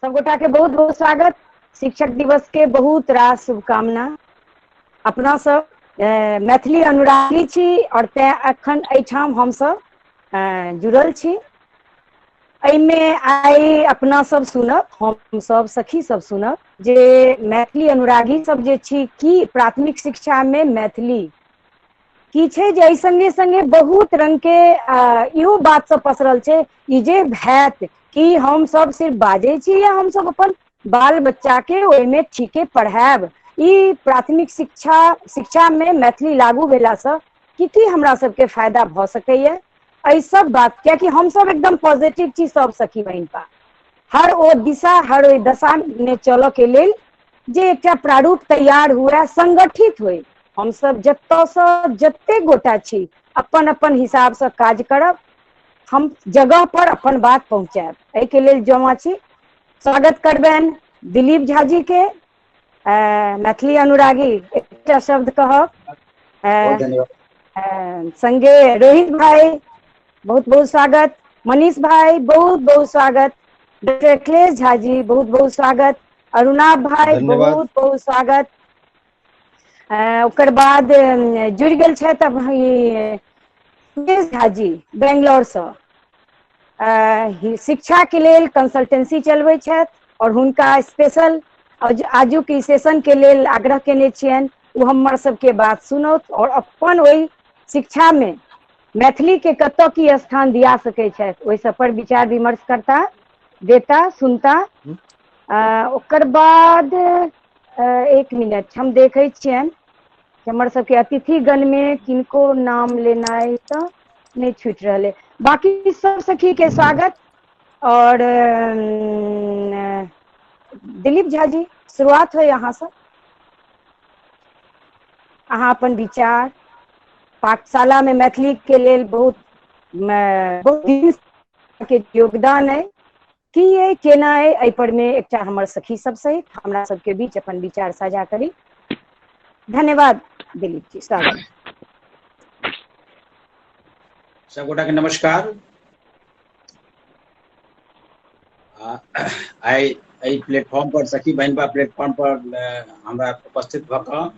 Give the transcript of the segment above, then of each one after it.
सबगोटा के बहुत बहुत स्वागत। शिक्षक दिवस के बहुत रास शुभकामना। अपना सब मैथिली अनुरागी छी और तैं अखन एहिठाम हम सब जुड़ल छी। एहिमे आइ अपना सब सुनब, हम सब सखी सब सुनब जे मैथिली अनुरागी सब जे छी की प्राथमिक शिक्षा में मैथिली की छै, जे एहि संगे संगे बहुत रंग के इहो बात सब पसरल छै ई जे हैत कि हम सब सिर्फ बाजै छी या हम सब अपन बाल बच्चा के ओहिमे ठीके पढ़ायब। ई प्राथमिक शिक्षा में मैथिली लागू भेलासँ की हमरा सबके फायदा भऽ सकैया, एहि सब बात कियाकि हम सब एकदम पॉजिटिव छी सब सखी बहिन पा। हर ओ दिशा हर ओहि दशा में चलऽ के लेल जे एकटा प्रारूप तैयार हुए, संगठित हुए। हम सब जतसँ जते गोटा छी अपन अपन हिसाब से काज करब, हम जगह पर अपन बात पहुंचायब। एहि के लेल जमा छी। स्वागत करबैन दिलीप झा जी के। मैथिली अनुरागी एकटा शब्द कहब। बहुत धन्यवाद। संगे रोहित भाई बहुत बहुत स्वागत। मनीष भाई बहुत बहुत स्वागत। डॉक्टर अखिलेश झा जी बहुत बहुत स्वागत। अरुणाभ भाई धन्यवाद। बहुत बहुत स्वागत। ओकर बाद जुड़ि गेल छथि सुरेश झा जी बेंगलोर से। शिक्षा के लेल कंसल्टेंसी चलबै छथि और हुनका स्पेशल आजुक ई सेशन के लेल आग्रह केने छियनि वो हमर सबके बात सुनौत और अपन ओहि शिक्षा में मैथिली के कतऽ की स्थान दिया सकै छथि ओहि सब पर विचार विमर्श करता, देता, सुनता। ओकर बाद एक मिनट हम देखै छियनि हमर सबके अतिथिगण में किनको नाम लेनाइ तऽ नहीं छूटि रहलै। बाकी सब सखी के स्वागत। और दिलीप झा जी शुरुआत हो अहाँ से। अहाँ अपन विचार पाठशाला में मैथिली के लेल बहुत दिन के योगदान है की है केना है, एहि पर में एकटा हमर सखी सब सहित हमरा सबके बीच अपन विचार साझा करी। धन्यवाद दिलीप जी, स्वागत। सबगोटा के नमस्कार। आई एहि प्लेटफॉर्म पर सखी बहन बा प्लेटफॉर्म पर हमरा उपस्थित भऽ कऽ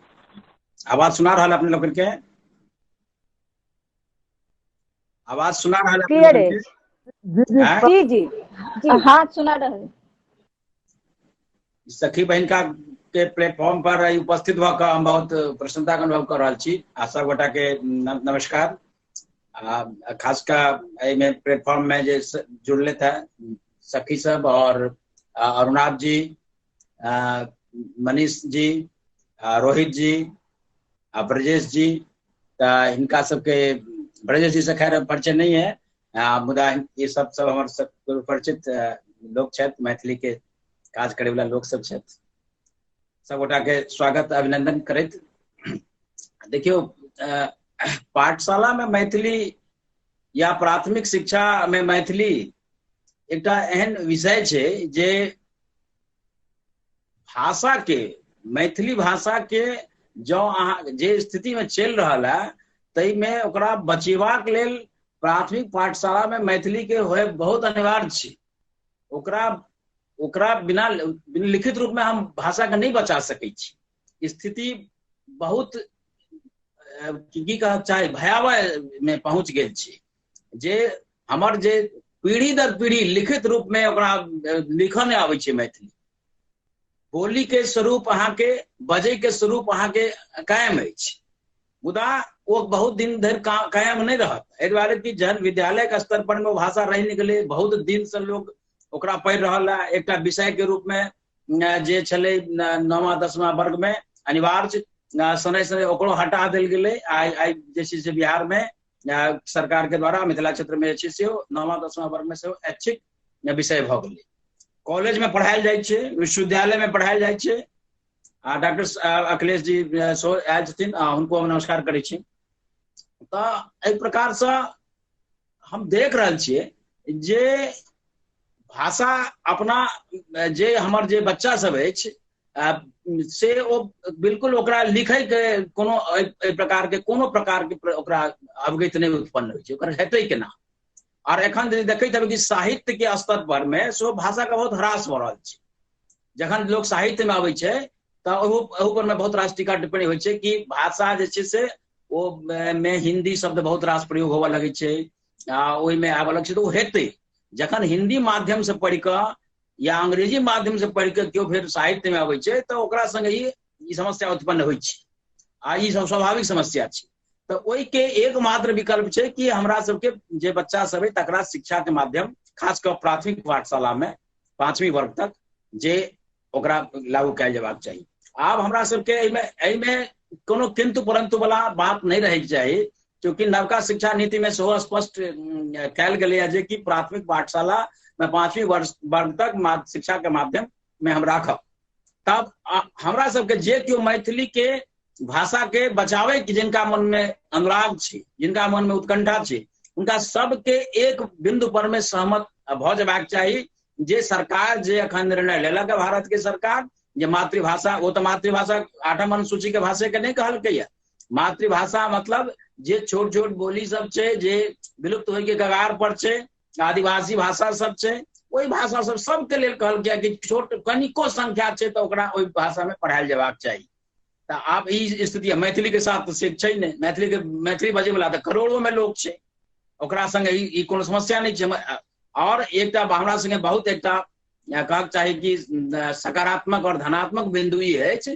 आवाज सुना रहा अपने लोगन के? आवाज सुना रहा क्लियर है? जी जी जी हाँ सुना रहे। सखी बहन का के प्लेटफॉर्म पर उपस्थित भऽ कऽ हम बहुत प्रसन्नता के अनुभव कर रहल छी। आ सबगोटा के नमस्कार। खासकर में प्लेटफॉर्म में जे जुड़ले थे सखी सब और अरुणाभ जी, मनीष जी, रोहित जी, ब्रजेश जी, इनका सबके ब्रजेश जी से खैर परिचय नहीं है, मुदा ये सब हमारे सब परिचित लोग छथि, मैथिली के काज करे वाला लोग सब छथि। सबगोटा के स्वागत अभिनंदन करैत। देखियो पाठशाला में मैथिली या प्राथमिक शिक्षा में मैथिली एकटा एहन विषय छै जे भाषा के मैथिली भाषा के जो अहाँ जे स्थिति में चल रहा है तई में ओकरा बचेबाक लेल प्राथमिक पाठशाला में मैथिली के होय बहुत अनिवार्य छै। ओकरा बिना लिखित रूप में हम भाषा के नहीं बचा सकै छी। स्थिति बहुत की कहब चाहे भयावह में पहुंच गेल छै जे हमर जे पीढ़ी दर पीढ़ी लिखित रूप में ओकरा लिखऽ नहीं आबै छै। मैथिली बोली के स्वरूप अहाँ के बजे के स्वरूप अहाँ के कायम अछि, मुदा वो बहुत दिन धरि कायम नहीं रहत। एहि दुआरे कि जहन विद्यालय के स्तर पर में भाषा रहि नहीं गेलै, बहुत दिन से लोग ओकरा पढ़ि रहल है। एकटा विषय के रूप में जे छलै 9वां 10वां वर्ग में अनिवार्य सने सने ओकरो हटा देल गेलै। आई जे छै से बिहार में सरकार के द्वारा मिथिला क्षेत्र में जे छै से 9वां 10वां वर्ग में से ऐच्छिक विषय भऽ गेलै। कॉलेज में पढ़ायल जाइ छै, विश्वविद्यालय में पढ़ायल जाइ छै। डॉक्टर अखिलेश जी आयल छथिन, हुनको हम नमस्कार करै छी। तऽ एहि प्रकार से हम देख रहल छियै जे भाषा अपना जे हमर जे बच्चा सब अछि से ओ बिल्कुल ओकरा लिखै के कोनो एहि प्रकार के कोनो प्रकार के ओकरा अवगति नहीं उत्पन्न होइ छै। ओकरा हेतै केना? और एखन देखैत हेबै कि साहित्य के स्तर पर में सेहो भाषा का बहुत ह्रास भऽ रहल छै। जखन लोग साहित्य में आबै छै तऽ ओहू पर में बहुत रास टीका टिप्पणी होइ छै कि भाषा जे छै से ओ में हिंदी शब्द बहुत रास प्रयोग होबऽ लगै छै, ओहि में आबऽ लगै छै। तऽ ओ हेतै जखन हिंदी माध्यम से पढ़ि कऽ या अंग्रेजी माध्यम से पढ़ि कऽ केओ फेर साहित्य में अबै छै तऽ ओकरा संगे ई समस्या उत्पन्न होइ छै, आ ई सब स्वाभाविक समस्या छै। तो ओहि के एकमात्र विकल्प छै कि हमरा सबके जे बच्चा सब है तकरा शिक्षा के माध्यम खास कर प्राथमिक पाठशाला में 5वीं वर्ग तक जे ओकरा लागू कयल जेबाक चाही। आब हमरा सबके एहिमे कोनो किंतु परंतु वाला बात नहीं रहे के चाही, क्योंकि नवका शिक्षा नीति में सेहो स्पष्ट कयल गेलै है जे कि प्राथमिक पाठशाला में 5वीं वर्ग तक शिक्षा के माध्यम में हम राखब। तब हमरा सबके जे केओ मैथिली के भाषा के बचावे की जिनका मन में अनुराग छै, जिनका मन में उत्कंठा छै, उनका सबके एक बिंदु पर में सहमत भ जेबाक चाही जे सरकार जे अखन निर्णय लेलक है भारत के सरकार जे मातृभाषा, वो तो मातृभाषा 8म अनुसूची के भाषा के नहीं कहलकै है। मातृभाषा मतलब जे छोट छोट बोली सब छै जे विलुप्त होय के कगार पर छै, आदिवासी भाषा सब छै, वही भाषा सब सबके लेल कहल गया कि छोट कनिको संख्या छै तो ओकरा ओहि भाषा में पढ़ायल जेबाक चाही। तो आब ई स्थिति मैथिली के साथ से छै ने, मैथिली बजे वाला तो करोड़ों में लोग छै, ओकरा संगे ई कोनो समस्या नहीं छै। और एकटा हमरा संगे बहुत एकटा कहक चाही कि सकारात्मक और धनात्मक बिंदु ई अछि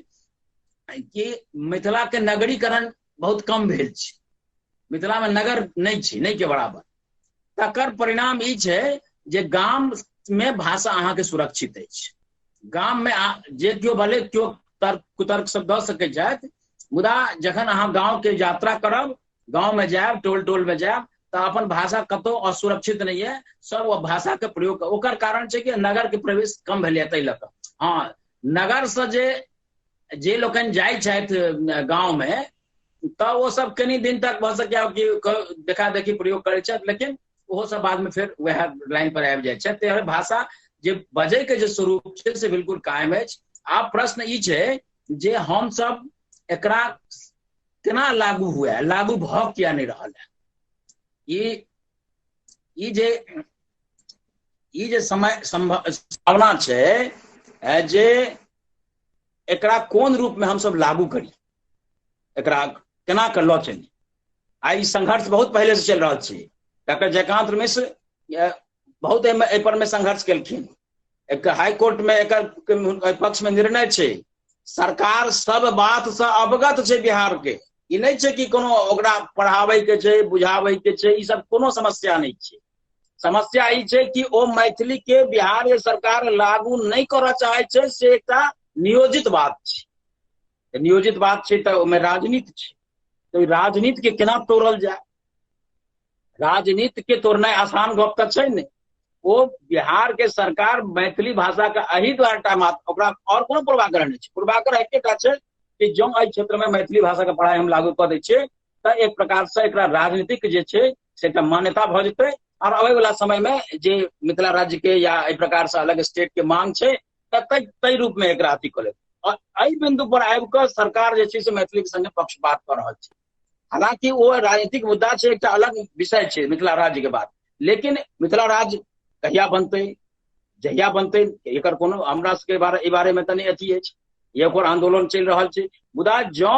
कि मिथिला के नगरीकरण बहुत कम भेल छै, मिथिला में नगर नहीं छै, नहीं के बराबर। तकर परिणाम ई छै जे गाम में भाषा अहाँ के सुरक्षित अछि। गाम में जे केओ भले केओ तर्क कुतर्क सब दऽ सकैत छथि, मुदा जखन अहाँ गाँव के यात्रा करब, गाँव में जायब, टोल टोल में जायब तो अपन भाषा कतौ असुरक्षित नहीं है, सब वो भाषा के प्रयोग। ओकर कारण छै कि नगर के प्रवेश कम भेलै ताहि लऽ कऽ। हाँ, नगर से जे लोकनि जाइ छथि गाँव में तऽ वो सब कनी दिन तक भऽ सकैया कि देखा देखी प्रयोग करै छथि, लेकिन ओहो सब बाद में फिर वह लाइन पर आबि जाइ छथि। तैं भाषा जे बजै के जे स्वरूप छै से बिल्कुल कायम अछि। आब प्रश्न ई छै जे हम सब एकरा केना लागू हुए, लागू भऽ किया नहीं रहल है। ई जे संभावना छै जे एकरा कोन रूप में हम सब लागू करी, एकरा केना कर लऽ चली। आई संघर्ष बहुत पहले से चल रहा छै। डॉक्टर जयकांत मिश्र बहुत एहि पर में संघर्ष केलखिन। एक हाई कोर्ट में एक पक्ष में निर्णय छै, सरकार सब बात से अवगत छै बिहार के। ई नहीं छै कि कोनो ओकरा पढ़ाबै के छै, बुझाबै के छै, ई सब कोनो समस्या नहीं छै। समस्या ई छै कि ओ मैथिली के बिहार के सरकार लागू नहीं करऽ चाहै छै, से एकटा नियोजित बात छै। नियोजित बात छै तऽ ओहिमे राजनीति छै, तो राजनीति के केना तोड़ल जाए। राजनीति के तोड़नाइ आसान गप तऽ छै ने। वो बिहार के सरकार मैथिली भाषा के एही द्वारा मात्र ओकरा और कोनो पूर्वाग्रह नहीं छै। पूर्वाग्रह एकेटा छै कि जो एहि क्षेत्र में मैथिली भाषा के पढ़ाई हम लागू कऽ दै छियै तऽ एक प्रकार से एकरा राजनीतिक जे छै से एकटा मान्यता भऽ जेतै। और आबै वाला समय में जे मिथिला राज्य के या एहि प्रकार से अलग स्टेट के मांग छै तै रूप में एकरा अथी कऽ लेत। और एहि बिंदु पर आबि कऽ सरकार जे छै से मैथिली के संगे पक्षपात कऽ रहल छै। हालांकि वो राजनीतिक मुद्दा छै, एकटा अलग विषय छै मिथिला राज्य के बात। लेकिन मिथिला राज्य कहिया बनतै, जहिया बनतै, एकर कोनो हमरा सबके बारे में तऽ नहीं अथी अछि। ये ओकर आंदोलन चलि रहल छै। मुदा जँ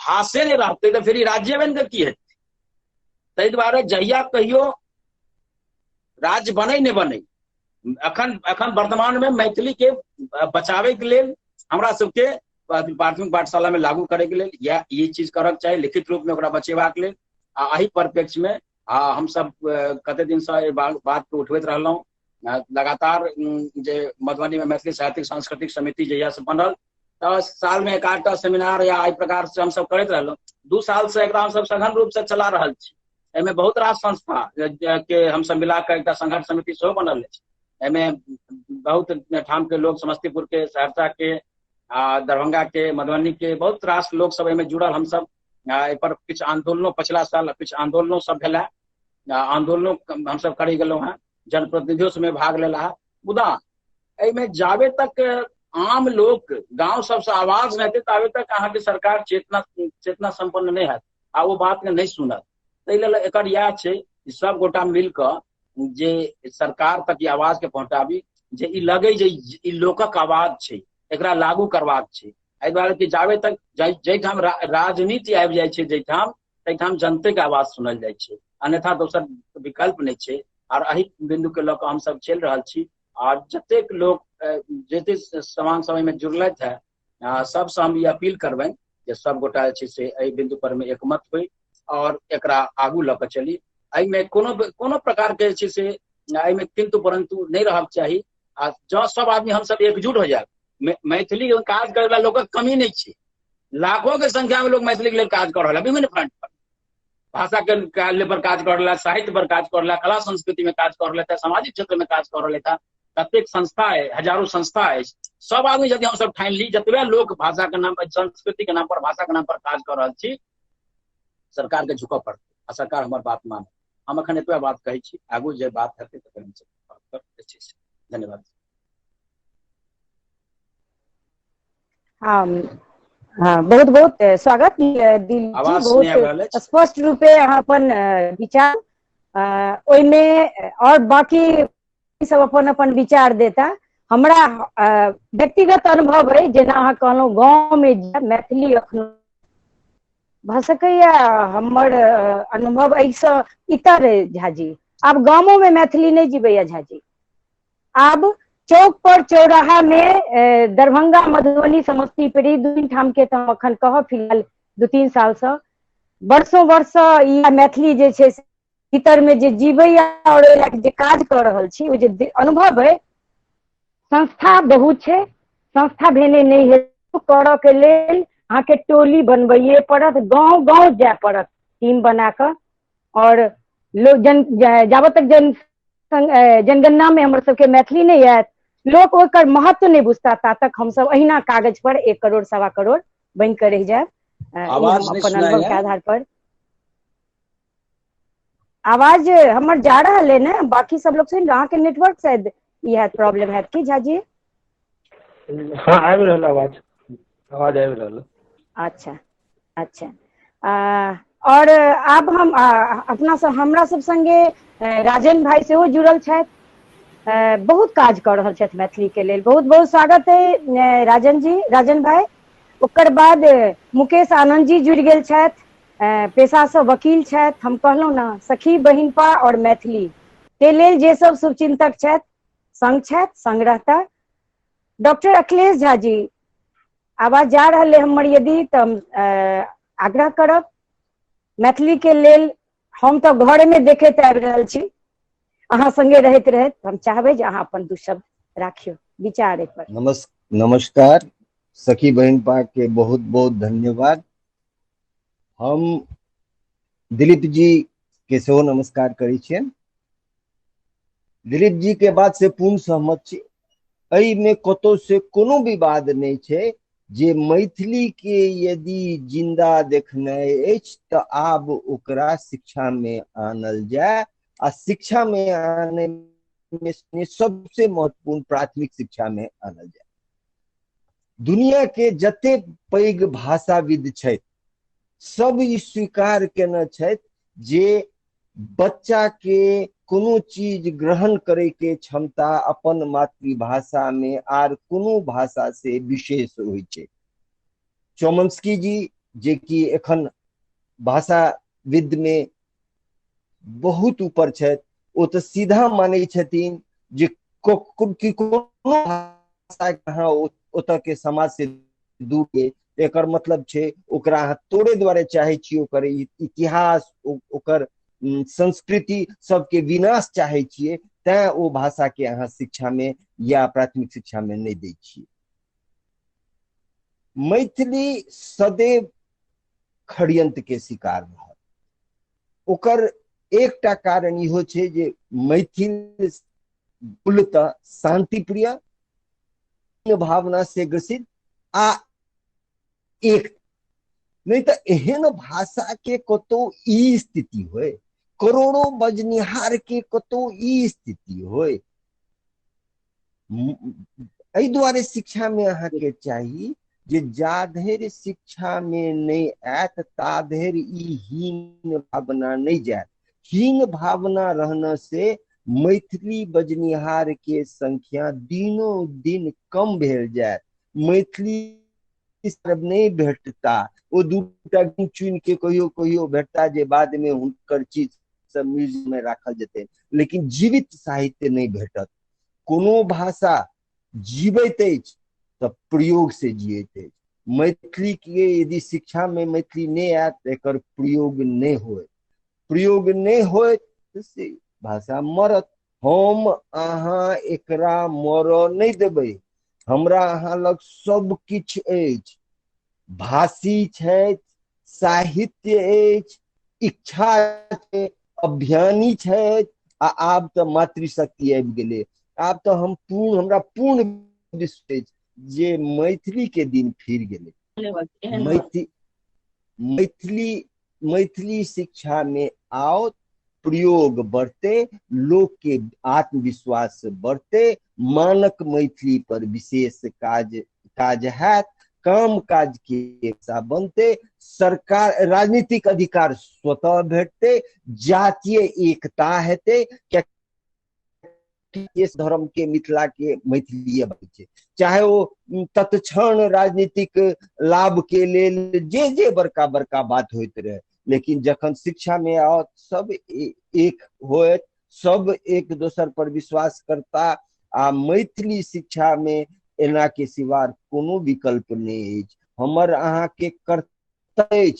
भाषे नहीं रहतै तऽ फिर राज्य बनि कऽ की हेतै। ताहि दुआरे जहिया कहियो राज्य बनै नहीं बनै, अखन वर्तमान में मैथिली के बचावे के लेल हमरा सबके प्राथमिक पाठशाला में लागू करे के लेल या ये चीज करक चाही, लिखित रूप में ओकरा बचेबाक लेल। एही परिप्रेक्ष्य में हम सब कते दिन से बात को उठबैत रहलहुँ। लगातार जे मधुबनी में मैथिली साहित्यिक सांस्कृतिक समिति जहिया से बनल तऽ साल में 1-8टा सेमिनार या एहि प्रकार से हम सब करैत रहलहुँ। 2 साल से एकरा हम सब सघन रूप से चला रहल छी। एहिमे बहुत रास संस्था के हम सब मिला कर एकटा संघर्ष समिति सेहो बनल अछि। एहिमे बहुत ठाम के लोग, समस्तीपुर के, सहरसा के, दरभंगा के, मधुबनी के बहुत रास लोग सब एहिमे जुड़ल। हम सब एहि पर किछु आंदोलनो पिछला साल किछु आंदोलनो सब भेला, आंदोलनो हम सब करी गेलहुँ हैं, जनप्रतिनिधियों सब में भाग लेला है। मुदा एहिमे जाबे तक आम लोग गांव सबसे आवाज नहीं देते ताबे तक अहाँ के सरकार चेतना संपन्न नहीं है आ वो बात के नहीं सुनत। ताहि लेल एकर इएह छै सब गोटा मिलकर जे सरकार तक ई आवाज के पहुंचाबी जे ई लगे जे ई लोकक आवाज छै, एकरा लागू करबाक छै। एहि दुआरे कि जाबे तक जाहिठाम राजनीति आबि जाइ छै जाहिठाम, ताहिठाम जनते के आवाज सुनल जाइ छै, अन्यथा दोसर विकल्प नहीं छै। और एही बिंदु के लऽ कऽ हम सब चलि रहल छी। और जतेक लोग जते समान समय में जुड़लथि है, सबसे हम ई अपील करबनि जे सब गोटा जे छै से एहि बिंदु पर में एकमत होई और एकरा आगू लऽ कऽ चली। एहिमे कोनो प्रकार के जे छै से एहिमे किंतु परंतु नहीं रहक चाही। आ जँ सब आदमी हम सब एकजुट हो जाए, मैथिली काज करे वाला लोगक कमी नहीं छै, लाखों के संख्या में लोग मैथिली के लिए काज कर रहा है विभिन्न फ्रंट पर, भाषा के पर काज कर रहा, साहित्य पर काज कर रहा, कला संस्कृति में काज कर रहा, सामाजिक क्षेत्र में काज कर रहा। कतेक संस्था है, हजारों संस्था है। सब आदमी यदि हम सब ठानि ली, जतबे लोग भाषा के नाम पर, संस्कृति के नाम पर, भाषा के नाम पर काज कर रहा छी, सरकार के झुकऽ पड़तै आ सरकार हमर बात माने। हम अखन एतबे बात कहै छी, आगू जे बात हेतै तऽ धन्यवाद। हाँ हाँ, बहुत बहुत स्वागत दिलीप जी। बहुत स्पष्ट रूपे अहाँ अपन विचार ओहिमे और बाकी सब अपन अपन विचार देता। हमरा व्यक्तिगत अनुभव है, जेना अहाँ कहलहुँ गाँव में मैथिली अखनो भऽ सकैया हमर अनुभव एहिसँ इतर झाजी। आब गामों में मैथिली नहीं जीवैया झाजी। आब चौक पर चौराहा में दरभंगा, मधुबनी, समस्तीपुर दू ठाम के तो अखन कहब फिलहाल 2-3 साल से वर्षों वर्ष ई मैथिली जे छै से भीतर में जे जीवैया और जे काज कर रहल छी, ओ जे अनुभव है। संस्था बहुत छै, संस्था भेने नहीं है, करऽ के लेल अहाँ के टोली बनबैये पड़त, गाँव गाँव जाय पड़त टीम बना कऽ। और लोग जाबत तक जनगणना में हमर सबके मैथिली नहीं आयत, लोक ओकर महत्व नहीं बुझता, ता तक हम सब अहिना कागज पर 1 करोड़ 1.25 करोड़ बन कर रह जाए। अपन अनुभव के आधार पर आवाज हमर जा रहा है ना, बाकी सब लोग सुन रहा के नेटवर्क शायद यह प्रॉब्लम है कि झाजी? हाँ, आबि रहल आवाज आबि रहल। अच्छा अच्छा। और अब हम अपना सब हमरा सब संगे राजन भाई सेहो जुड़ल छथि, बहुत काज कर रहल छथि मैथिली के लेल। बहुत बहुत स्वागत है राजन जी, राजन भाई। ओकर बाद मुकेश आनंद जी जुड़ गेल छथि, पेशा से वकील छथि। हम कहलहुँ ना, सखी बहिनपा और मैथिली के लेल जे सब शुभचिंतक छथि संग छथि, संग रहता। डॉक्टर अखिलेश झा जी, आवाज जा रहा है हमर? यदि तो आग्रह करब मैथिली के लेल। हम तो घर में देखैत आबि रहल छी, अहाँ संगे रहैत रहैत हम चाहबै जे अहाँ अपन 2 शब्द राखियो विचार एहि पर। नमस्कार सखी बहिनपा के बहुत बहुत धन्यवाद। हम दिलीप जी के सेहो नमस्कार करै छियनि। दिलीप जी के बात से पूर्ण सहमत छी। एहि में कतौ से कोनो विवाद नहीं छै जे मैथिली के यदि जिंदा देखनाइ अछि तऽ आब ओकरा शिक्षा में आनल जाए। आ शिक्षा में आने में सबसे महत्वपूर्ण प्राथमिक शिक्षा में आनल जाए। दुनिया के जते पैघ भाषाविद छथि सब ई स्वीकार केने छथि जे बच्चा के कोनो चीज ग्रहण करे के क्षमता अपन मातृभाषा में आर कोनो भाषा से विशेष होइ छै। चौमस्की जी जे कि एखन भाषाविद में बहुत ऊपर छथि, ओ तो सीधा माने छथिन जे कोनो भाषा कहाँ ओतऽ के समाज से दूर के, एकर मतलब छै ओकरा अहाँ तोड़े दुआरे चाहे छी, ओकर इतिहास ओकर संस्कृति सबके विनाश चाहे छिए, तैं ओ भाषा के अहाँ शिक्षा में या प्राथमिक शिक्षा में नहीं दै छिए। मैथिली सदैव षड्यंत्र के शिकार रहल। ओकर एकटा कारण इहो छै जे मैथिल मूलतः शांति प्रिय भावना से ग्रसित आ एक नहीं तो एहन भाषा के कतौ ई स्थिति होय, करोड़ों बजनिहार के कतौ ई स्थिति होय। एहि दुआरे शिक्षा में अहाँ के चाहिए जे जाधरि शिक्षा में नहीं आयत ताधरि ई हीन भावना नहीं जायत। हीन भावना रहने से मैथिली बजनिहार के संख्या दिनों दिन कम भेल जाए। मैथिली सब नहीं भेटता, वो दूटा चुन के कहियो कहियो भेटता जे बाद में हुनकर चीज सब म्यूजियम में राखल जेते, लेकिन जीवित साहित्य नहीं भेटत। कोनो भाषा जीवित अछि तऽ प्रयोग से जियत अछि। मैथिली के यदि शिक्षा में मैथिली नहीं आयत तो एकर प्रयोग नहीं होय, प्रयोग नहीं होय तो से भाषा मरत। हम अहाँ एकरा मरऽ नहीं देबै। हमरा अहाँ लग सब किछ अछि, भाषी छै, साहित्य अछि, इच्छा छै, अभियानी छै, आ आब तऽ मातृशक्ति आबि गेलै। आब तऽ हमरा पूर्ण विश्वास अछि जे मैथिली के दिन फिर गेलै। मैथिली शिक्षा में आओ, प्रयोग बढ़ते, लोग के आत्मविश्वास बढ़ते, मानक मैथिली पर विशेष काज हैत, काम काज के हिस्सा बनते, सरकार राजनीतिक अधिकार स्वतः भेटते, जातीय एकता हेते। क्या इस धर्म के मिथिला के मैथिली बचे, चाहे वो तत्क्षण राजनीतिक लाभ के लिए जे बड़का बड़का बात होते रहे, लेकिन जखन शिक्षा में आओ सब एक हो, सब एक दोसर पर विश्वास करता। आ मैथिली शिक्षा में एना के सिवा कोनो विकल्प नहीं। हमर अहाँ के कर्तव्य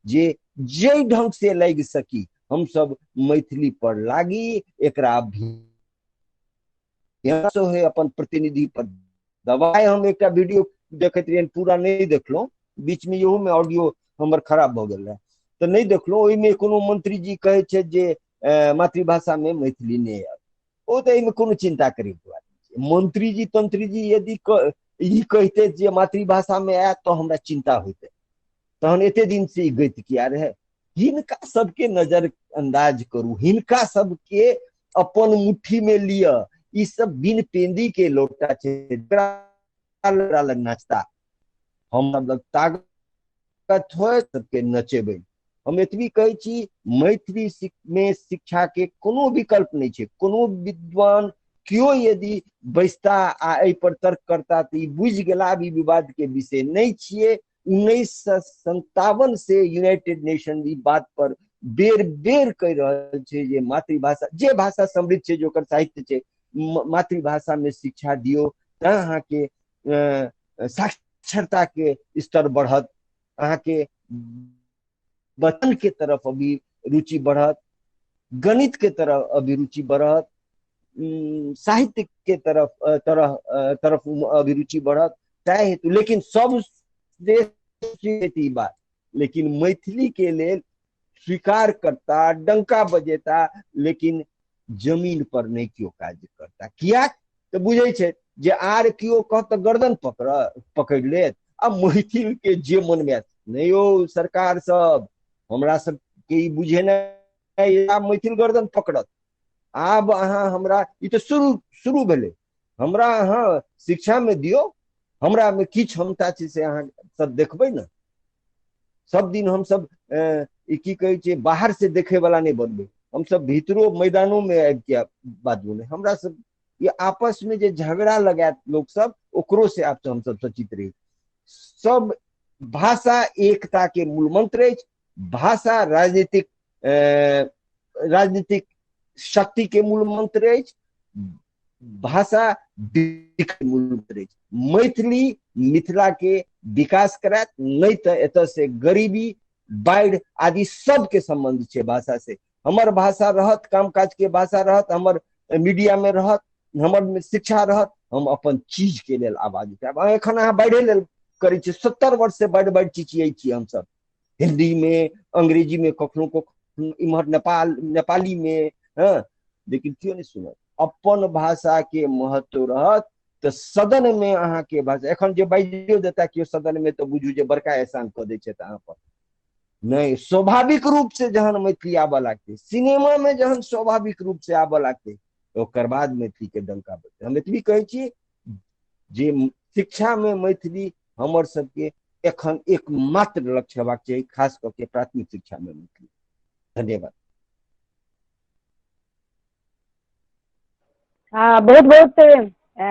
जे जे ढंग से लग सकी हम सब मैथिली पर लागी, एकरा है अपन प्रतिनिधि पर दबाए। हम एक वीडियो देखते रहिए, पूरा नहीं देखलो, बीच में यहू में ऑडियो हमर खराब भ गेल रहे तो नहीं देखलो। ओइमे कोनो मंत्री जी कहे छे जे मातृभाषा में मैथिली नहीं है, ओ तो एहिमे कोनो चिंता करे के बात नहीं। मंत्री जी तंत्री जी यदि ई कहते जे मातृभाषा में आयत तो हमरा चिंता होते, तहन एते दिन से ई गति किया रहे। हिनका सबके नजर अंदाज करू, हिनका सबके अपन मुट्ठी में लिया। ई सब बिन पेंदी के लोटा छे, लग नाचता। हम सब लग ताकत हो सबके नचेबे। हम एतबी कहे छी, मैथिली में शिक्षा के कोनो विकल्प नहीं छे। कोनो विद्वान क्यों यदि बैसता आ एहि पर तर्क करता तो बुझ गेला भी विवाद के विषय नहीं छिए। 1957 से यूनाइटेड नेशन ई बात पर बेर बेर कह रहा है जे मातृभाषा जे भाषा समृद्ध है, जो साहित्य है, मातृभाषा में शिक्षा दियो तो अहाँ के साक्षरता के स्तर बढ़त, अहाँ के वतन के तरफ अभी रुचि बढ़त, गणित के तरफ अभिरुचि बढ़त, साहित्य के तरफ अभिरुचि बढ़त। तय हेतु लेकिन सब देश बात, लेकिन मैथिली के लेल स्वीकार करता, डंका बजेता, लेकिन जमीन पर नहीं क्यों काज करता। किया तो बुझे छे जे आर क्यों कहत गर्दन पकड़ लेत। अब मैथिल के जे मन में नहीं हो, सरकार सब हमरा सब के बुझे नहीं, मैथिल गर्दन पकड़त। आब अहाँ हमरा ई तो शुरू भेले, हमरा अहाँ शिक्षा में दियो, हमरा में की क्षमता छे से अहाँ सब देखबे ना। सब दिन हम सब की कहे छे बाहर से देखे वाला नहीं बनबे, हम सब भीतरो मैदानों में आबि के बात बोले। हमरा सब ये आपस में जे झगड़ा लगात लोग सब, ओकरो से आप हम सब सचेत रही। सब भाषा एकता के मूल मंत्र है, भाषा राजनीतिक शक्ति के मूल मंत्र है, भाषा मूल मंत्र है। मैथिली मिथिला के विकास करात, नहीं तो एत से गरीबी बाढ़ आदि सबके संबंध छे भाषा से। हमर भाषा रहत, कामकाज के भाषा रहत, हमर मीडिया में रहत, हमर शिक्षा रहत, हम अपन चीज के लेल आवाज उठाब। एखन अहाँ बाढ़े लेल करै छी, 70 वर्ष से बाढ़ चिचियै छी हम सब, हिंदी में, अंग्रेजी में, कखनो इम्हर नेपाली में, हाँ, लेकिन क्यों नहीं सुनत। अपन भाषा के महत्व रहत तो सदन में अहाँ के भाषा एखन जे बाजियो देता कि सदन में, तो बुझू जे बड़का एहसान कऽ दै छै अहाँ पर। नहीं, स्वाभाविक रूप से जहन मैथिली आबऽ लगते, सिनेमा में जहन स्वाभाविक रूप से आबऽ लगते, तो ओकर बाद मैथिली के डंका बजते। हम एतबी कहै छी जे शिक्षा में मैथिली हमर सबके एखन एकमात्र लक्ष्य हेबाक चाही, खास करके प्राथमिक शिक्षा में मैथिली। धन्यवाद। बहुत बहुत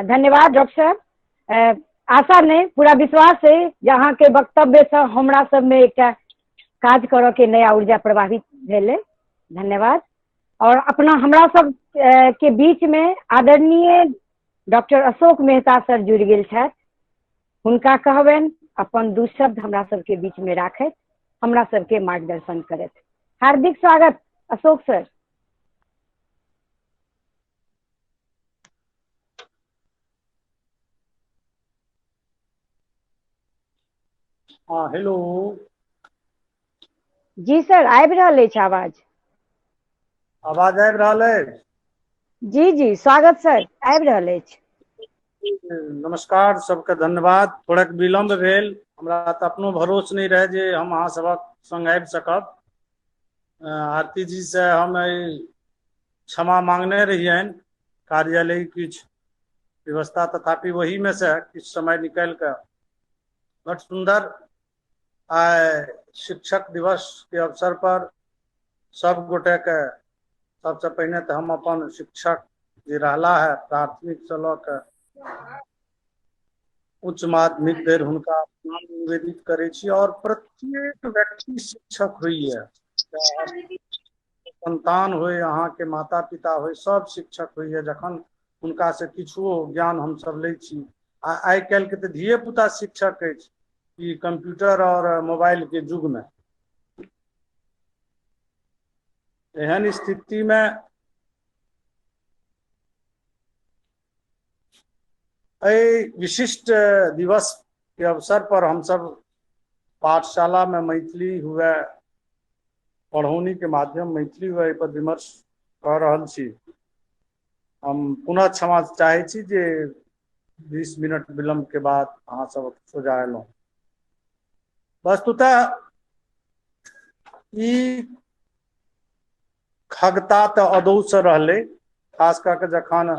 धन्यवाद डॉक्टर साहब। आशा नहीं पूरा विश्वास है जहाँ के वक्तव्य से हमरा सब में एक काज करऽ के नया ऊर्जा प्रवाहित भेले। धन्यवाद। और अपना हमरा सब के बीच में आदरणीय डॉक्टर अशोक मेहता सर जुड़ गेल छथि। हुनका कहबनि अपन दू शब्द हमरा सब के बीच में राखैत हमरा सब के मार्गदर्शन करैत। हार्दिक स्वागत अशोक सर। हाँ हेलो। जी सर आबि रहल अछि आवाज। आवाज आबि रहल अछि? जी जी स्वागत सर आबि रहल अछि। नमस्कार सबके धन्यवाद। थोड़ेक विलम्ब भेल, हमरा तऽ अपनो भरोस नहीं रहे जे हम अहाँ सबक संग आबि सकब। आरती जी से हम क्षमा मांगने रहियनि, कार्यालय किछु व्यवस्था, तथापि वही में से किछु समय निकालि कऽ बड़ सुंदर आइ शिक्षक दिवस के अवसर पर सब गोटे के सबसे पहिने तो हम अपन शिक्षक जे रहला है प्राथमिक से लऽ कऽ उच्च माध्यमिक धरि हुनका नाम निवेदित करै छी। और प्रत्येक व्यक्ति शिक्षक होइए, संतान होय, अहाँ के माता पिता होय, सब शिक्षक होइए जखन हुनका से किछुओ ज्ञान हम सब लै छी। आइ काल्हि के तऽ धिये पुता शिक्षक अछि ई कंप्यूटर और मोबाइल के युग में। एहन स्थिति में विशिष्ट दिवस के अवसर पर हम सब पाठशाला में मैथिली हुए, पढ़ौनी के माध्यम मैथिली हुए पर विमर्श कर रहल छी। हम पुनः क्षमा चाहे छी जे 20 मिनट विलम्ब के बाद अहाँ सब सोझा एलहुँ। वस्तुतः ई खगता तऽ अदौ से रहलै, खास करके जखन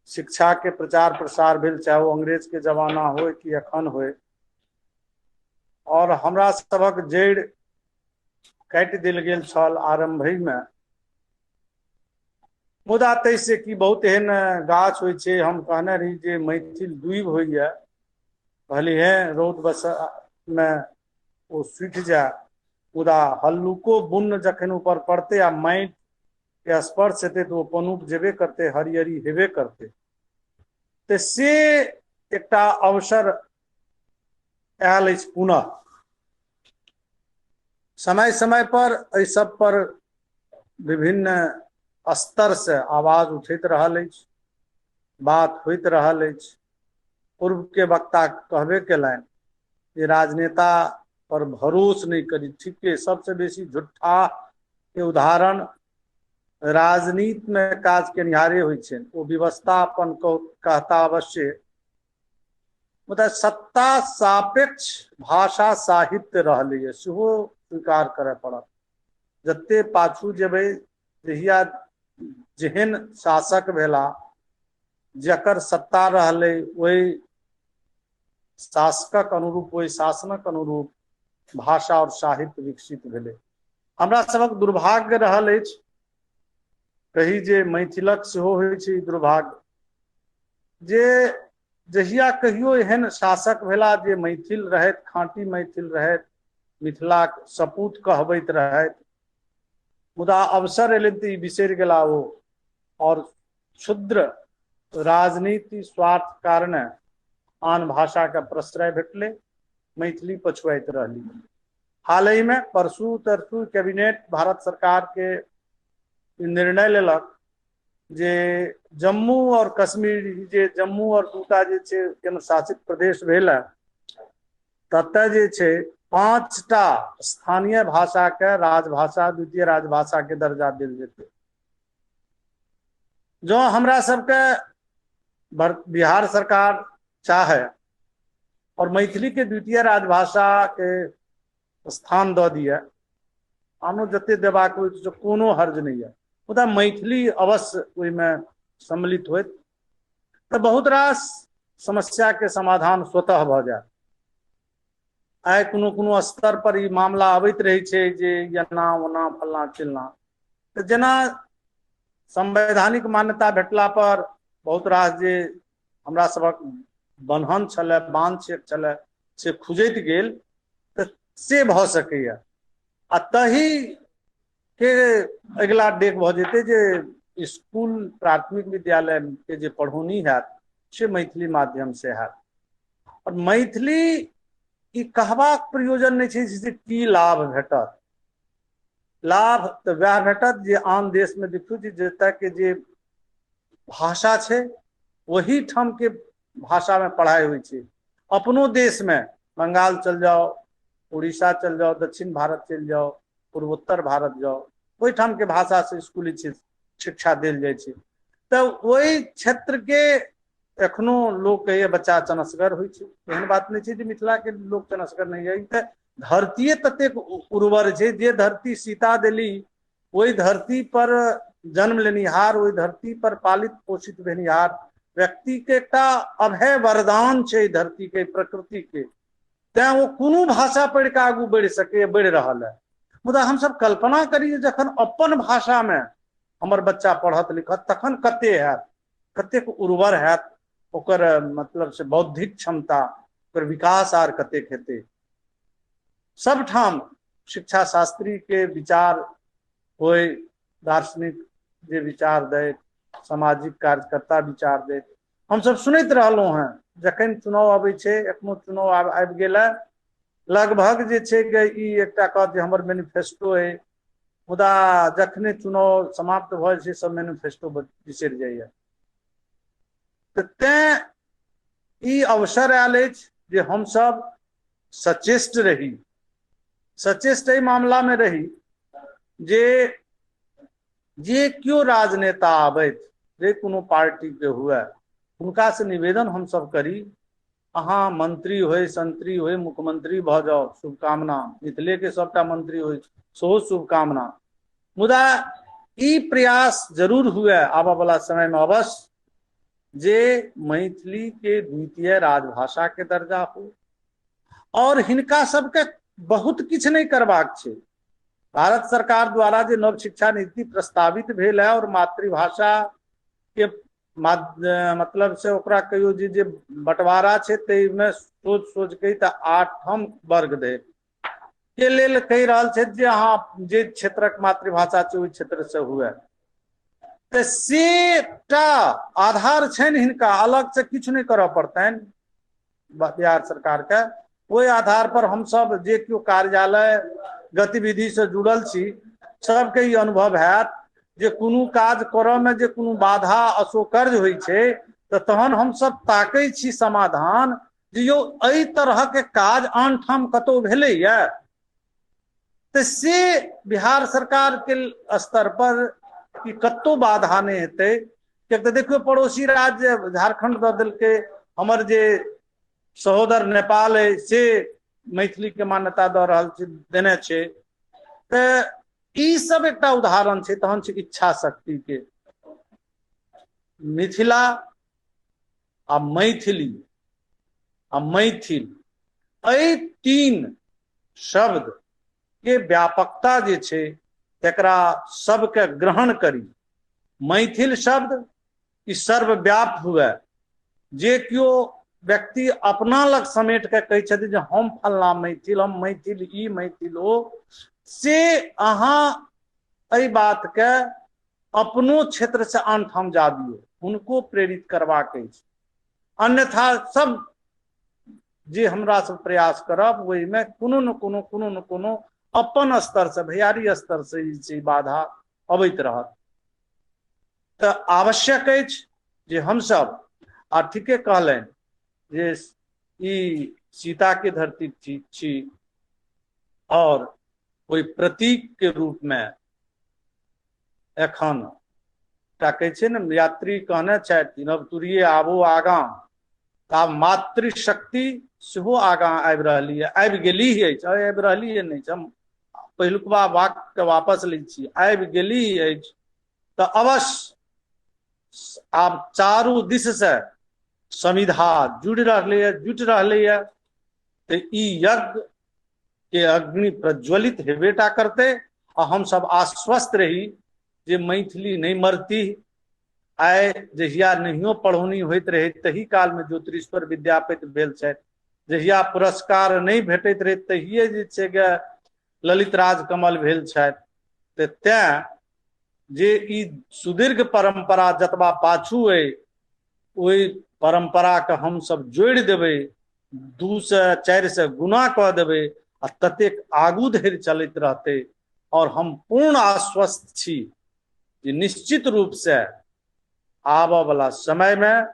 शिक्षा के प्रचार प्रसार भेल, चाहे वो अंग्रेज के जमाना हो कि अखन हो, और हमरा सबक जड़ काटि देल गेल छल आरंभे में। मुदा तैसे कि बहुत एहन गाछ होइ छै, हम कहने रही जे मैथिल दूबि होइए, कहली है रौद बस में ओ सूखि जाए, मुदा हल्लुको बुन्न जखन ऊपर पड़ते आ माटि के स्पर्श हेतै तो पनुप जेबे करते, हरियरी हेबे करते। तो से एकटा अवसर आयल अछि पुनः। समय समय पर एहि सब पर विभिन्न स्तर से आवाज उठैत रहल अछि, बात होइत रहल अछि। पूर्व के वक्ता कहबे केलनि जे राजनेता पर भरोस नहीं करी। ठीके, सबसे बेसी झूठा के उदाहरण राजनीति में काज केनिहारे होइ छै। वो व्यवस्था अपन कहता अवश्य, मुदा सत्ता सापेक्ष भाषा साहित्य रहलै सेहो स्वीकार करय पड़त। जते पाछू जेबै, जहिया जेहन शासक भेला, जकर सत्ता रहलै ओहि शासकक अनुरूप, ओहि शासनक अनुरूप भाषा और साहित्य विकसित भेलै। हमरा सबक दुर्भाग्य रहल अछि, कही जे मैथिलक सेहो होइ छै दुर्भाग्य, जे जहिया कहियो एहन शासक भेला जे मैथिल रहैत, खाँटी मैथिल रहैत, मिथिलाक सपूत कहबैत रहैत, मुदा अवसर एलनि तऽ ई बिसरि गेला ओ, और क्षुद्र राजनीति स्वार्थ कारणे आन भाषा के प्रश्रय भेटलै, मैथिली पछुआइत रहली। हाल ही में परसू तरसू कैबिनेट भारत सरकार के निर्णय लेलक जे जम्मू और कश्मीर, जे जम्मू और दूटा जे छै केंद्र शासित प्रदेश भेल, ततऽ जे छै 5टा स्थानीय भाषा के राजभाषा, द्वितीय राजभाषा के दर्जा देल जेतै। जो हमरा सबके बिहार सरकार चाहे और मैथिली के द्वितीय राजभाषा के स्थान दऽ दिए, आनो जते देबाक होइ छै कोनो हर्ज नहीं है, मुदा मैथिली अवश्य ओहिमे सम्मिलित होइत तऽ बहुत रास समस्या के समाधान स्वतः भऽ जायत। आइ कोनो स्तर पर ई मामला अबैत रहै छै जे एना ओना फल्लाँ चिल्लाँ, तऽ जेना संवैधानिक मान्यता भेटला पर बहुत रास जे हमरा सबक बन्हन छलै, बांध छलै, से खुजैत गेल, तऽ से भऽ सकैया। आ तही के अगिला डेग भऽ जेतै जे स्कूल प्राथमिक विद्यालय के जे पढ़ौनी हैत से मैथिली माध्यम से हैत। और मैथिली ई कहबाक प्रयोजन नहि छै जे की लाभ भेटत। लाभ तऽ वएह भेटत जे आन देश में देखियौ जे जतय के जे भाषा छै वही ठाम के भाषा में पढ़ाई होइ छै। अपनो देश में बंगाल चल जाओ, उड़ीसा चल जाओ, दक्षिण भारत चल जाओ, पूर्वोत्तर भारत जाओ, ओहि ठाम के भाषा से स्कूली शिक्षा देल जाइ छै। तऽ ओहि क्षेत्र के एखनो लोग कहैया बच्चा चनसगर होइ छै। एहन बात नहीं छै जे मिथिला के लोग चनसगर नहीं है। तऽ धरतीये ततेक उर्वर छै, जे धरती सीता देली ओहि धरती पर जन्म लेनिहार, ओहि धरती पर पालित पोषित भेनिहार व्यक्ति के एकटा अभय वरदान छै धरती के, प्रकृति के। तैं वो कोनो भाषा पढ़ि कऽ आगू बढ़ि सकै, बढ़ि रहल है। मुदा हमसब कल्पना करी जखन अपन भाषा में हमर बच्चा पढ़त लिखत तखन कते हैत, कतेक उर्वर हैत ओकर मतलब से बौद्धिक क्षमता, ओकर विकास आर कतेक हेतै। सबठाम शिक्षा शास्त्री के विचार होय, दार्शनिक जे विचार दै, सामाजिक कार्यकर्ता विचार दै, हम सब सुनैत रहलहुं हैं। जखन चुनाव अबै छै, एखनो चुनाव आबि गेल है, लगभग जे छै ई एकटा कहत जे हमर मैनिफेस्टो है, मुदा जखने चुनाव समाप्त भऽ जाइ छै सब मैनिफेस्टो बिसरि जाइए। तऽ तें ई अवसर आयल अछि जे हमसब सचेष्ट रही, सचेष्ट एहि मामला में रही जे क्यों राजनेता आबैत, जे कोनो पार्टी के हुए, हुनका से निवेदन हमसब करी, अहाँ मंत्री होय, संतरी होय, मुख्यमंत्री भऽ जाओ, शुभकामना। मिथिले के सबटा मंत्री होय सेहो शुभकामना। मुदा ई प्रयास जरूर हुए आबऽ वाला समय में अवश्य जे मैथिली के द्वितीय राजभाषा के दर्जा हो। और हिनका सबके बहुत किछु नहीं करबाक छै। भारत सरकार द्वारा जे नव शिक्षा नीति प्रस्तावित भेल है और मातृभाषा के मतलब से ओकरा कहियो जे बंटवारा छै, तै में सोच के तऽ 8म वर्ग दे के लेल कहि रहल छै जे अहाँ जे क्षेत्रक मातृभाषा छै ओहि क्षेत्र से हुए। तऽ से टा आधार छनि हिनका, अलग से किछु नहीं करऽ पड़तनि बिहार सरकार के। ओहि आधार पर हमसब जे केओ कार्यालय गतिविधि से जुड़ल छी सबके ई अनुभव हैत जे कोनो काज करऽ में जे कोनो बाधा अशोकर्ज होइ छै तऽ तहन हमसब ताकै छी समाधान जे यौ एहि तरह के काज आन ठाम कतौ भेलैया। तऽ से बिहार सरकार के स्तर पर कि कतौ बाधा नहीं हेतै। कियाक तऽ देखियौ पड़ोसी राज्य झारखंड दऽ देलकै, हमर जे सहोदर नेपाल है से मैथिली के मान्यता दऽ रहल छै, देने छै। तऽ ई सब एकटा उदाहरण छै। तहन छै इच्छा शक्ति के। मिथिला आ मैथिली आ मैथिल, एहि 3 शब्द के व्यापकता जे छै तकरा सबके ग्रहण करी। मैथिल शब्द ई सर्वव्याप्त हुए, जे क्यों व्यक्ति अपना लग समेट के कहै छथिन जे हम फलना मैथिल, हम मैथिल ई मैथिल ओ, से अहाँ एहि बात के अपनो क्षेत्र से आन ठाम जा दियौ, हुनको प्रेरित करबाक अछि। अन्यथा सब जे हमरा सब प्रयास करब ओहि में कोनो न कोनो अपन स्तर से, भैयारी स्तर से बाधा अबैत रहत। तऽ आवश्यक अछि जे हमसब, आ ठीके कहलनि जे ई सीता के धरती छी और कोई प्रतीक के रूप में एखन कहै छै ने, यात्री कहने छथि नव तुरिये आबो आगाँ, आब मातृशक्ति सेहो आगाँ आबि रहली है, आबि गेली अछि, आबि रहली है नहीं, हम पहिलुकवा वाक्य के वापस लै छी, आबि गेली अछि। तऽ अवश्य आब चारू दिस से समिधा जुटि रहलै है। तऽ ई यज्ञ के अग्नि प्रज्वलित हेबेटा करते। आ हम सब आश्वस्त रही जे मैथिली नहीं मरती। आइ जहिया नहियो पढ़ौनी होइत रहे तही काल में ज्योतिषीश्वर विद्यापति भेल छथि, जहिया पुरस्कार नहीं भेटैत रहे तहिए जे छै गे ललित राज कमल भेल छथि। तऽ तें जे ई सुदीर्घ परंपरा जतबा पाछू अइ ओहि परंपरा के हम सब जोड़ि देबै, 2 से 4 से गुना कऽ देबै आ ततेक आगू धरि चलैत रहतै। और हम पूर्ण आश्वस्त छी जे निश्चित रूप से आबऽ वाला समय में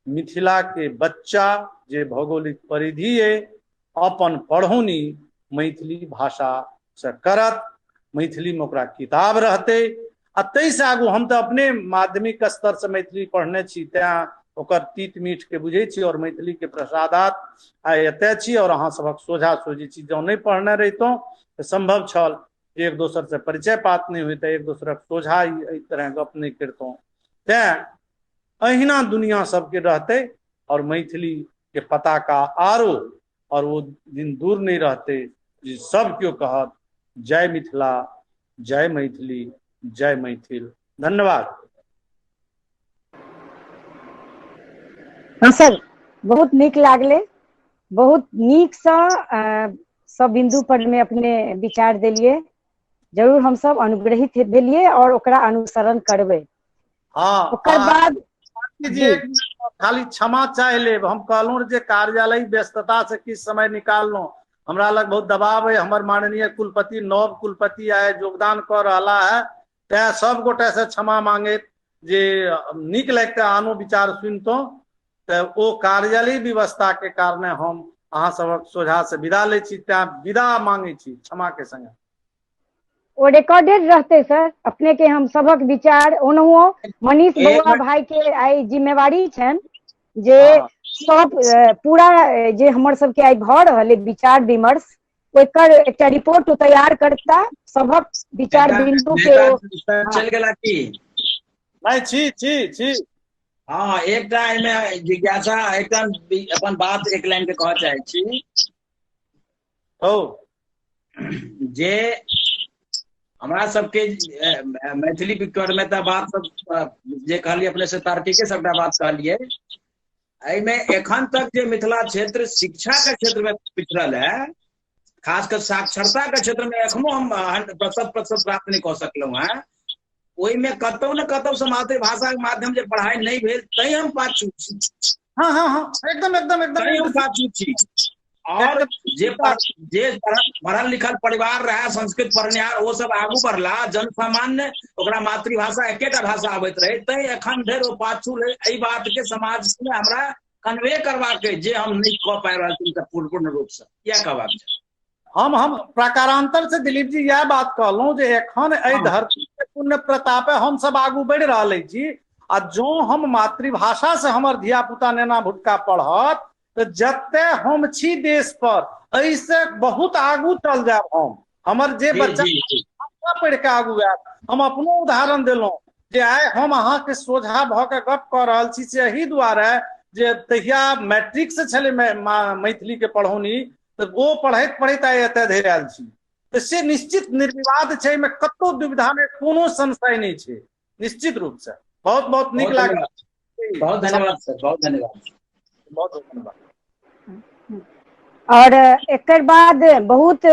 मिथिला के बच्चा जे भौगोलिक परिधि है अपन पढ़ौनी मैथिली भाषा से करत, मैथिली में ओकरा किताब रहते। आ तै से आगू हम तो अपने माध्यमिक स्तर से मैथिली पढ़ने छी, तें ओकर तीत मीठ के बुझे छी और मैथिली के प्रसादात आइ एतय छी और अहाँ सबक सोझा सोझी छी। जँ नहीं पढ़ने रहितौं तऽ संभव छल एक दोसर से परिचय पात नहीं होइत, एक दोसरक सोझा एहि तरह गप नहीं करतौं। तें अहिना दुनिया सबके रहते और मैथिली के पताका आरो और वो दिन दूर नहीं रहते जे सब क्यों कहत जय मिथिला, जय मैथिली, जय मैथिल। धन्यवाद। हाँ सर, बहुत नीक लागले, बहुत नीक सँ सब बिंदु पर में अपने विचार देलिए। जरूर हम सब अनुग्रहित भेलिए और ओकरा अनुसरण करबै। हाँ, ओकर बाद जी एक खाली क्षमा चाह लेब। हम कहलूँ जे कार्यालय व्यस्तता से किछ समय निकाललहुँ, हमरा लग बहुत दबाव है। हमर माननीय कुलपति नव कुलपति आए योगदान कर रहा है, तैं सब गोटे से क्षमा मांगैत जे नीक लगते आनो विचार सुनतों तऽ ओ कार्यालय व्यवस्था के कारणे हम अहाँ सबक सोझा से विदा लै छी, तैं विदा मांगै छी क्षमा के संगे। वो रिकॉर्डेड रहते सर, अपने के हम सबक विचार ओनहुओ मनीष बउआ भाई के आई जिम्मेवारी छन जे सब पूरा जे हमर सबके आई भ रहल है विचार विमर्श, ओकर एकटा रिपोर्ट तैयार करता सबक विचार बिंदु के चल गेला की नहीं छी छी छी। हाँ, एकटा एहिमे जिज्ञासा एकदम अपन बात एक लाइन के कहऽ चाहै छी जे हमरा सबके मैथिली विकर में तऽ बात सब जे कहलिए अपने से तार्किके सबटा बात कहलिए। एहिमे एखन तक जे मिथिला क्षेत्र शिक्षा के क्षेत्र में पिछड़ल है, खासकर साक्षरता के क्षेत्र में एखनो हम 100% प्राप्त नहीं कऽ सकलहुँ हैं। ओहिमे कतौ न कतौ से मातृभाषा के माध्यम से पढ़ाई नहीं भेल तै हम पाछू छी। हाँ हाँ हाँ, एकदम एकदम एकदम तै हम पाछू छी। और जे पढ़ल लिखल परिवार रहे, संस्कृत पढ़निहार, वो सब आगू बढ़ला, जन सामान्य ओकरा मातृभाषा एकेटा भाषा आबैत रहे, तै एखन धरि ओ पाछू रहे। एहि बात के समाज में हमरा कन्वे करबाक जे हम नहीं कऽ पाबि रहल छी पूर्ण रूप से, इएह कहबाक छै। हम प्रकारांतर से दिलीप जी यह बात कहलूँ जे एखन एहि धरती के पुण्य प्रतापे हम सब आगू बढ़ि रहल छी। आ जो हम मातृभाषा से हमर धिया पुता नेना भुटका पढ़त तो जते हम छी देश पर ऐसे बहुत आगू चल जाब। हमर जे बच्चा पढ़ के आगू आयत, हम अपनो उदाहरण दिलहुँ जे आइ हम अहाँ के सोझा भऽ के गप कऽ रहल छी से एही दुआरे जे तहिया मैट्रिक से छलै मैथिली के पढ़ौनी, तऽ ओ पढ़ैत पढ़ैत आइ एतऽ धरि आयल छी। तऽ से निश्चित निर्विवाद छै, एहिमे कतौ दुविधा में कोनो संशय नहीं छै, निश्चित रूप से। बहुत बहुत नीक लागल। बहुत धन्यवाद सर, बहुत धन्यवाद, बहुत बहुत धन्यवाद। और एकर बाद बहुत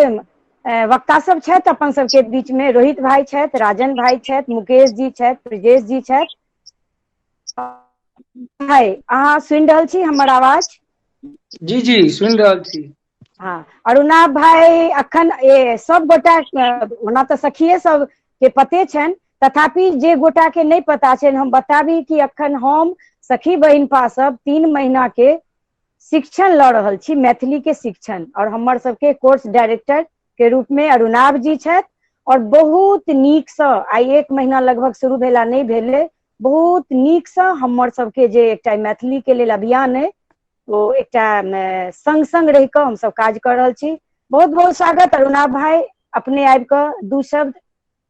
वक्ता सब छथि अपन सबके बीच में। रोहित भाई छथि, राजन भाई छथि, मुकेश जी छथि, ब्रजेश जी छथि। भाई अहाँ सुनि रहल छी हमर आवाज? जी जी सुनि रहल छी। हाँ, अरुणा भाई अखन सब गोटा ओना तऽ सखिए सब के पते छनि, तथापि जे गोटा के नहीं पता छनि हम बताबी कि अखन हम सखी बहिनपा सब 3 महीना के शिक्षण लऽ रहल छी, मैथिली के शिक्षण। और हमर सबके कोर्स डायरेक्टर के रूप में अरुणाभ जी छथि। और बहुत नीक सँ आई 1 महीना लगभग शुरू भेला नहीं भेले, बहुत नीक सँ हमर सबके जे एकटा मैथिली के लेल अभियान है वो एकटा संग संग रह कऽ हम सब काज कर रहल छी। बहुत बहुत स्वागत अरुणाभ भाई, अपने आबि कऽ 2 शब्द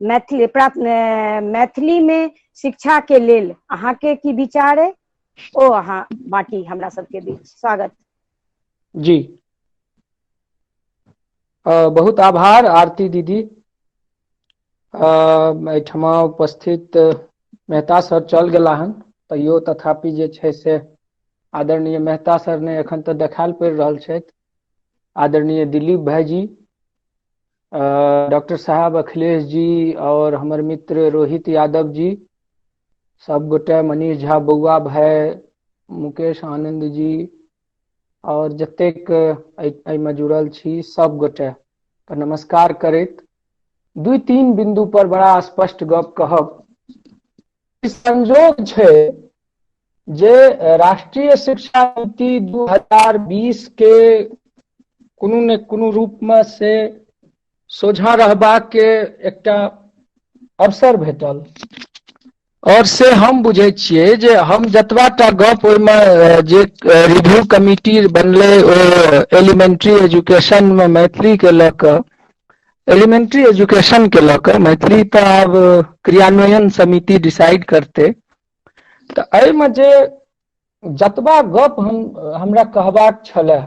मैथिली में शिक्षा के लेल अहाँ के की विचार है ओ अहाँ बाँटी हमरा सबके बीच। स्वागत। जी बहुत आभार आरती दीदी। एहिठमा उपस्थित मेहता सर चल गेला हन, तैयो तथापि जे छै से आदरणीय मेहता सर ने एखन तऽ देखाल पड़ि रहल छथि। आदरणीय दिलीप भाईजी, डॉक्टर साहब अखिलेश जी और हमर मित्र रोहित यादव जी, सब गोटे, मनीष झा बउआ भाई, मुकेश आनंद जी और जतेक एहिमे जुड़ल छी सब गोटे के नमस्कार करैत दू तीन बिंदु पर बड़ा स्पष्ट गप कहब। संजोग छै जे राष्ट्रीय शिक्षा नीति 2020 के कोनो ने कोनो रूप में से सोझा रहबाक के एकटा अवसर भेटल और से हम बुझे छियै जे हम जतबाटा गप ओहिमे जे रिव्यू कमिटी बनले एलिमेंट्री एजुकेशन में मैथिली के लऽ कऽ, एलिमेंट्री एजुकेशन के लऽ कऽ, मैथिली तो आब क्रियान्वयन समिति डिसाइड करते, तो एहिमे जे जतबा गप हमरा कहबाक छलै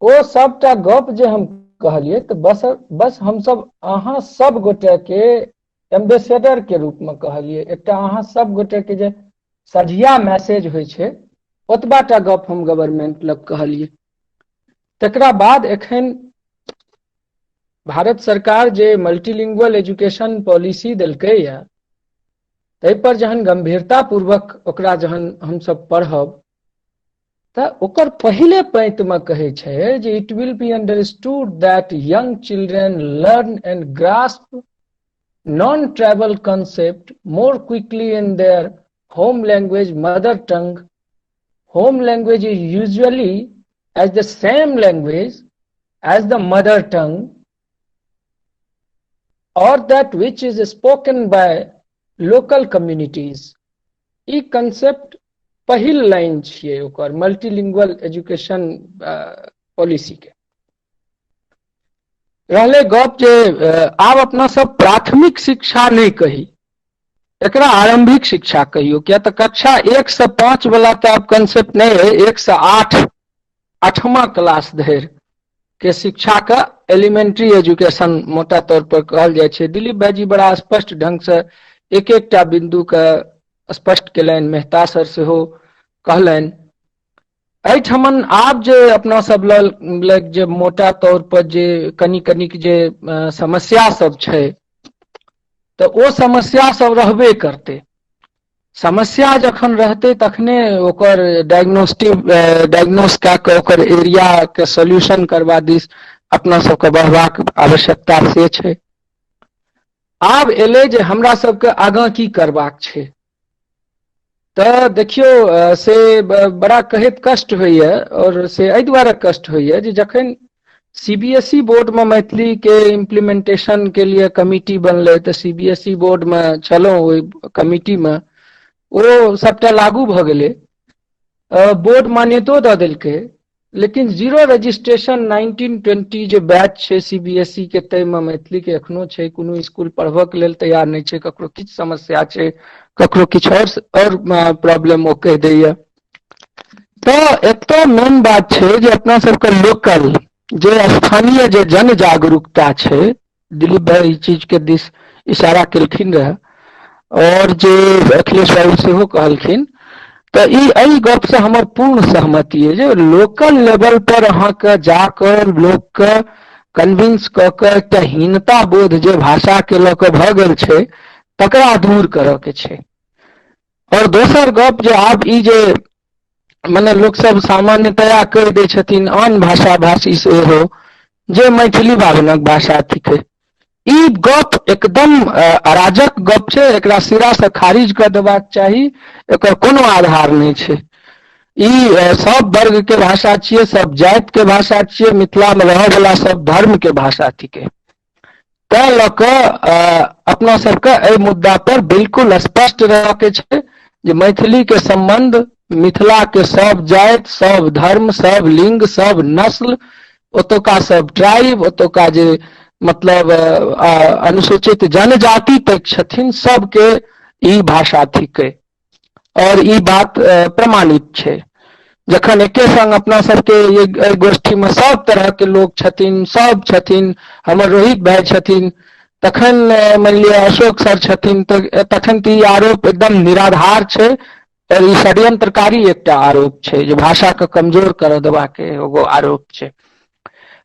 ओ सबटा गप जे हम कहलिए तो बस हम सब अहाँ सब गोटे के एम्बेसडर के रूप में कहलिए, एकटा अहाँ सब गोटे के जे सझिया मैसेज होय छै ओतबाटा गप हम गवर्नमेंट लग कहलिए। तकरा बाद एखन भारत सरकार जे मल्टीलिंगुअल एजुकेशन पॉलिसी देलकै या ताहि पर जहन गंभीरता पूर्वक ओकरा जहन हम सब पढ़ब तऽ ओकर पहिले पंक्ति में कहै छै जे it will be understood that young children learn and grasp non-tribal concept more quickly in their home language, mother tongue. Home language is usually as the same language as the mother tongue or that which is spoken by local communities. E concept पहिल line छियै ओकर multilingual education policy के। रहले गप जे आब अपना सब प्राथमिक शिक्षा नहीं कही, एकरा आरंभिक शिक्षा कहियो, क्या तो कक्षा 1 से 5 वाला तो अब कंसेप्ट नहीं है, 1 से 8 8वां क्लास धरि के शिक्षा का एलिमेंट्री एजुकेशन मोटा तौर पर कहल जाय छै। दिलीप भाईजी बड़ा स्पष्ट ढंग से एक एकटा बिंदु के स्पष्ट केलनि, मेहता सर सेहो कहलनि। एहिठमन आब जे अपना सब लग जे मोटा तौर पर जे कनिक जे समस्या सब छै तो ओ समस्या सब रहबे करते। समस्या जखन रहते तखने ओकर डायग्नोस कऽ के ओकर एरिया के सॉल्यूशन करबा दिस अपना सबके बढ़बाक आवश्यकता से छै। आब एले जे हमरा सबके आगाँ की करबाक छै, तो देखियो से बड़ा कहैत कष्ट होइए और से एहि दुआरे कष्ट होइए जे जखन सीबीएसई बोर्ड में मैथिली के इम्प्लीमेंटेशन के लिए कमिटी बनले तो सीबीएसई बोर्ड में चलो ओहि कमिटी में ओ सबटा लागू भ गेलै, बोर्ड मान्यतो दऽ देलकै, लेकिन जीरो रजिस्ट्रेशन 1920 जे बैच छै सीबीएसई के ताहिमे मैथिली के एखनो छै, कोनो स्कूल पढ़बऽ के लेल तैयार नहीं छै, ककरो किछु समस्या छै, ककरो किछु और प्रॉब्लम ओ कहि दैया। तो एतऽ मेन बात छै जे अपना सबके लोकल जे स्थानीय जे जन जागरूकता छै, दिलीप भाई ई चीज के दिस इशारा केलखिन रहे और जे अखिलेश बाबू सेहो कहलखिन, तो ई गप से हमर पूर्ण सहमति है जे लोकल लेवल पर अहाँ के जाकर लोक के कन्विंस क के एकटा हीनता बोध जे भाषा के लऽ कऽ भऽ गेल छै तकरा दूर करऽ के छै। और दोसर गप जे आब ई जे मने लोक सब सामान्यतया कहि दै छथिन आन भाषा भाषी सेहो जे मैथिली बाभनक भाषा थिकै, ई गप एकदम अराजक गप छै, एकरा सिरा से खारिज कर देबाक चाही, एकर कोनो आधार नहीं छै। ई सब वर्ग के भाषा छियै, सब जाति के भाषा छियै, मिथिला में रहै वाला सब धर्म के भाषा थिकै। तै लऽ कऽ अपना सबके एहि मुद्दा पर बिल्कुल स्पष्ट रहऽ के छै जे मैथिली के संबंध मिथिला के सब जाति, सब धर्म, सब लिंग, सब नस्ल, ओतुका सब ट्राइब, ओतुका जे मतलब अनुसूचित जनजाति तक छथिन, सबके ई भाषा थिकै और ई बात प्रमाणित छै। जखन एके संग अपना सबके गोष्ठी में सब तरह के लोग छथिन, सब छथिन, हमर रोहित भाई छथिन, तखन मानि लिअ अशोक सर छथिन तखन तऽ ई आरोप एकदम निराधार छै और ई षड्यंत्रकारी एकटा आरोप छै जे भाषाके कमजोर कर देबाक एगो आरोप छै।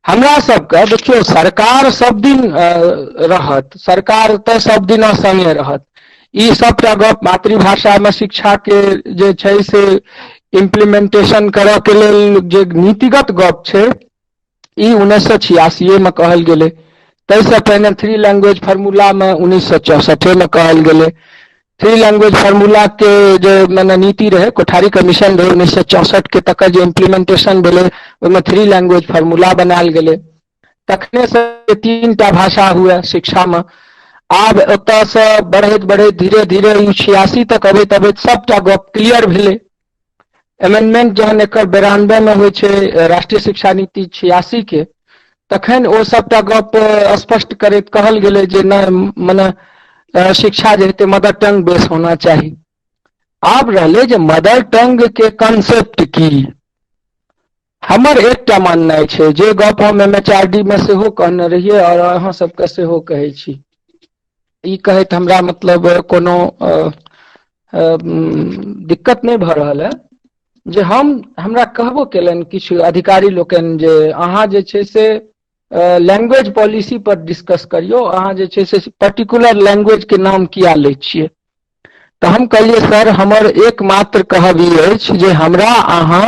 हमरा सबके देखियौ सरकार सब दिन रहत, सरकार तऽ सब दिना संगे रहत। ई सबटा गप मातृभाषामे शिक्षाके जे छै से इम्प्लीमेंटेशन करऽ के लेल जे नीतिगत गप छै ई 1986 में कहल गेलै। ताहिसँ पहिने 3 लैंग्वेज फार्मूला में 1964 में कहल गेलै। 3 लैंग्वेज फार्मूला के जे मने नीति रहे, कोठारी कमीशन रहे 1964 के, तकर जे इम्प्लीमेंटेशन भेलै ओहिमे 3 लैंग्वेज फार्मूला बनायल गेलै। तखने से 3टा भाषा हुए शिक्षा में। आब ओतऽ से बढ़ैत बढ़ैत धीरे धीरे 86 तक अबैत अबैत सबटा गप क्लियर भेलै। अमेंडमेंट जहन एकर 92 में होइ छै राष्ट्रीय शिक्षा नीति 86 के, तखन ओ सबटा गप स्पष्ट करैत कहल गेलै जे नहि मने शिक्षा जे हेतै मदर टंग बेस होना चाही। आब रहलै जे मदर टंग के कंसेप्ट की। हमर एकटा माननाइ छै जे गप हम MHRD में सेहो कहने रहियै और अहाँ सबके सेहो कहै छी। ई कहैत हमरा मतलब कोनो दिक्कत नहीं भऽ रहल है जे हमरा कहबो केलनि किछु अधिकारी लोकनि जे अहाँ जे छै से लैंग्वेज पॉलिसी पर डिस्कस करियो, अहाँ जे छै से पर्टिकुलर लैंग्वेज के नाम किया लै छियै। तऽ हम कहलिए सर हमर एकमात्र कहब ई अछि जे हमरा अहाँ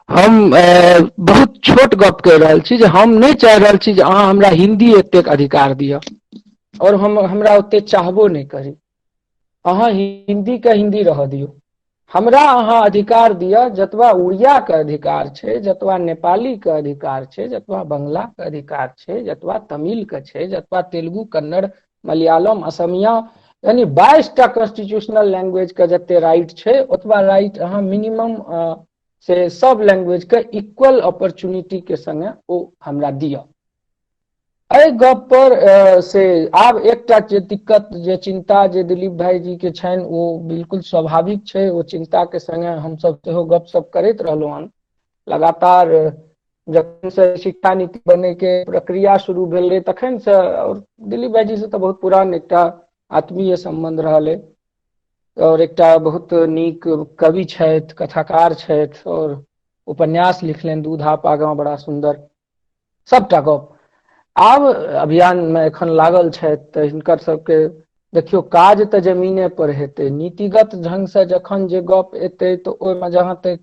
हम बहुत छोट गप कहि रहल छी जे हम नहीं चाहि रहल छी जे अहाँ हमरा हिंदी एतेक अधिकार दिअ और हमरा ओते चाहबो नहीं करी। अहाँ हिंदी के हिंदी रह दियौ। हमरा अहाँ अधिकार दिया जतबा उड़िया के अधिकार छै, जतबा नेपाली के अधिकार छै, जतबा बंगला के अधिकार छै, जतबा तमिल के छै, जतबा तेलुगु, कन्नड़, मलयालम, असमिया यानी 22टा कॉन्स्टिट्यूशनल लैंग्वेज के जते राइट छै ओतबा राइट अहाँ मिनिमम से सब लैंग्वेज के इक्वल अपॉर्चुनिटी के संगे ओ हमरा दिया। एहि गप पर से आब एकटा जे दिक्कत जे चिंता जे दिलीप भाई जी के छनि ओ बिल्कुल स्वाभाविक छै। ओ चिंता के संगे हम सब सेहो गपशप करैत रहलहुं हन लगातार। जखन से शिक्षा नीति बने के प्रक्रिया शुरू भेल रहे तखन से, और दिलीप भाई जी से तो बहुत पुरान एकटा आत्मीय संबंध रहलै और एकटा बहुत नीक कवि छथि, कथाकार छथि और उपन्यास लिखलनि दूधा पागा बड़ा सुंदर सबटा गप। आब अभियान में एखन लागल छथि तऽ हिनकर सबके देखियो काज तऽ जमीने पर हेतै। नीतिगत ढंग से जखन जे गप एतै तऽ ओहिमे जहाँ तक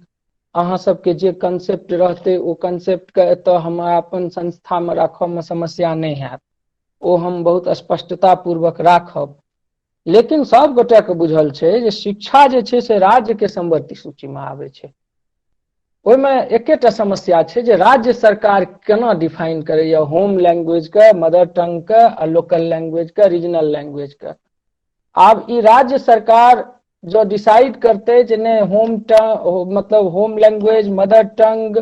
अहाँ सबके जे कंसेप्ट रहतै ओ कंसेप्ट के एतऽ हम अपन संस्था में राखब में समस्या नहीं हैत, ओ हम बहुत स्पष्टता पूर्वक राखब। लेकिन सब गोटे के बुझल छै जे शिक्षा जे छै से राज्य के संवर्ती सूची में आबै छै। ओहिमे एकेटा समस्या छै जे राज्य सरकार केना डिफाइन करैया होम लैंग्वेज के, मदर टंग के आ लोकल लैंग्वेज के, रीजनल लैंग्वेज के। आब ई राज्य सरकार जो डिसाइड करते जे नहीं मतलब home language, mother tongue,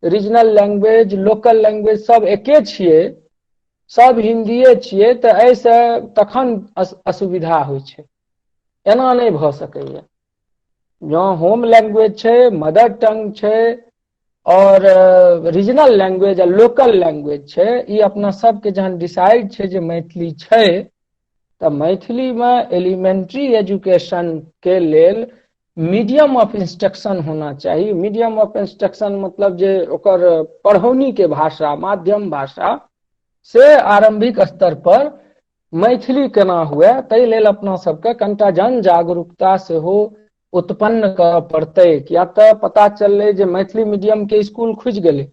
regional language, local language सब एके छियै, सब हिंदीए छियै, तऽ ऐसे तखन असुविधा होइ छै। एना नहीं भऽ सकैया। जो होम लैंग्वेज छै, मदर टंग छै और रीजनल लैंग्वेज आ लोकल लैंग्वेज छै, ई अपना सबके जहन डिसाइड छै जे मैथिली छै तऽ मैथिली में एलिमेंट्री एजुकेशन के लेल मीडियम ऑफ इंस्ट्रक्शन होना चाहिए। मीडियम ऑफ इंस्ट्रक्शन मतलब जे ओकर पढ़ौनी के भाषा, माध्यम भाषा से आरंभिक स्तर पर मैथिली केना हुए, ताहि लेल अपना सबके कनिटा जन जागरूकता सेहो उत्पन्न करऽ पड़तै। किया तऽ पता चललै जे मैथिली मीडियम के स्कूल खुजि गेलै,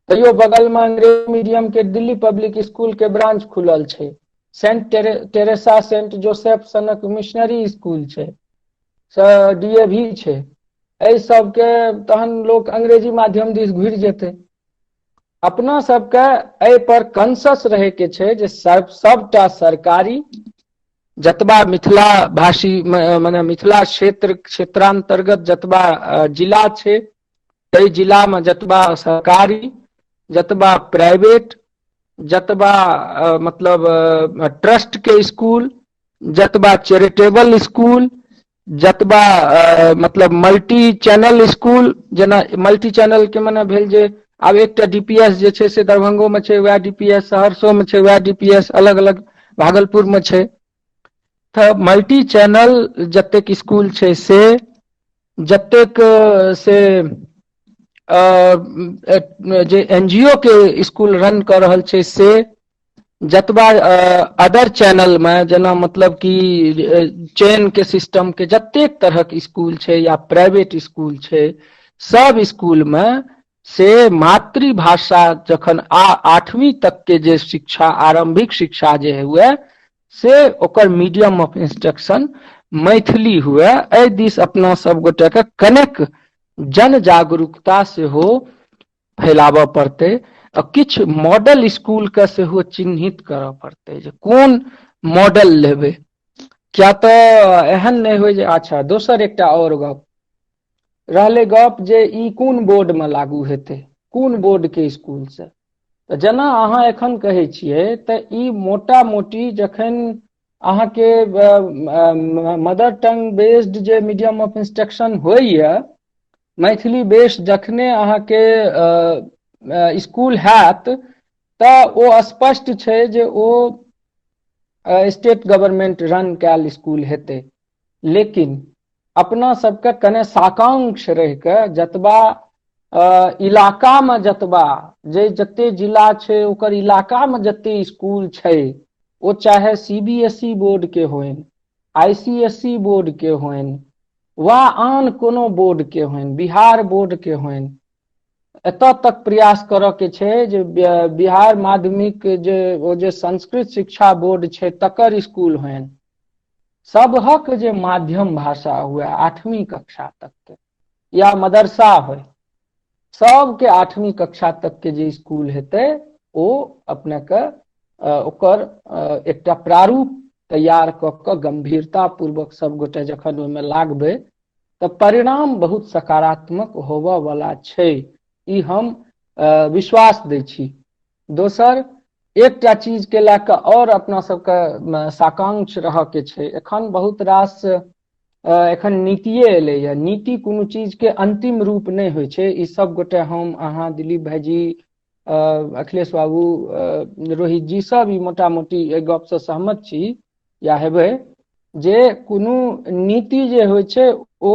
तैयो बगल में अंग्रेजी मीडियम के दिल्ली पब्लिक स्कूल के ब्रांच खुलल छै, सेंट टेरेसा, सेंट जोसेफ सनक मिशनरी स्कूल छै, DAV छै। एहि सबके तहन लोग अंग्रेजी माध्यम दिस घुरि जेतै। अपना सबके एहि पर कॉन्शस रहे के छै जे सबटा सरकारी जतबा मिथिला भाषी माने मिथिला क्षेत्रांतर्गत जतबा जिला छै, ताहि जिला में जतबा सरकारी, जतबा प्राइवेट, जतबा मतलब ट्रस्ट के स्कूल, जतबा चैरिटेबल स्कूल, जतबा मतलब मल्टी चैनल स्कूल, जेना मल्टी चैनल के माने भेल जे आब एकटा DPS जे छै से दरभंगो में छै, वएह DPS सहरसो में छै, वएह DPS अलग अलग भागलपुर में छै। तऽ मल्टी चैनल जतेक स्कूल छै से जतेक से जे एनजीओ के स्कूल रन कर रहल छै से जतबा अदर चैनल में जेना मतलब कि चेन के सिस्टम के जतेक तरहक स्कूल छै या प्राइवेट स्कूल छै, सब स्कूल में से मातृभाषा जखन 8वीं तक के जे शिक्षा आरंभिक शिक्षा जे हुए से ओकर मीडियम ऑफ इंस्ट्रक्शन मैथिली हुए। एहि दिस अपना सब गोटे के कनेक जन जागरूकता से हो फैलाबऽ पड़तै। किछु मॉडल स्कूल के सेहो चिन्हित करऽ पड़तै जे कोन मॉडल लेबै, क्या तऽ एहन नहि होइ जे अच्छा दोसर एकटा और गप रहलै गप जे ई कोन बोर्ड में लागू हेतै, कोन बोर्ड के स्कूल से। तऽ जेना अहाँ एखन कहै छियै तऽ ई मोटा मोटी जखन अहाँके मदर टंग बेस्ड जे मीडियम ऑफ इंस्ट्रक्शन होइए, मैथिली बेस्ड जखने अहाँके स्कूल हैत तऽ ओ स्पष्ट छै जे ओ स्टेट गवर्नमेंट रन कैल स्कूल हेतै। लेकिन अपना सबके कने साकांक्ष रहि कऽ जतबा इलाका में जतबा जे जते जिला छै ओकर इलाका में जते स्कूल छै, ओ चाहे सीबीएसई बोर्ड के होइन, आईसीएसई बोर्ड के होइन वा आन कोनो बोर्ड के होइन, बिहार बोर्ड के होइन, एतऽ तक प्रयास करऽ के छै जे बिहार माध्यमिक जे संस्कृत शिक्षा बोर्ड छै तकर स्कूल होइन, सबहक जे माध्यम भाषा हुए 8वीं कक्षा तक के, या मदरसा होय, सबके 8वीं कक्षा तक के जे स्कूल हेतै ओ अपने के ओकर एकटा प्रारूप तैयार कऽ कऽ गंभीरता पूर्वक सब गोटे जखन ओहिमे लागबै तऽ परिणाम बहुत सकारात्मक होबऽ वाला छै, ई हम विश्वास दै छी। दोसर एकटा चीज के लए कऽ और अपना सबके साकांक्ष रहऽ के छै। एखन बहुत रास एखन नीतिये एलैए, नीति कोनो चीज के अंतिम रूप नहि होइ छै। ई सब गोटे हम अहाँ दिलीप भाईजी अखिलेश बाबू रोहित जी सब ई मोटा मोटी एहि गप से सहमत छी या हेबै जे कोनो नीति जे होइ छै ओ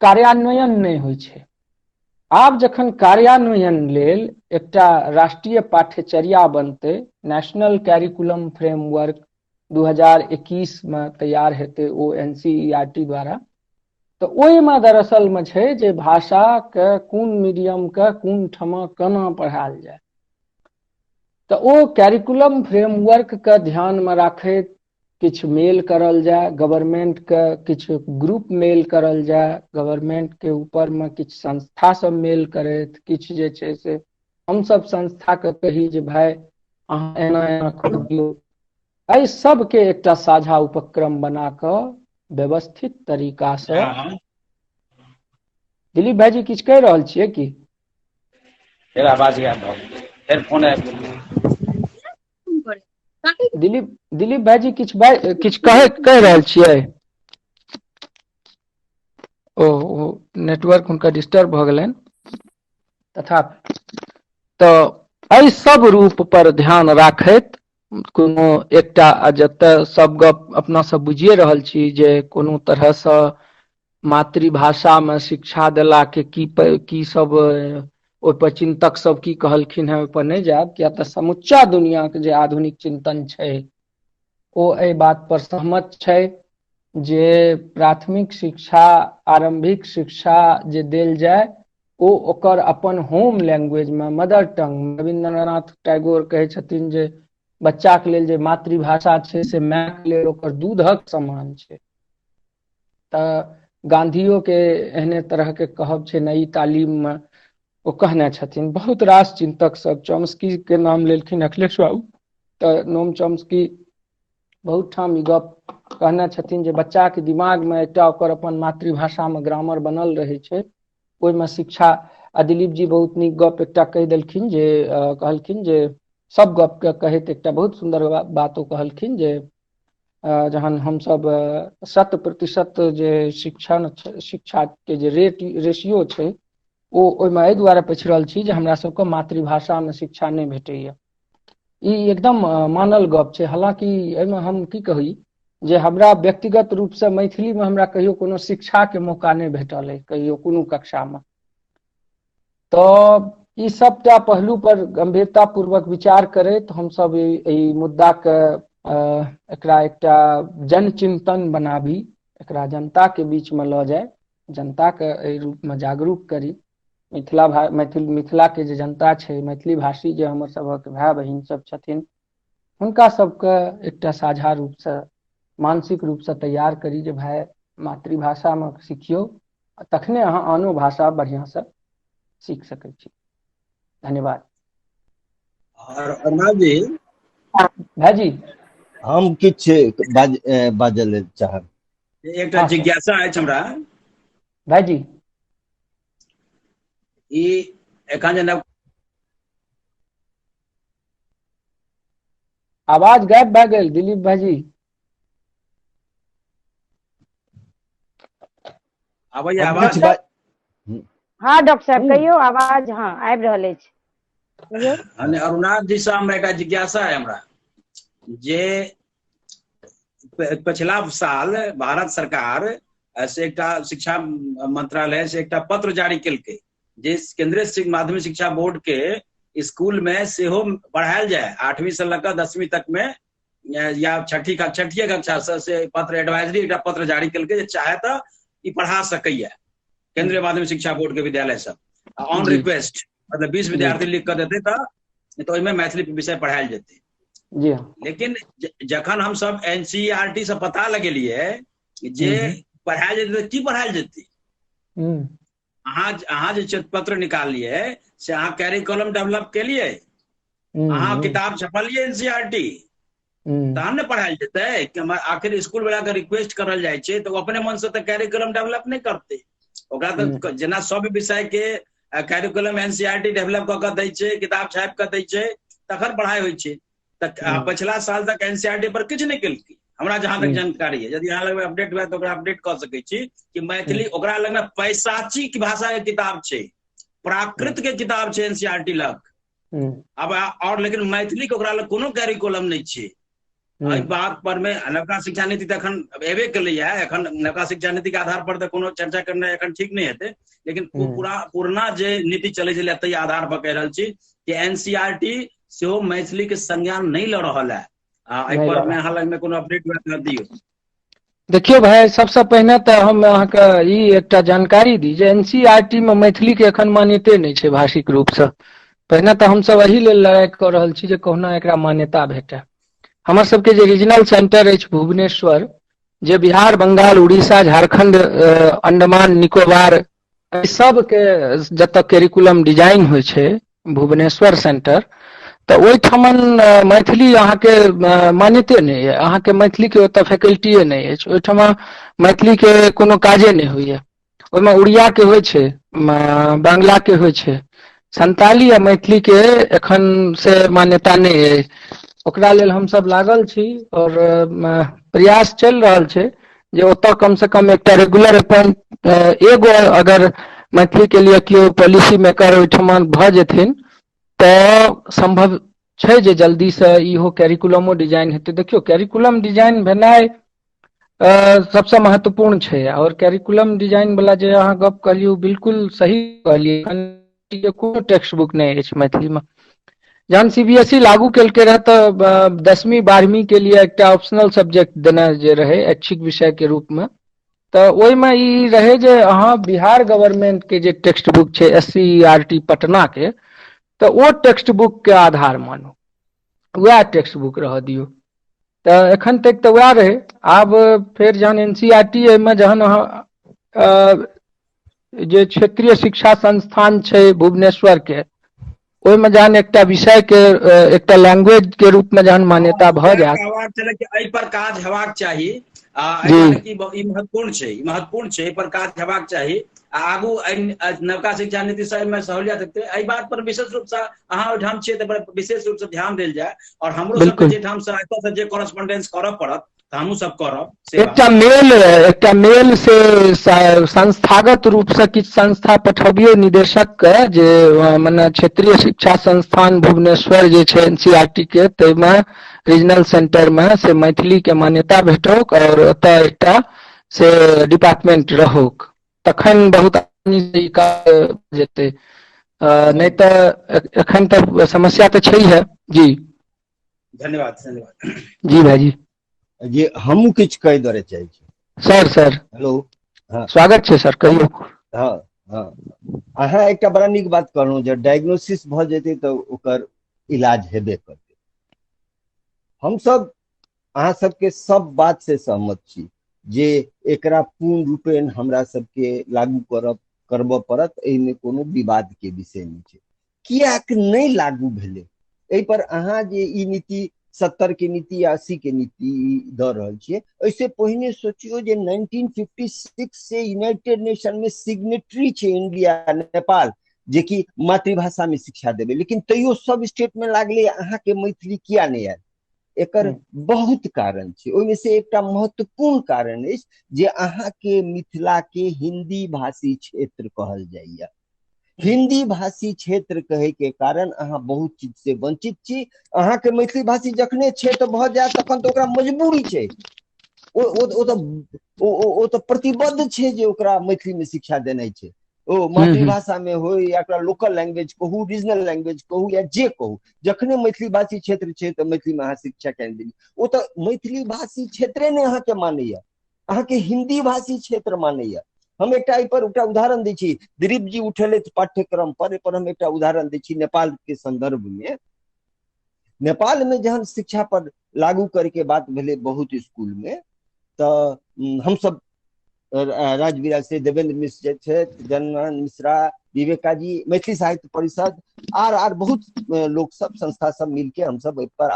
कार्यान्वयन नहि होइ छै। आब जखन कार्यान्वयन लेल एकटा राष्ट्रीय पाठ्यचर्या बनतै, नेशनल कैरिकुलम फ्रेमवर्क 2021 में तैयार हेतै ओ एनसीईआरटी द्वारा, तऽ ओहिमे दरअसल में छै जे भाषा के कोन मीडियम के कोन ठमा केना पढ़ायल जाय। तऽ ओ कैरिकुलम फ्रेमवर्क के ध्यान में राखैत किछु मेल करल जाय, गवर्नमेंट के किछु ग्रुप मेल करल जाय, गवर्नमेंट के ऊपर में किछु संस्था सब मेल करैत, किछु जे छै से हम सब संस्था के कही जे भाई अहाँ एना एना करियौ। एहि सब के एकटा साझा उपक्रम बना कऽ व्यवस्थित तरीका से दिलीप भाईजी किछु कहि रहल छियै कि फेर आवाज गायब भऽ गेलै, फेर फोन आबि गेलै। दिलीप भाईजी किछु कहि रहल छियै? ओ नेटवर्क हुनका डिस्टर्ब भऽ गेलनि तथापि। तऽ एहि सब रूप पर ध्यान राखैत कोनो एकटा जतऽ सब गप अपना सब बुझिए रहल छी जे कोनो तरहसँ मातृभाषा में शिक्षा देला के की सब ओहिपर चिन्तक सब की कहलखिन हेँ ओहिपर नहि जायब, किया तऽ समुच्चा दुनिया के जे आधुनिक चिंतन छै ओ एहि बात पर सहमत छै जे प्राथमिक शिक्षा आरंभिक शिक्षा जे देल जाय ओ ओकर अपन होम लैंग्वेज में, मदर टंग। रविंद्रनाथ टैगोर कहै छथिन जे बच्चा के लेल जे मातृभाषा छै से माय के लेल ओकर दूधक समान छै। तऽ गांधियो के एहने तरह के कहब छै नई तालीम में ओ कहने छथिन। बहुत रास चिंतक सब, चॉम्स्की के नाम लेलखिन अखिलेश बाबू, तऽ नोम चॉम्स्की बहुत ठाम ई गप कहने छथिन जे बच्चा के दिमाग में एकटा ओकर अपन मातृभाषा में ग्रामर बनल रहे छै, ओहिमे शिक्षा। आ दिलीप जी बहुत नीक गप एकटा कहि देलखिन जे कहलखिन जे सब गप के कहैत एकटा बहुत सुंदर बात ओ कहलखिन जे जहन हमसब 100% जे शिक्षा के जे रेशियो छै ओ ओहिमे एहि दुआरे पछड़ल छी जे हमरा सबके मातृभाषा में शिक्षा नहि भेटैया। ई एकदम मानल गप छै। हालांकि एहिमे हम की कही जे हमरा व्यक्तिगत रूप से मैथिली में हमरा कहियो कोनो शिक्षा के मौका नहीं भेटल है कहियो कोनो कक्षा में। तो ई सबटा पहलू पर गंभीरता पूर्वक विचार करैत हम सब ई मुद्दा के एकरा एकटा जन चिंतन बनाबी, एकरा जनता के बीच में ल जाए, जनता के एहि रूप में जागरूक करी। मिथिला के जे जनता छै, मैथिली भाषी जे हमर सबक भाई बहिन सब छथिन, हुनका सबके एकटा साझा रूप से मानसिक रूप से तैयार करी जे भाई मातृभाषा में सीखियो, तखने अहाँ आनो भाषा बढ़िया से सीख सकै छी। धन्यवाद। और अर्णव जी भाईजी हम किछ बाजल चाहब। एकटा जिज्ञासा अछि हमरा भाईजी। ई एखन जे आवाज गायब भए गेल दिलीप भाईजी। आबैया आवाज? हाँ डॉक्टर साहब कहियो, आवाज हाँ आबि रहल अछि। कहियो। अरुणाथ जी से हमरा एकटा जिज्ञासा है हमरा, जे पिछला साल भारत सरकार से एकटा शिक्षा मंत्रालय से एकटा पत्र जारी केलकै जे केंद्रीय माध्यमिक शिक्षा बोर्ड के स्कूल में सेहो पढ़ायल जाए 8वीं से लेकर 10वीं तक में, या छठी कक्षा से पत्र एडवाइजरी एकटा पत्र जारी केलकै जे चाहे तो ई पढ़ा सकैया केंद्रीय माध्यमिक शिक्षा बोर्ड के विद्यालय सब ऑन रिक्वेस्ट, मतलब 20 विद्यार्थी लिख कर देते तो ओहिमे मैथिली विषय पढ़ायल जेतै। जी हाँ। लेकिन जखन हम सब एनसीईआरटी से पता लगेलिए जे पढ़ायल जेतै तो की पढ़ायल जेतै, अहाँ जे पत्र निकालिए से अहाँ कैरिकुलम डेवलप केलिए, अहाँ किताब छपलिए एनसीईआरटी, तहन ने पढ़ायल जेतै। आखिर स्कूल वाला के रिक्वेस्ट करल जाय छै तो अपने मन से तो कैरिकुलम डेवलप नहीं करते, ओकरा तो जेना सब विषय के कैरिकुलम एनसीईआरटी डेवलप कऽ दै छै, किताब छापि कऽ दै छै, तखन पढ़ाई होइ छै। पिछला साल तक एनसीईआरटी पर किछु नहीं केलकै हमरा जहां तक जानकारी है। यदि अहाँ लग में अपडेट हुए तो ओकरा अपडेट कर सकै छी कि मैथिली ओकरा लग में पैसाचिक भाषा के किताब छै, प्राकृत के किताब छै एनसीईआरटी लग। अब और लेकिन मैथिली के ओकरा लग कोनो कैरिकुलम नहीं छै। एहि बात पर में नवका शिक्षा नीति तो एखन एबे केलैया, एखन नवका शिक्षा नीति के आधार पर तो कोनो चर्चा करना एखन ठीक नहीं हेतै, लेकिन पुरना जे नीति चलै छलै ताहि आधार पर कह रहल छी कि एनसीईआरटी सेहो मैथिली के संज्ञान नहीं ल रहल है। एहि पर में अहाँ लग में कोनो अपडेट कर दियौ। देखियो भाई, सबसे पहिने तो हम अहाँके ई एकटा जानकारी दी जे एनसीईआरटी में मैथिली के एखन मान्यते नहीं छै भाषिक रूप से। पहिने तो हम सब एही लेल लड़ाई कऽ रहल छी जे कहुना एकरा मान्यता भेटै। हमर सबके जे रीजनल सेंटर अछि भुवनेश्वर, जे बिहार, बंगाल, उड़ीसा, झारखंड, अंडमान निकोबार एहि सब के जतऽ कैरिकुलम डिजाइन होइ छै भुवनेश्वर सेंटर, तो ओहिठमन मैथिली अहाँके मान्यते नहीं है। अहाँके मैथिली के ओतऽ फैकल्टीए नहीं अछि, ओहिठमा मैथिली के कोनो काजे नहीं होइए। ओहिमे उड़िया के होइ छै, बांग्ला के होइ छै, संताली आ मैथिली के एखन से मान्यता नहीं है। ओकरा लेल हम सब लागल छी और प्रयास चल रहल छै जे ओतऽ कम से कम एकटा रेगुलर एगो अगर मैथिली के लिए केओ पॉलिसी मेकर ओहिठमन भऽ जेथिन तो संभव छै जे जल्दी से इहो कैरिकुलमो डिजाइन हेतै। देखियो कैरिकुलम डिजाइन भेनाइ सबसे महत्वपूर्ण छै, और कैरिकुलम डिजाइन वाला जे अहाँ गप कहलियै बिल्कुल सही कहलियै। कोनो टेक्स्ट बुक नहीं अछि मैथिली में। जहन सीबीएसई लागू केलकै रहे तो 10वीं 12वीं के लिए एक ऑप्शनल सब्जेक्ट देना जे रहे ऐच्छिक विषय के रूप में, तो ओहि में ई रहे जे अहाँ बिहार गवर्नमेंट के जे टेक्स्ट बुक छै एससीईआरटी पटना के, तो वो टेक्स्ट बुक के आधार मानू, वह टेक्स्ट बुक रह दियो। तो एखन तक तो वह रहे। आब फिर जहन एनसीईआरटी में जहन अहाँ जे क्षेत्रीय शिक्षा संस्थान छै भुवनेश्वर के, ओहि में जहन एकटा विषय के एकटा लैंग्वेज के रूप में जहन मान्यता भऽ जायत, एहि पर काज हेबाक चाही। ई महत्वपूर्ण छै, महत्वपूर्ण छै, एहि पर काज हेबाक चाही। आगू नवका शिक्षा नीति से में सहूलियत हेतै। एहि बात पर विशेष रूप से अहाँ ओहिठाम छियै तऽ विशेष रूप से ध्यान देल जाय, और हमरो सबके जेठाम से एतऽ से जे कॉरेस्पोंडेंस करऽ पड़त तऽ हमहूँ सब करब एकटा मेल से संस्थागत रूप से किछु संस्था पठबियो निदेशक के जे मने क्षेत्रीय शिक्षा संस्थान भुवनेश्वर जे छै एनसीईआरटी के ताहिमे रीजनल सेंटर में से मैथिली के मान्यता भेटौक और ओतय एकटा से डिपार्टमेंट रहौक, तखन बहुत आसानी से ई काज जेतै। नहीं तो एखन तक समस्या तो छै है। जी धन्यवाद धन्यवाद जी भाईजी जे हमहूँ किछु कहि दरे चाहै छी। सर हेलो, हाँ स्वागत छै सर, कहियो। हाँ हाँ, अहाँ एकटा बड़ा नीक बात कहलहुँ जे डायग्नोसिस भऽ जेतै तऽ ओकर इलाज हेबे करतै। हम सब अहाँ सबके सब बात से सहमत छी जे एकरा पूर्ण रूपेण हमरा सबके लागू करबऽ पड़त, एहिमे कोनो विवाद के विषय नहीं छै। कियाक नहीं लागू भेलै एहि पर अहाँ जे ई नीति 70 के नीति या 80 के नीति दऽ रहल छियै, ऐसे पहिने सोचियो जे 1956 से यूनाइटेड नेशन में सिग्नेटरी छै इंडिया नेपाल, जे कि मातृभाषा में शिक्षा देबै, लेकिन तैयो सब स्टेट में लागले अहाँ के मैथिली किया नहीं आयल। एकर बहुत कारण छै, ओहिमे से एकटा महत्वपूर्ण कारण अछि जे अहाँ के मिथिला के हिंदी भाषी क्षेत्र कहल जाइए। हिंदी भाषी क्षेत्र कहे के कारण अहाँ बहुत चीज से वंचित छी। अहाँ के मैथिली भाषी जखने क्षेत्र भऽ जायत तखन तऽ ओकरा मजबूरी छै, ओ तऽ प्रतिबद्ध छै जे ओकरा मैथिली में शिक्षा देनाइ छै। ओ मातृभाषा में हो या लोकल लैंग्वेज कहू, रीजनल लैंग्वेज कहू या जे कहू, जखने मैथिली भाषी क्षेत्र छै तऽ मैथिली में अहाँ शिक्षा केना देली। ओ तऽ मैथिली भाषी क्षेत्रे ने अहाँ के मानैया, अहाँ के हिंदी भाषी क्षेत्र मानैया। हम एकटा एहि पर एकटा उदाहरण दै छी, दिलीप जी उठेलथि पाठ्यक्रम पर, एहि पर हम एकटा उदाहरण दै छी। नेपाल के संदर्भ में, नेपाल में जहन शिक्षा पर लागू करके बात भेलै बहुत स्कूल में, तऽ हम सब राजविराज से देवेंद्र मिश्र जे छै, जननारायण मिश्रा, विवेका जी, मैथिली साहित्य परिषद आर बहुत लोग सब संस्था सब मिलके हम सब एहि पर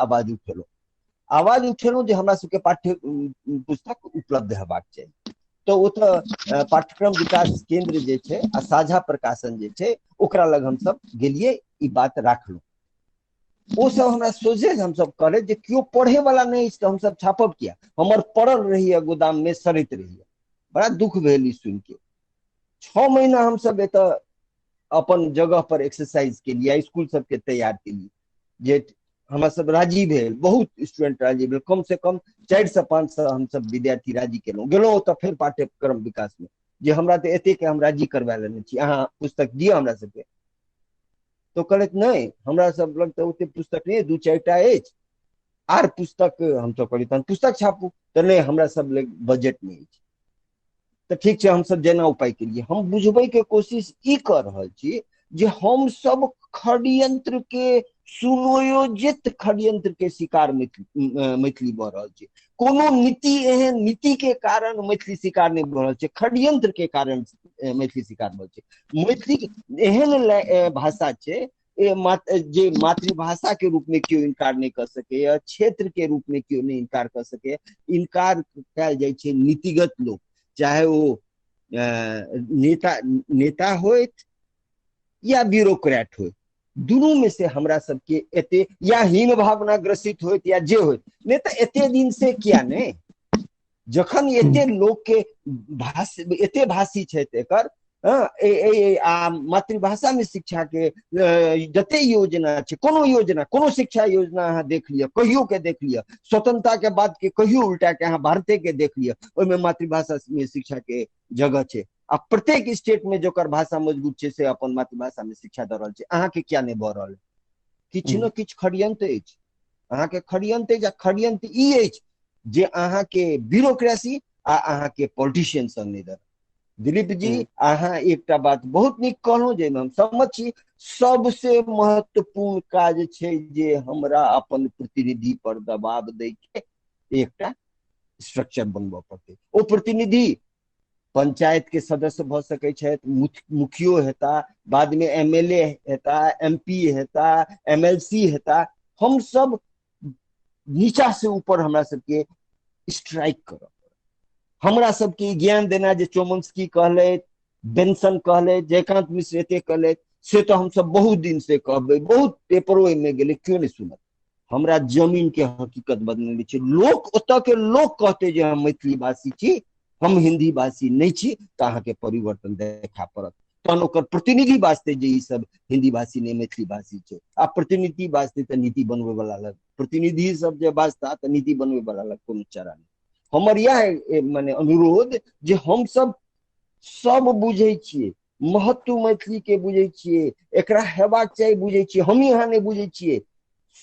आवाज उठेलहुँ जे हमरा सबके पाठ्य पुस्तक उपलब्ध हेबाक चाही। तो ओ तऽ पाठ्यक्रम विकास केंद्र जे छै आ साझा प्रकाशन जे छै ओकरा लग हम सब गेलिए, ई बात राखलहुँ। ओ सब हमरा सोझे हम सब करे जे क्यों पढ़े वाला नहीं, तो हम सब छापब किया। हमर पड़ल रहिए गोदाम में, सड़ैत रहिए, बड़ा दुख भेल ई सुन के। 6 महीना हम सब एतऽ अपन जगह पर एक्सरसाइज के लिए, स्कूल सबके तैयार के लिए, जे हमरा सब राजी भेल, बहुत स्टूडेंट राजी भेल, कम से कम 400 से 500 हम सब विद्यार्थी राजी गेलहुँ तऽ फेर पाठ्यक्रम विकास में जे हमरा तऽ एते के हम राजी करवा लेने छी, अहाँ पुस्तक दिअ हमरा सबके। तो कहलैथ नहीं, हमरा सब लग तऽ ओते पुस्तक नहीं, 2-4 टा अछि, आर पुस्तक हम सब कहलिए तहन पुस्तक छापू, तऽ नहीं हमरा सब लग बजट नहीं अछि। तऽ ठीक छै, हम सब जेना उपाय केलिए। हम बुझबै के कोशिश ई कर रहल छी जे हम सब षड्यंत्र के, सुनियोजित षड्यंत्र के शिकार मैथिली भऽ रहल छै। कोनो नीति एहन नीति के कारण मैथिली शिकार नहीं भऽ रहल छै, षड्यंत्र के कारण मैथिली शिकार भऽ रहल छै। मैथिली एहन भाषा छै जे मातृभाषा के रूप में क्यों इनकार नहीं कर सके, क्षेत्र के रूप में क्यों नहीं इनकार कर सके। इनकार कयल जाइ छै नीतिगत लोग, चाहे वो नेता होइत या ब्यूरोक्रेट होइत, दुनू में से हमरा सबके एते या हीन भावना ग्रसित होइत या जे होइत, नहीं तो एते दिन से किया नहीं, जखन एते लोग के एते भाषी छै एकर, मातृभाषा में शिक्षा के जते योजना छै, कोनो योजना, कोनो शिक्षा योजना अहाँ देख लिया, कहियो के देख लिया, स्वतंत्रता के बाद के कहियो उल्टा के अहाँ भारते के देख लिया, ओहिमे मातृभाषा में शिक्षा के जगह छै। आ प्रत्येक स्टेट में जोकर भाषा मजबूत छै से अपन मातृभाषा में शिक्षा दऽ रहल छै। अहाँ के क्या नहीं भऽ रहल, किछु न किछु षड्यंत्र अछि, अहाँ के षड्यंत्र अछि। षड्यंत्र ई अछि जे अहाँ के ब्यूरोक्रेसी आ अहाँ के पॉलिटिशियन सब नहीं दऽ। दिलीप जी, अहाँ एकटा बात बहुत नीक कहलहुँ, जाहिमे हम सहमत छी। सबसे महत्वपूर्ण काज छै जे हमरा अपन प्रतिनिधि पर दबाव दै के एकटा स्ट्रक्चर बनबऽ पड़तै। ओ प्रतिनिधि पंचायत के सदस्य भऽ सकै छथि, मुखियो हेता, बाद में एमएलए हेता, एमपी हेता, एमएलसी हेता। हम सब नीचा से ऊपर हमरा सबके स्ट्राइक करब। हमरा सबके ज्ञान देना जे चौमनस्की कहलथि, बेंसन कहलथि, जयकांत मिश्र एते कहलथि, से तो हम सब बहुत दिन से कहबै, बहुत पेपरो में गेले, क्यों नहीं सुनत। हमरा जमीन के हकीकत बदलने छै। लोक ओतऽ के लोक कहते जे हम मैथिली भाषी छी, हम हिंदी भाषी नहीं छी, तो अहाँ के परिवर्तन देखा पड़त। तहन ओकर प्रतिनिधि वास्ते जे ई सब हिंदी भाषी नहीं मैथिली भाषी छै, आ प्रतिनिधि वास्ते तो नीति बनवे वाला लग, प्रतिनिधि सब जे वास्ता तो नीति बनवे वाला लग कोनो चारा नहीं। हमर यह माने अनुरोध जे हम सब बुझे छिए, महत्व मैथिली के बुझे छिए, एकरा हेबाक चाही बुझे छिए, हम यहाँ नहीं बुझे छिए,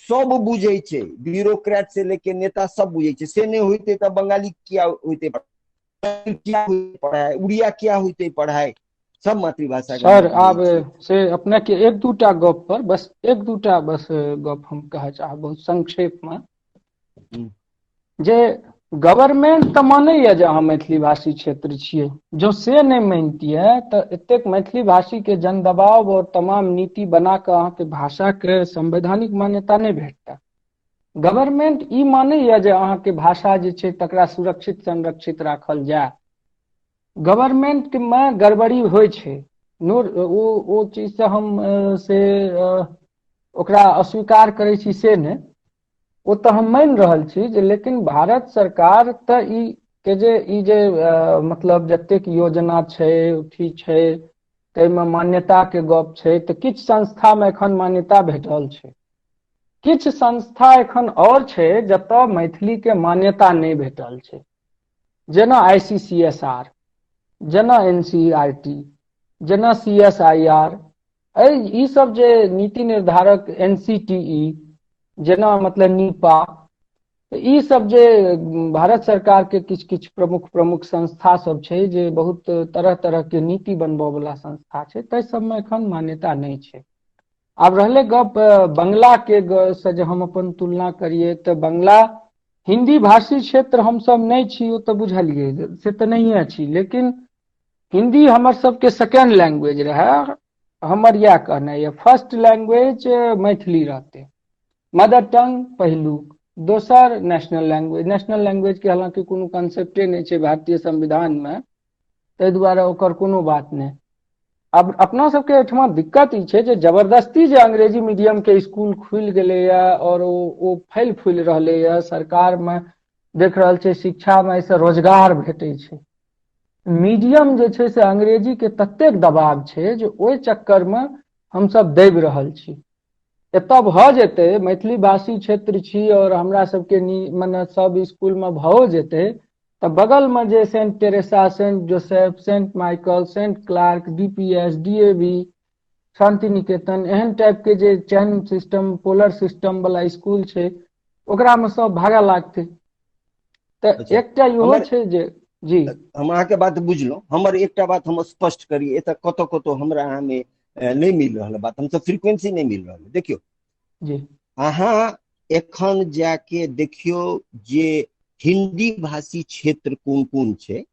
सब बुझे छे, ब्यूरोक्रेट से लेके नेता सब बुझे छे। से नहीं होते तो बंगाली क्या होते पढ़ाई, उड़िया क्या होते पढ़ाई, सब मातृभाषा सर आब से अपने के एक दूटा गप पर बस एक दूटा बस गप हम कहे चाहब बहुत संक्षेप में, जे गवर्नमेंट तो मानैया जे अहाँ मैथिली भाषी क्षेत्र छियै, जो से नहीं मानतियै तो एतेक मैथिली भाषी के जन दबाव और तमाम नीति बना के अहाँ के भाषा के संवैधानिक मान्यता नहीं भेटता। गवर्नमेंट ई मानैया जे अहाँ के भाषा जे छै तकरा सुरक्षित संरक्षित राखल जाय। गवर्नमेंट में गड़बड़ी होय छै, ओ चीज से हम ओकरा अस्वीकार करै छी से नहीं, वो तो हम मान रहल छी जे, लेकिन भारत सरकार तो ई जे मतलब जतेक योजना छै अथी छै तैमे मान्यता के गप छै, तो किछ संस्था में एखन मान्यता भेटल छै, किछ संस्था एखन और छै जतऽ मैथिली के मान्यता नहीं भेटल छै, जेना ICCSR, जेना NCERT, जेना CSIR, ई सब जे नीति निर्धारक NCTE, जेना मतलब नीपा, ई सब जे भारत सरकार के किछ किछ प्रमुख संस्था सब छै जे बहुत तरह तरह के नीति बनबऽ वाला संस्था छै, तै सब में एखन मान्यता नहीं छै। आब रहले गप बंगला के से जे हम अपन तुलना करिए तो बंगला हिंदी भाषी क्षेत्र हम सब नहीं छी, ओ तो बुझलिए से तो नहीं छी, लेकिन हिंदी हमर सबके सेकेंड लैंग्वेज रहे। हमर यह कहना है, फर्स्ट लैंग्वेज मैथिली रहते, मदर टंग पहिलुक, दोसर नेशनल लैंग्वेज। नेशनल लैंग्वेज के हालांकि कोनो कंसेप्टे नहीं छै भारतीय संविधान में, तै दुआरे ओकर कोनो बात नहीं। अब अपना सबके एहिठमा दिक्कत ई छै जे जबरदस्ती जे अंग्रेजी मीडियम के स्कूल खुल गेलैए और ओ फैल फूल रहलैए, सरकार में देख रहल छै शिक्षा में से रोजगार भेटै छै, मीडियम जे छै से अंग्रेजी के ततेक दबाव छै जे ओहि चक्कर में हम सब दबि रहल छी। एतऽ भऽ जेतै मैथिली भाषी क्षेत्र छी और हमरा सबके मने सब स्कूल में भऽ जेतै, तो बगल में जे Saint Teresa, Saint Joseph, Saint Michael, Saint Clark, DPS, DAV, Shanti Niketan, एहन टाइप के जे चैन सिस्टम, पोलर सिस्टम वाला स्कूल छै, ओकरा में सब भागा लागतै। तो एकटा इहो छै जे जी हम अहाँ के बात बुझलो, हमर एकटा बात हम स्पष्ट करिए, एतऽ कतौ कतौ हमरा अहाँ में नहीं मिल रहा बात, हमसे फ्रीक्वेंसी नहीं मिल रहा। देखियो जी, अहाँ एखन जाके देखियो जे हिंदी भाषी क्षेत्र कोन कोन छै,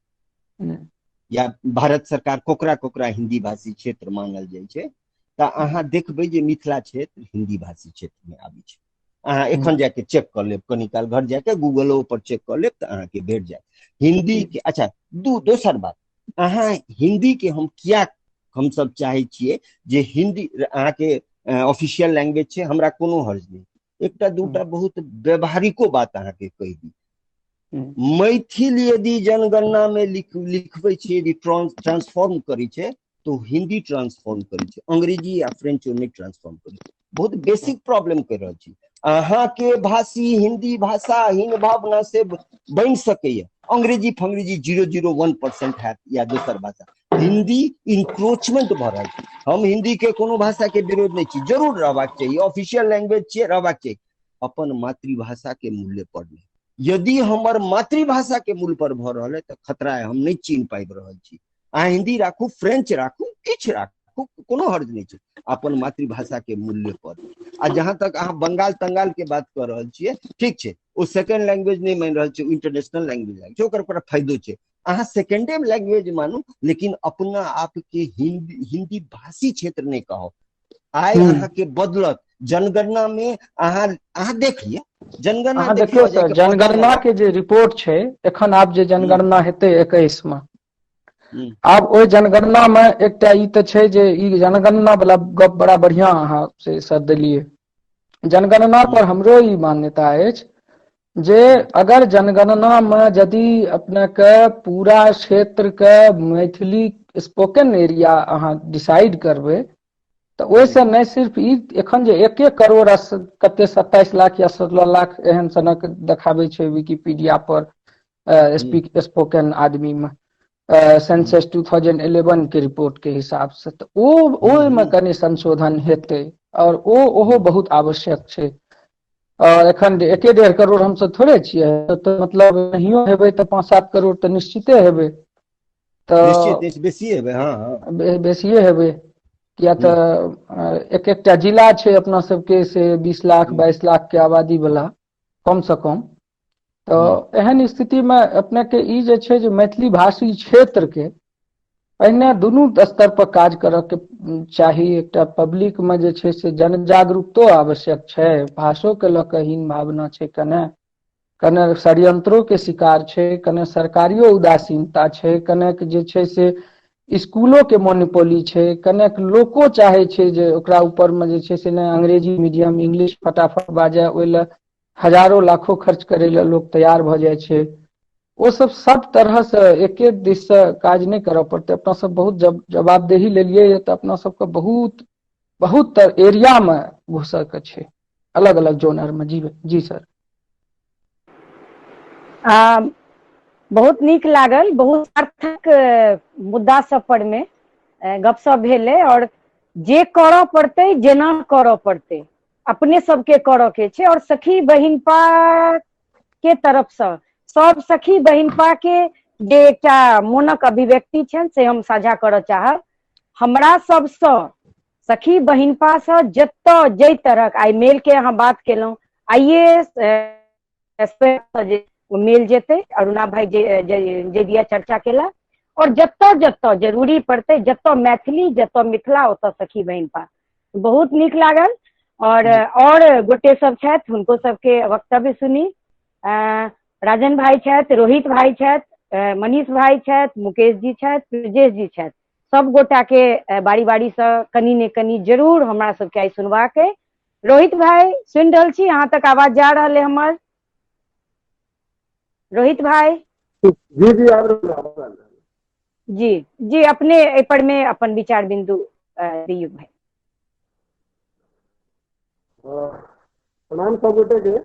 या भारत सरकार कोकरा कोकरा हिंदी भाषी क्षेत्र मानल जाय छै, तऽ अहाँ देखबै जे मिथिला क्षेत्र हिंदी भाषी क्षेत्र में आबै छै। अहाँ एखन जाके चेक कर लेब, कनी काल घर जाके गूगलो पर चेक कर लेब तो अहाँ के भेट जाए हिंदी के। अच्छा, दोसर बात, अहाँ हिंदी के हम किया हम सब चाहे छिए जे हिंदी अहाँ के ऑफिशियल लैंग्वेज छै, हमरा कोनो हर्ज नहीं। एकटा दूटा बहुत व्यवहारिको बात अहाँ के कहि दी, मैथिल यदि जनगणना में लिखबै छिए, यदि ट्रांसफॉर्म करै छै तो हिंदी ट्रांसफॉर्म करै छै, अंग्रेजी या फ्रेंच नहीं ट्रांसफॉर्म करै छै। बहुत बेसिक प्रॉब्लम कर रहल छी। अहाँ के भाषी हिंदी भाषा हीन भावना से बन सकैया, अंग्रेजी फंग्रेजी 0.01% है या दोसर भाषा, हिंदी इंक्रोचमेंट भ रहल छै। हम हिंदी के कोनो भाषा के विरोध नहीं छी, जरूर रहबाक चाहिए, ऑफिशियल लैंग्वेज छिए, रहबाक चाहिए, अपन मातृभाषा के मूल्य पर नहीं। यदि हमर मातृभाषा के मूल पर भ रहल है तो खतरा है, हम नहीं चिन्ह पाबि रहल छी। अहाँ हिंदी राखू, फ्रेंच राखू, किछ राखू, कोनो हर्ज नहीं छै, अपन मातृभाषा के मूल्य पर। आ जहां तक अहाँ बंगाल तंगाल के बात कर रहल छिए, ठीक छै, ओ सेकेंड लैंग्वेज नहीं मान रहल छै, इंटरनेशनल लैंग्वेज छै, ओकर फायदो छै। अहाँ सेकेंडे लैंग्वेज मानू, लेकिन अपना आप के हिंदी भाषी क्षेत्र नहीं कहो। आइ अहाँ के बदलत जनगणना में अहाँ देख लिया, जनगणना देखियो सर, जनगणना के जे रिपोर्ट छै एखन, आब जे जनगणना हेतै 21 में, आब ओहि जनगणना में एकटा ई तऽ छै जे ई जनगणना वाला गप बड़ा बढ़िया अहाँ से देलिए, जनगणना पर हमरो ई मान्यता अछि जे अगर जनगणना में यदि अपने के पूरा क्षेत्र के मैथिली स्पोकन एरिया अहाँ डिसाइड करबै तो ओहिसे नहीं सिर्फ ई एखन जे 1 करोड़ कते 27 लाख या 16 लाख एहन सनक देखाबै छै विकिपीडिया पर स्पोकन आदमी में सेंसस 2011 के रिपोर्ट के हिसाब से तो ओ में कनि संशोधन हेतै और ओहो बहुत आवश्यक छै। और एखन 1.5 करोड़ हम सब थोड़े छियै तो मतलब नहियो हेबै तो 5-7 करोड़ तो निश्चिते हेबै तो निश्चित बेसी हेबै। हाँ बेसिए हेबै किया तो एक एकटा जिला छै अपना सबके से 20 लाख 22 लाख के आबादी वाला कम से कम। तो एहन स्थिति में अपने के ई जे छै जे मैथिली भाषी क्षेत्र के पहिने दुनू स्तर पर काज करऽ के चाही। एकटा पब्लिक में जे छै से जन जागरूकतो आवश्यक छै, भाषो के लऽ कऽ हीन भावना छै, कने षड्यंत्रो के शिकार छै, कने सरकारियो उदासीनता छै, कने जे छै से स्कूलों के मोनोपोली छै, कनेक लोको चाहे छै जे ओकरा ऊपर में जे छै से ने अंग्रेजी मीडियम इंग्लिश फटाफट बाजे ओइ ले हजारों लाखों खर्च करे ले लोग तैयार भ जाय छै। वो सब तरह से एके दिश से काज नहीं करऽ पड़ते। अपना सब बहुत जवाबदेही लेलियै तऽ अपना सबके बहुत एरिया में घुसऽ के छै, अलग अलग जोनर में। जी सर। बहुत नीक लागल, बहुत सार्थक मुद्दा सब पर में गपशप भेलै और जे करऽ पड़तै जेना करऽ पड़तै अपने सबके करऽ के छै। और सखी बहिनपा के तरफ से सब सखी बहिनपा के जे एकटा मोनक अभिव्यक्ति छनि से हम साझा करऽ चाहब। हमरा सबसँ सखी बहिनपा से जतऽ जै तरहक आइ मेल के अहाँ बात केलहुँ, IAS जे मेल जेतै अरुणा भाई जे दिया चर्चा केला और जतऽ जतऽ जरूरी पड़तै जतऽ मैथिली जतऽ मिथिला ओतऽ सखी बहिनपा। बहुत नीक लागल और गोटे सब छथि हुनको सबके वक्तव्य सुनी। राजन भाई छथि, रोहित भाई छथि, मनीष भाई छथि, मुकेश जी छथि, ब्रजेश जी छथि, सब गोटा के बारी बारी से कनी ने कनी जरूर हमरा सबके आइ सुनबाक है। रोहित भाई सुनि रहल छी, अहाँ तक आवाज जा रहल है हमर? रोहित भाई जी जी जी अपने एहि पर में अपन विचार बिंदु दियौ भाई। प्रणाम सब गोटे के।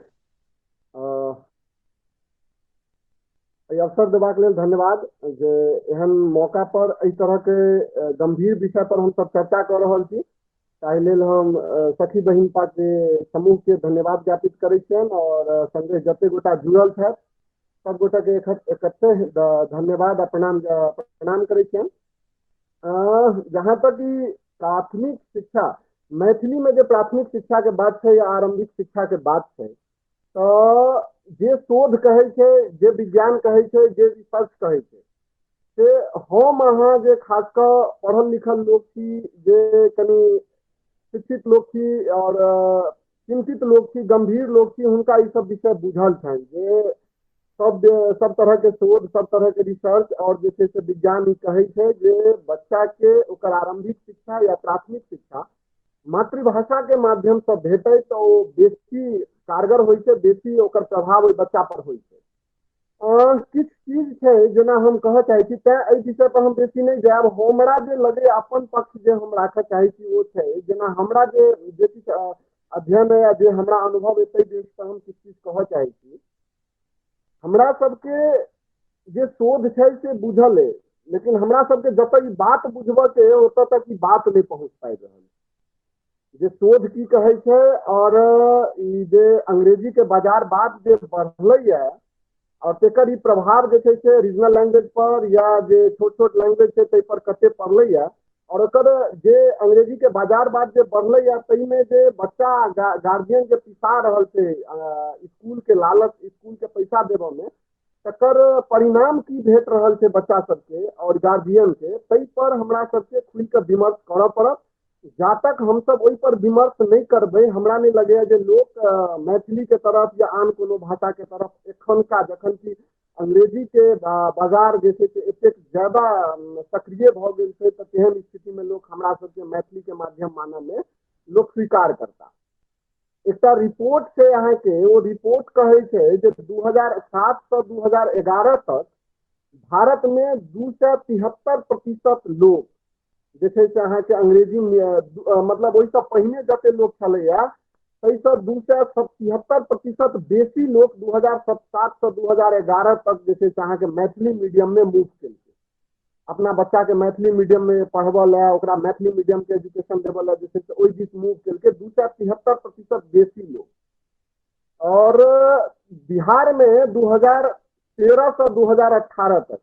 अवसर देबाक लेल धन्यवाद जे एहन मौका पर एहि तरह के गंभीर विषय पर हम सब चर्चा कर रहल छी। ताहि लेल हम सखी बहिनपा के समूह के धन्यवाद ज्ञापित करै छियनि और संगे जते गोटा जुड़ल छथि सब गोटा के इकट्ठे धन्यवाद आ प्रणाम करै छियनि। जहाँ तक ई प्राथमिक शिक्षा मैथिली में जे प्राथमिक शिक्षा के बात है या आरंभिक शिक्षा के बात है तो जे शोध कहे छै, जे विज्ञान कहे छै, जे रिसर्च कहे छै से हम अहाँ जे खास कऽ पढ़ल लिखल लोग छी, जे कनी शिक्षित लोग छी और चिंतित लोग छी, गंभीर लोग छी, हुनका ई सब विषय बुझल छनि जे सब तरह के शोध, सब तरह के रिसर्च और जे छै से विज्ञान कहे छै जे बच्चा के ओकर आरंभिक शिक्षा या प्राथमिक शिक्षा मातृभाषा के माध्यम से भेटै तो ओ बेसी कारगर होइ छै, बेसी ओकर प्रभाव ओहि बच्चा पर होइ छै। किछु चीज छै जेना हम कहऽ चाहै छी, तैं एहि विषय पर हम बेसी नहीं जायब। हमरा जे लगे अपन पक्ष जे हम राखऽ चाहै छी ओ छै जेना हमरा जे किछु अध्ययन है या जे हमरा अनुभव एतै देश पर हम किछु चीज कहऽ चाहै छी। हमरा सबके जे शोध छै से बुझल है, लेकिन हमरा सबके जतऽ ई बात बुझबऽ के ओतऽ तक ई बात नहीं पहुँच पाबि रहल है। जे शोध की कहे छै और ई जे अंग्रेजी के बाजारवाद जे बढ़लै है और तेकर ई प्रभाव जे छै से रीजनल लैंग्वेज पर या जे छोट छोट लैंग्वेज छै तै पर कते पड़लै है और ओकर जे अंग्रेजी के बाजारवाद जे बढ़लै है तै में जे बच्चा गार्जियन जे पिसा रहल छै स्कूल के लालच, स्कूल के पैसा देबऽ में, तकर परिणाम की भेट रहल छै बच्चा सबके और गार्जियन के, तै पर हमरा सबके खुल के विमर्श करऽ पड़त। जा तक हम सब ओहि पर विमर्श नहीं करबै हमरा नहीं लगैया जे लोग मैथिली के तरफ या आन कोनो भाषा के तरफ एखनका जखन कि अंग्रेजी के बाजार जे छै से एतेक ज्यादा सक्रिय भऽ गेल छै तऽ तेहन स्थिति में लोग हमरा सबके मैथिली के माध्यम मानऽ में लोग स्वीकार करता। एकटा रिपोर्ट छै अहाँ के, वो रिपोर्ट कहे छै जे 2007 से 2011 तक भारत में 273% लोग जे छै से अहाँ के अंग्रेजी मतलब ओहि से पहिने जते लोग छलैया ताहिसँ 277% बेसी लोग 2007 से 2011 तक जे छै से अहाँ के मैथिली मीडियम में मूव केलकै, अपना बच्चा के मैथिली मीडियम में पढ़बऽ लए, ओकरा मैथिली मीडियम के एजुकेशन देबऽ लए जे छै से ओहि दिस मूव केलकै 273% बेसी लोग। और बिहार में 2013 से 2018 तक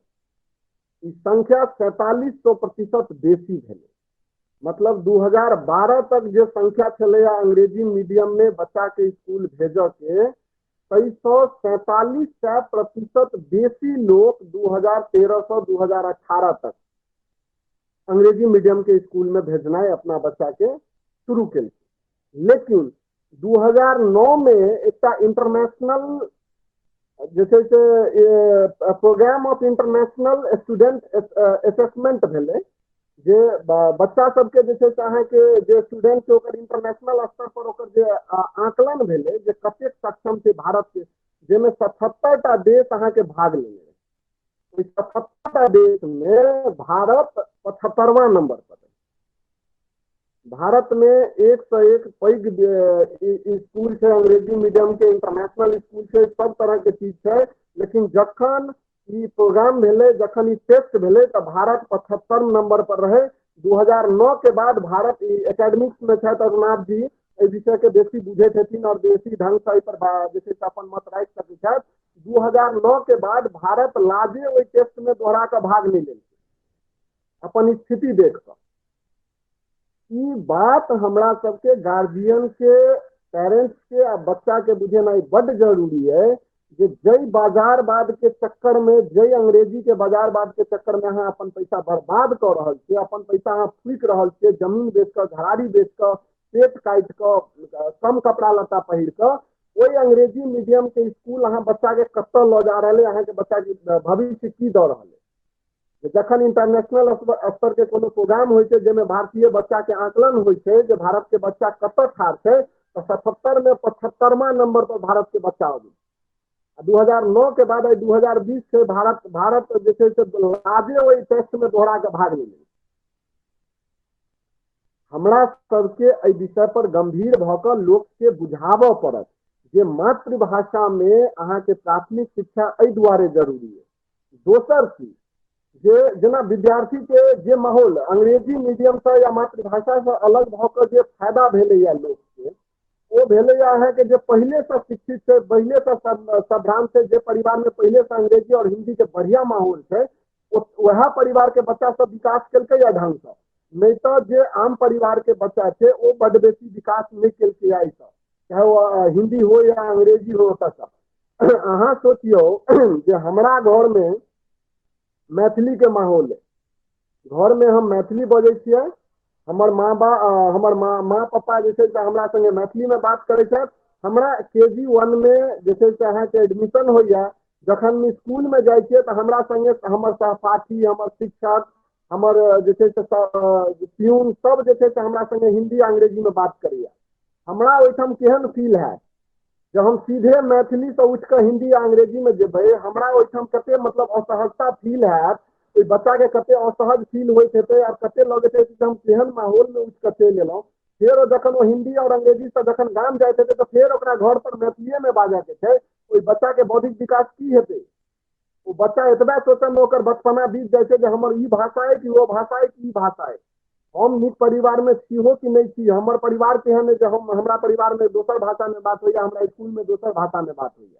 ई संख्या 4700% बेसी भेलै। मतलब 2012 तक जो संख्या चले अंग्रेजी मीडियम में बच्चा के स्कूल भेजऽ के 47% बेसी लोग 2013 से 2018 तक अंग्रेजी मीडियम के स्कूल में भेजना अपना बच्चा के शुरू के। लेकिन 2009 में एक इंटरनेशनल जैसे programme of international student assessment भेले, जे बच्चा सबके जे छै से अहाँ के जे स्टूडेंट छै ओकर इंटरनेशनल स्तर पर ओकर जे आकलन भेले जे कतेक सक्षम छै भारत के, जेमे 77टा देश अहाँ के भाग लेने रहे। ओहि 77टा देश में भारत 75वां नंबर पर है। भारत में एक से एक पैघ स्कूल है अंग्रेजी मीडियम के, इंटरनेशनल स्कूल है, सब तरह के चीज है। लेकिन जखन ई प्रोग्राम भेले, जखन ई टेस्ट भेले तो भारत 75 नंबर पर रहे। 2009 के बाद भारत एकेडमिक्स में है रघुनाथ जी एहि विषय के बेसी बुझे छथिन और बेसी ढंग से पर जैसे अपन मत राखि सकै छथि। 2009 के बाद भारत लाजे ओहि टेस्ट में दोहरा के भाग नहीं ले, अपन स्थिति देख कर। ई बात हमरा सबके गार्जियन के, पेरेंट्स के आ बच्चा के बुझेनाइ बड जरूरी है जे जय बाजारवाद के चक्कर में, जय अंग्रेजी के बाजारवाद के चक्कर में अहाँ अपन पैसा बर्बाद कर रहल छियै, अपन पैसा अहाँ फूक रहल छियै, जमीन बेच कर, घराड़ी बेच कर, पेट काटि कर, कम कपड़ा लत्ता पहिर कर, ओहि अंग्रेजी मीडियम के स्कूल अहाँ बच्चा के कतऽ लऽ जा रहल है, अहाँ के बच्चा के भविष्य की दऽ रहल है। जखन इंटरनेशनल स्तर के कोनो प्रोग्राम होइ छै जेमे भारतीय बच्चा के आकलन होइ छै जे भारत के बच्चा कतऽ ठाढ़ छै, तो 77 में 75वां नंबर पर भारत के बच्चा अबै। 2009 के बाद 2020 से भारत जैसे लाजे वही टेस्ट में दोहरा के भाग ले। हमरा सबके एहि विषय पर गंभीर भऽ कऽ लोक के बुझाबऽ पड़त जे मातृभाषा में अहाँ के प्राथमिक शिक्षा एहि दुआरे जरूरी है। दोसर चीज जे जेना विद्यार्थी के जे माहौल अंग्रेजी मीडियम से या मातृभाषा से अलग भऽ कऽ जे फायदा भेलैया लोक के, वो भेलैया है कि जे पहले से शिक्षित है, पहले से सभ्रांत है, जे परिवार में पहले से अंग्रेजी और हिंदी के बढ़िया माहौल है, वह परिवार के बच्चा सब विकास केलकै ढंग से। नहीं तो जे आम परिवार के बच्चा थे वो बड़ बेसी विकास नहीं केलकै आई सब, चाहे वो हिंदी हो या अंग्रेजी हो। सब अहाँ सोचियो जे हमरा घर में मैथिली के माहौल है, घर में हम मैथिली बजै छियै, हमर माँ पापा जे छै से हमरा संगे मैथिली में बात करै छथि। हमरा KG 1 में जे छै से अहाँ के एडमिशन होइया, जखन स्कूल में जाइ छियै तऽ हमरा संगे हमर सहपाठी, हमर शिक्षक, हमर जे छै से प्यून सब जे छै से हमरा संगे हिंदी अंग्रेजी में बात करैया। हमरा ओहिठाम केहन फील है जब हम सीधे मैथिली से उठ कर हिंदी अंग्रेजी में जेबै, हमरा ओहिठाम कते मतलब असहजता फील है, ओहि बच्चा के कते असहज फील होइत हेतै और कते लगैत हेतै कि हम केहन माहौल में उठ कर चलि एलहुँ। फेर जखन वो हिंदी और अंग्रेजी से जखन गाम जाइत हेतै तो फेर ओकरा घर पर मैथिलीए में बाजऽ के छै, ओहि बच्चा के बौद्धिक विकास की हेतै? वो बच्चा एतबा सोचऽ में ओकर बचपना बीत जाइ छै जे हमर ई भाषा है कि वो भाषा है कि ई भाषा है, हम नीक परिवार में छी हो कि नहीं छी, हमर परिवार केहन है जे हमरा परिवार में दोसर भाषा में बात होइया, हमरा स्कूल में दोसर भाषा में बात होइया।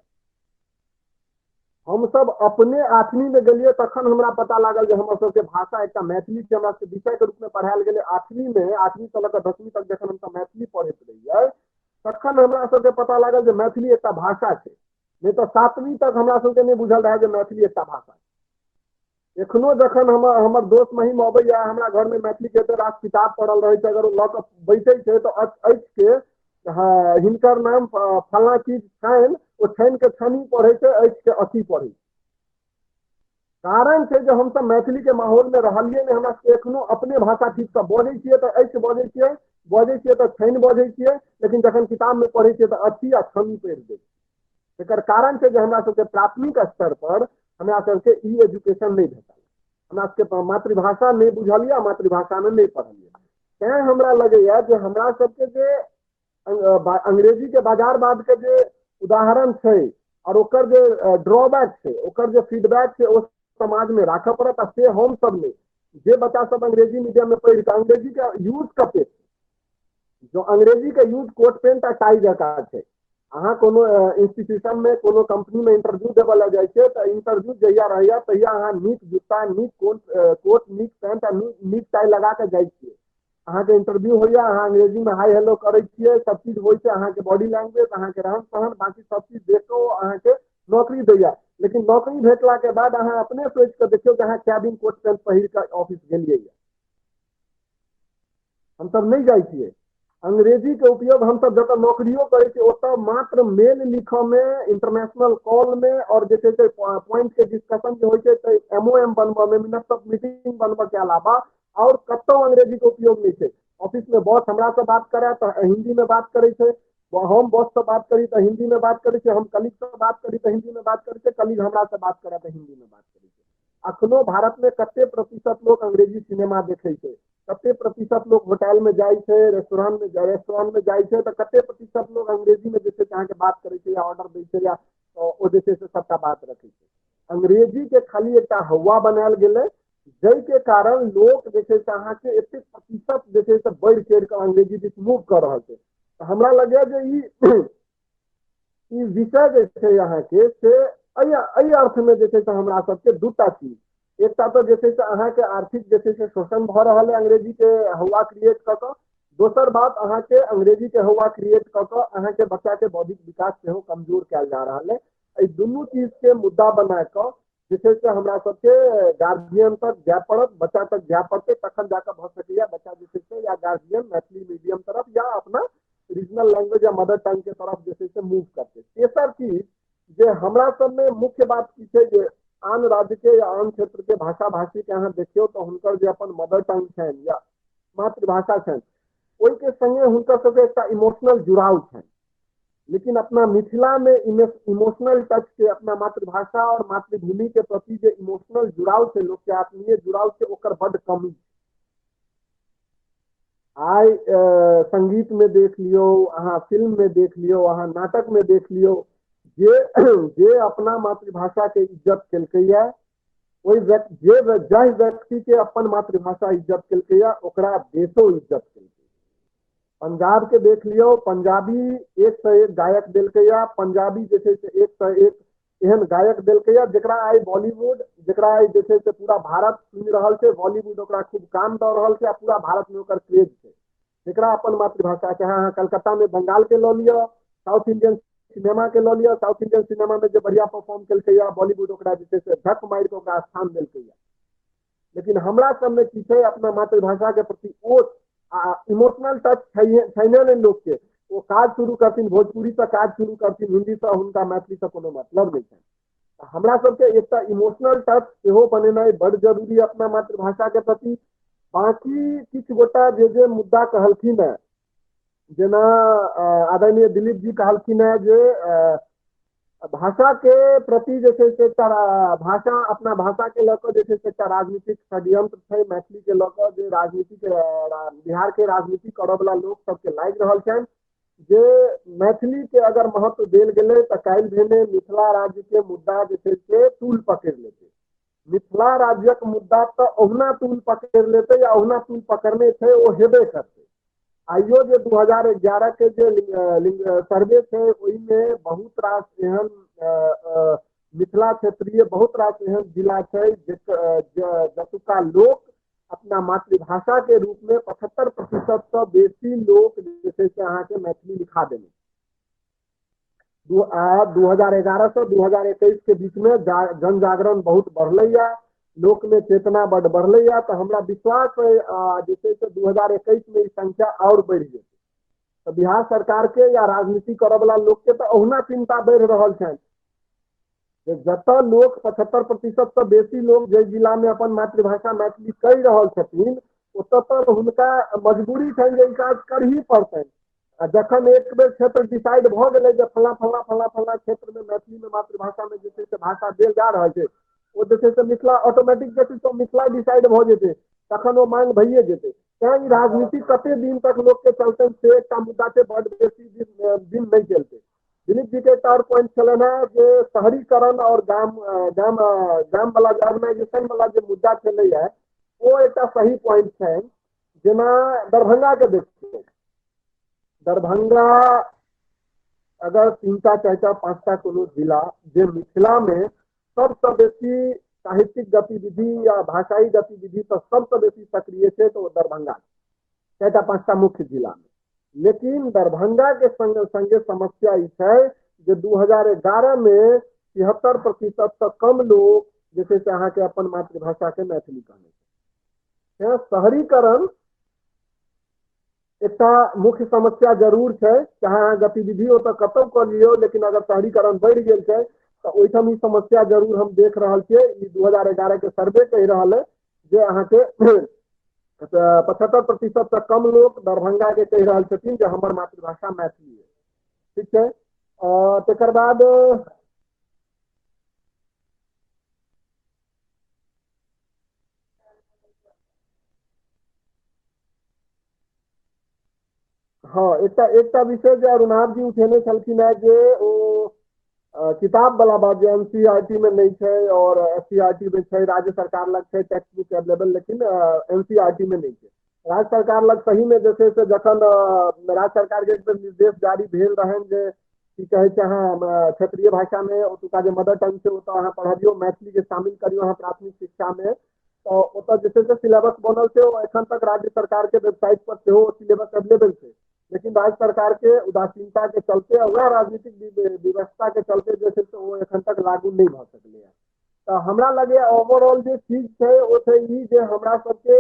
हम सब अपने 8वीं में गेलिए तखन हमरा पता लागल जे हमर सबके भाषा एकटा मैथिली के हमरा सबके विषय के रूप में पढ़ायल गेलै। 8वीं में 8वीं से लऽ कऽ 10वीं तक जखन हम सब मैथिली पढ़ैत रहियै तखन हमरा सबके पता लागल जे मैथिली एकटा भाषा छै, नहीं तो 7वीं तक हमरा सबके नहीं बुझल रहे जे मैथिली एकटा भाषा छै। एखनो जखन हमर दोस्त महिम अबैया, हमरा घर में मैथिली के एते रास किताब पढ़ल रहे छै, अगर लऽ कऽ बैठे छै तो अइछ के हिनकर नाम फलना चीज छनि, वो छनि के छनी पढ़े छै, अइछ के अथी पढ़े। कारण छै जे हम सब मैथिली के माहौल में रहलिए ने, हमरा सबके एखनो अपने भाषा ठीक से बजै छियै तऽ ऐसे बजै छियै तऽ छानि बजै छियै, लेकिन जखन किताब में पढ़ै छियै तऽ अच्छी आ छमी पढ़ि दै छियै। एकर कारण छै जे हमरा सबके प्राथमिक स्तर पर हमरा सबके ई एजुकेशन नहीं भेटल, हमरा सबके मातृभाषा नहीं बुझलिए, मातृभाषा में नहीं पढ़लिए। तैं हमरा लगैया जे हमरा सबके जे अंग्रेजी के बाजारवाद के जे उदाहरण छै और ओकर जे ड्रॉबैक छै, ओकर जे फीडबैक छै, ओ समाज में राखऽ पड़त। आ से हम सब ने, जे बच्चा सब अंग्रेजी मीडियम में पढ़ि के अंग्रेजी के यूज कते, जो अंग्रेजी के यूज कोट पेंट आ टाई जकाँ छै। अहाँ कोनो इंस्टीट्यूशन में कोनो कंपनी में इंटरव्यू देवऽ लए जाइ छियै तऽ इंटरव्यू जहिया रहैया तहिया अहाँ नीक जूता, नीक कोट, नीक पैंट आ नीक टाई लगा के जाइ छियै। अहाँ के इंटरव्यू होइया, अहाँ अंग्रेजी में हाई हेलो करै छियै, सब चीज होइ छै, अहाँ के बॉडी लैंग्वेज, अहाँ के रहन सहन, बाकी सब चीज देखो अहाँ के नौकरी दैया। लेकिन नौकरी भेटला के बाद अहाँ अपने सोच के देखियो कि अहाँ क्या दिन कोट पैंट पहिर के ऑफिस गेलियै। हम सब नहीं जाइ छियै। अंग्रेजी के उपयोग हम सब जब नौकरियों करे छियै ओतऽ मात्र मेल लिखऽ में, इंटरनेशनल कॉल में और जे छै पॉइंट के डिस्कशन जे होइ छै तऽ MOM बनबऽ में, मिनट्स ऑफ मीटिंग बनबऽ के अलावा और कतौ अंग्रेजी के उपयोग नहीं छै। ऑफिस में बॉस हमरा से बात करे तो हिंदी में बात करे छै, हम बॉस से बात करी तो हिंदी में बात करे छै, हम कलीग से बात करी तो हिंदी में बात करे छै, कलीग हमरा से बात करे तो हिंदी में बात करे छै। अखनो भारत में कते प्रतिशत लोग अंग्रेजी सिनेमा देखे छै, कते प्रतिशत लोग होटल में जाइ छै, रेस्टोरेंट में जाइ छै, तो कते प्रतिशत लोग अंग्रेजी में जैसे अहाँ के बात करे छै या ऑर्डर दै छै या ओ जे छै से सबटा बात रखे छै। अंग्रेजी के खाली एकटा हवा बनायल गेलै, जै के कारण लोग जे छै से अहाँ के एते प्रतिशत जे छै से बढ़ि चढ़ि के अंग्रेजी दिस मूव कर रहल छै। हमरा लगैया जे ई विषय जे छै अहाँ के से एहि अर्थ में जे छै से हमरा सबके दूटा चीज, एकटा तो जे छै से अहाँ के आर्थिक जे छै से शोषण भऽ रहल है अंग्रेजी के हवा क्रिएट कऽ कऽ, दोसर बात अहाँ के अंग्रेजी के हवा क्रिएट कऽ कऽ अहाँ के बच्चा के बौद्धिक विकास सेहो कमजोर कयल जा रहल है। एहि दुनू चीज के मुद्दा बना कऽ जे छै से हमरा सबके गार्जियन तक जाय पड़त, बच्चा तक जाय पड़तै, तखन जाकर भऽ सकैया बच्चा जे छै से या गार्जियन मैथिली मीडियम तरफ या अपना रीजनल लैंग्वेज या मदर टंग के तरफ जे छै से मूव करते। तेसर चीज जे हमरा सब में मुख्य बात की छै जे आन राज्य के या आन क्षेत्र के भाषा भाषी के अहाँ देखियो तो हुनकर जे अपन मदर टंग छनि या मातृभाषा छनि, ओहि के संगे हुनकर सबके एकटा इमोशनल जुड़ाव छनि। लेकिन अपना मिथिला में इमोशनल टच के, अपना मातृभाषा और मातृभूमि के प्रति जे इमोशनल जुड़ाव छै, लोग के आत्मीय जुड़ाव छै, ओकर बड कमी छै। आइ संगीत में देख लियो, अहाँ फिल्म में देख लियो, अहाँ नाटक में देख लियो, जे अपना मातृभाषा के इज्जत केलकैया, ओहि जाहि व्यक्ति के अपन मातृभाषा इज्जत केलकैया ओकरा देशो इज्जत केलकै। पंजाब के देख लियो, पंजाबी एक से एक गायक देलकैया, पंजाबी जे छै से एक से एक एहन गायक देलकैया जेकरा आई बॉलीवुड, जेकरा आई जे छै से पूरा भारत सुनि रहल छै, बॉलीवुड ओकरा खूब काम दऽ रहल छै, पूरा भारत में ओकर क्रेज छै। जेकरा अपन मातृभाषा के, अहाँ कलकत्ता में बंगाल के लऽ लियो, साउथ इंडियन सिनेमा के लऽ लियो, साउथ इंडियन सिनेमा में जे बढ़िया परफॉर्म केलकैया, बॉलीवुड ओकरा जे छै से धक मारि के ओकरा स्थान देलकैया। लेकिन हमरा सब में की छै, अपना मातृभाषा के प्रति ओ इमोशनल टच छै ने लोग के, वो काज शुरू करथिन भोजपुरी से, काज शुरू करथिन हिंदी से, हुनका मैथिली से कोनो मतलब नहीं है। हमरा सबके एकटा इमोशनल टच सेहो बनेनाइ बड़ जरूरी है अपना मातृभाषा के प्रति। बाकी किछु गोटा जे मुद्दा कहलखिन है, जेना आदरणीय दिलीप जी कहलखिन है जे भाषा के प्रति जे छै से भाषा, अपना भाषा के लऽ कऽ जे छै से एकटा राजनीतिक षड्यंत्र छै, मैथिली के लऽ कऽ जे राजनीतिक बिहार के राजनीति करऽ वाला लोग सबके लागि रहल छनि जे मैथिली के अगर महत्व देल गेलै तऽ काल्हि भेने मिथिला राज्य के मुद्दा जे छै से तूल पकड़ि लेतै। मिथिला राज्यक मुद्दा तऽ ओहुना तूल पकड़ि लेतै या ओहुना तूल पकड़ने छै, ओ हेबे करतै। आइयो जे 2011 के जे सर्वे छै, ओहिमे बहुत रास एहन मिथिला क्षेत्रीय बहुत रास एहन जिला छै जतुका लोक अपना मातृभाषा के रूप में 75% से बेसी लोग जे छै से अहाँ के मैथिली लिखा देने। 2011 से 2021 के बीच में जन जागरण बहुत बढ़लैया, लोक में चेतना बड़ बढ़लैया, तो हमरा विश्वास है जे छै से 2021 में ई संख्या और बढ़ि जेतै। तो बिहार सरकार के या राजनीति करऽ वाला लोग के तो ओहुना चिंता बढ़ि रहल छनि। जे जतऽ लोग 75% से बेसी लोग जे जिला में अपन मातृभाषा मैथिली कहि रहल छथिन ओतऽ तऽ हुनका मजबूरी छनि जे ई काज करही पड़तनि। आ जखन एक बेर क्षेत्र डिसाइड भऽ गेलै जे फल्लाँ फल्लाँ फल्लाँ फल्लाँ क्षेत्र में मैथिली में मातृभाषा में जे छै से भाषा देल जा रहल छै, ओ जे छै से मिथिला ऑटोमेटिक जे छै से मिथिला डिसाइड भऽ जेतै, तखन ओ मांग भइए जेतै। तैं ई राजनीति कते दिन तक लोक के चलतै से एकटा मुद्दा छै, बड बेसी दिन नहीं चलते। दिलीप जी के एकटा और पॉइंट छलनि हैं जे शहरीकरण और गाम वाला ऑर्गेनाइजेशन वाला जे मुद्दा छलै है वो एकटा सही पॉइंट छै। जेना दरभंगा के देखिए, दरभंगा अगर 3टा 4टा 5टा कोनो जिला जे मिथिला में सबसे बेसी साहित्यिक गतिविधि या भाषाई गतिविधि तो सबसे बेसी सक्रिय है तो दरभंगा 4टा 5टा मुख्य जिला में। लेकिन दरभंगा के संगे समस्या ई है जे 2011 में 73% से कम लोग जैसे से अहाँ के अपन मातृभाषा के मैथिली कहने। शहरीकरण एकटा मुख्य समस्या जरूर है, चाहे अहाँ गतिविधि हो तो कतौ कर लियो, लेकिन अगर शहरीकरण बढ़ गया है तो ओहिठाम ई समस्या जरूर हम देख रहा है। 2011 के सर्वे कह रहा है जे अहाँ के 75% से कम लोग दरभंगा के कह रहा छथिन जे हमर मातृभाषा मैथिली है। ठीक है, और तकर बाद हाँ एकटा विषय जो अरुणाभ जी उठेने छलखिन है जे ओ किताब वाला बात जो एनसीईआरटी में नहीं है और एससीईआरटी में है, राज्य सरकार लग है टेक्स्ट बुक अवेलेबल, लेकिन एनसीईआरटी में नहीं है। राज्य सरकार लग सही में जैसे से जखन राज्य सरकार के एक बेर निर्देश जारी भेल रहन जे की कहे छै अहाँ क्षेत्रीय भाषा में ओतुका जे मदर टंग छै ओतऽ अहाँ पढ़बियो, मैथिली के शामिल करियो अहाँ प्राथमिक शिक्षा में, तो ओतऽ जे छै से सिलेबस बनल छै ओ एखन तक राज्य सरकार के वेबसाइट पर सेहो सिलेबस अवेलेबल छै। लेकिन राज्य सरकार के उदासीनता के चलते वह राजनीतिक व्यवस्था के चलते जो है वो एखन तक लागू नहीं भ सकले है। तो हमरा लगे ओवरऑल जो चीज है वो छै ई जे हमरा सबके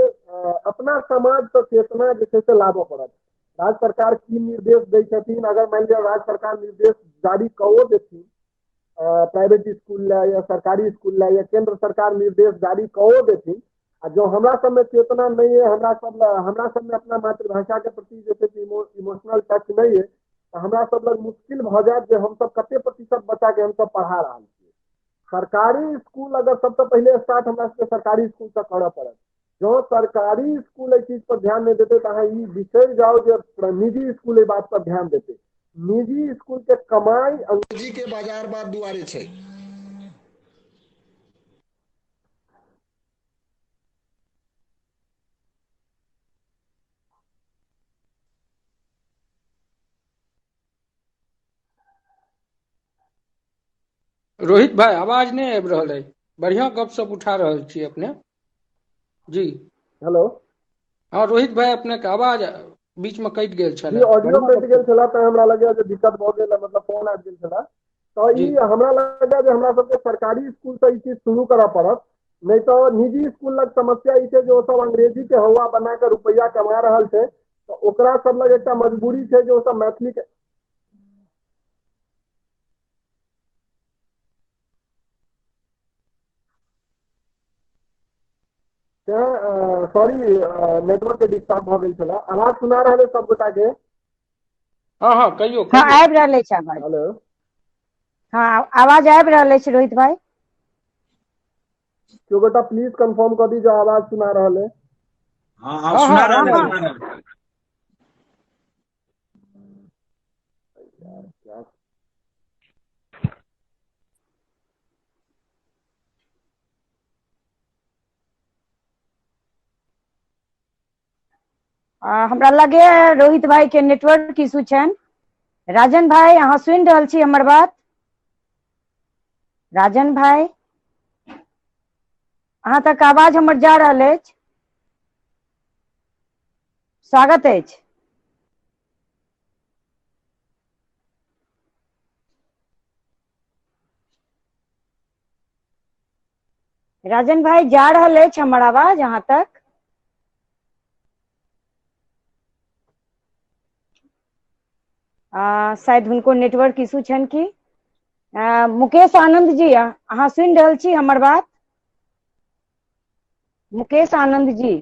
अपना समाज से चेतना जे है से लाबऽ पड़त। राज्य सरकार की निर्देश दै छथिन, अगर मान लिया राज्य सरकार निर्देश जारी कओ देथिन प्राइवेट स्कूल या सरकारी स्कूल या केंद्र सरकार निर्देश जारी कओ देथिन, आ जो हमरा सब में चेतना नहीं है, हमरा सब में अपना मातृभाषा के प्रति जैसे इमोशनल टच नहीं है, तो हमरा सब लग मुश्किल भ जाए जे हम सब कते प्रतिशत बच्चा के हम सब पढ़ा रहा है। सरकारी स्कूल अगर सबसे पहले स्टार्ट हमरा सबके सरकारी स्कूल से करऽ पड़त। जो सरकारी स्कूल चीज पर ध्यान नहीं देते तो अहाँ ई बिसरि जाओ जे निजी स्कूल ए बात पर ध्यान देते। निजी स्कूल के कमाई अंग्रेजी के बाजार बात दुआरे छै। रोहित भाई आवाज नहीं आबि रहल है, बढ़िया गपशप उठा रहल छी अपने जी। हेलो हाँ रोहित भाई अपने के आवाज बीच में कटि गेल जी, छलै, ऑडियो बढ़िया कटि गेल गपशप छला तो हमरा लगे जे दिक्कत भ गेल, मतलब फोन आबि गेल छला। तो जी। ई हमरा लगे जे हमरा सबके सरकारी स्कूल से ई चीज शुरू करऽ पड़त, नहीं तो निजी स्कूल लग समस्या ई छै जे ओ सब अंग्रेजी के हवा बना के रुपया कमा रहल छै, तो ओकरा सब लग एकटा मजबूरी छै जे ओ सब मैथिली के सॉरी नेटवर्क के डिस्टर्ब भ गेल छला। आवाज सुना रहल सब गोटा के? हाँ हाँ कहियो हाँ कहियो। आबि रहल अछि आवाज। हेलो हाँ आवाज आबि रहल अछि रोहित भाई। क्यों गोटा प्लीज कंफर्म कर दीजिए आवाज सुना रहल है। हाँ हाँ हाँ सुना हाँ रहे आवाज सुना रहे। हमरा लगे रोहित भाई के नेटवर्क इशू छनि। राजन भाई अहाँ सुनि रहल छी हमर बात? राजन भाई अहाँ तक आवाज हमर जा रहल अछि? स्वागत अछि। राजन भाई जा रहल अछि हमर आवाज अहाँ तक? शायद हुनको नेटवर्क इशू छनि की? मुकेश आनंद जी अहाँ सुनि रहल छी हमर बात? मुकेश आनंद जी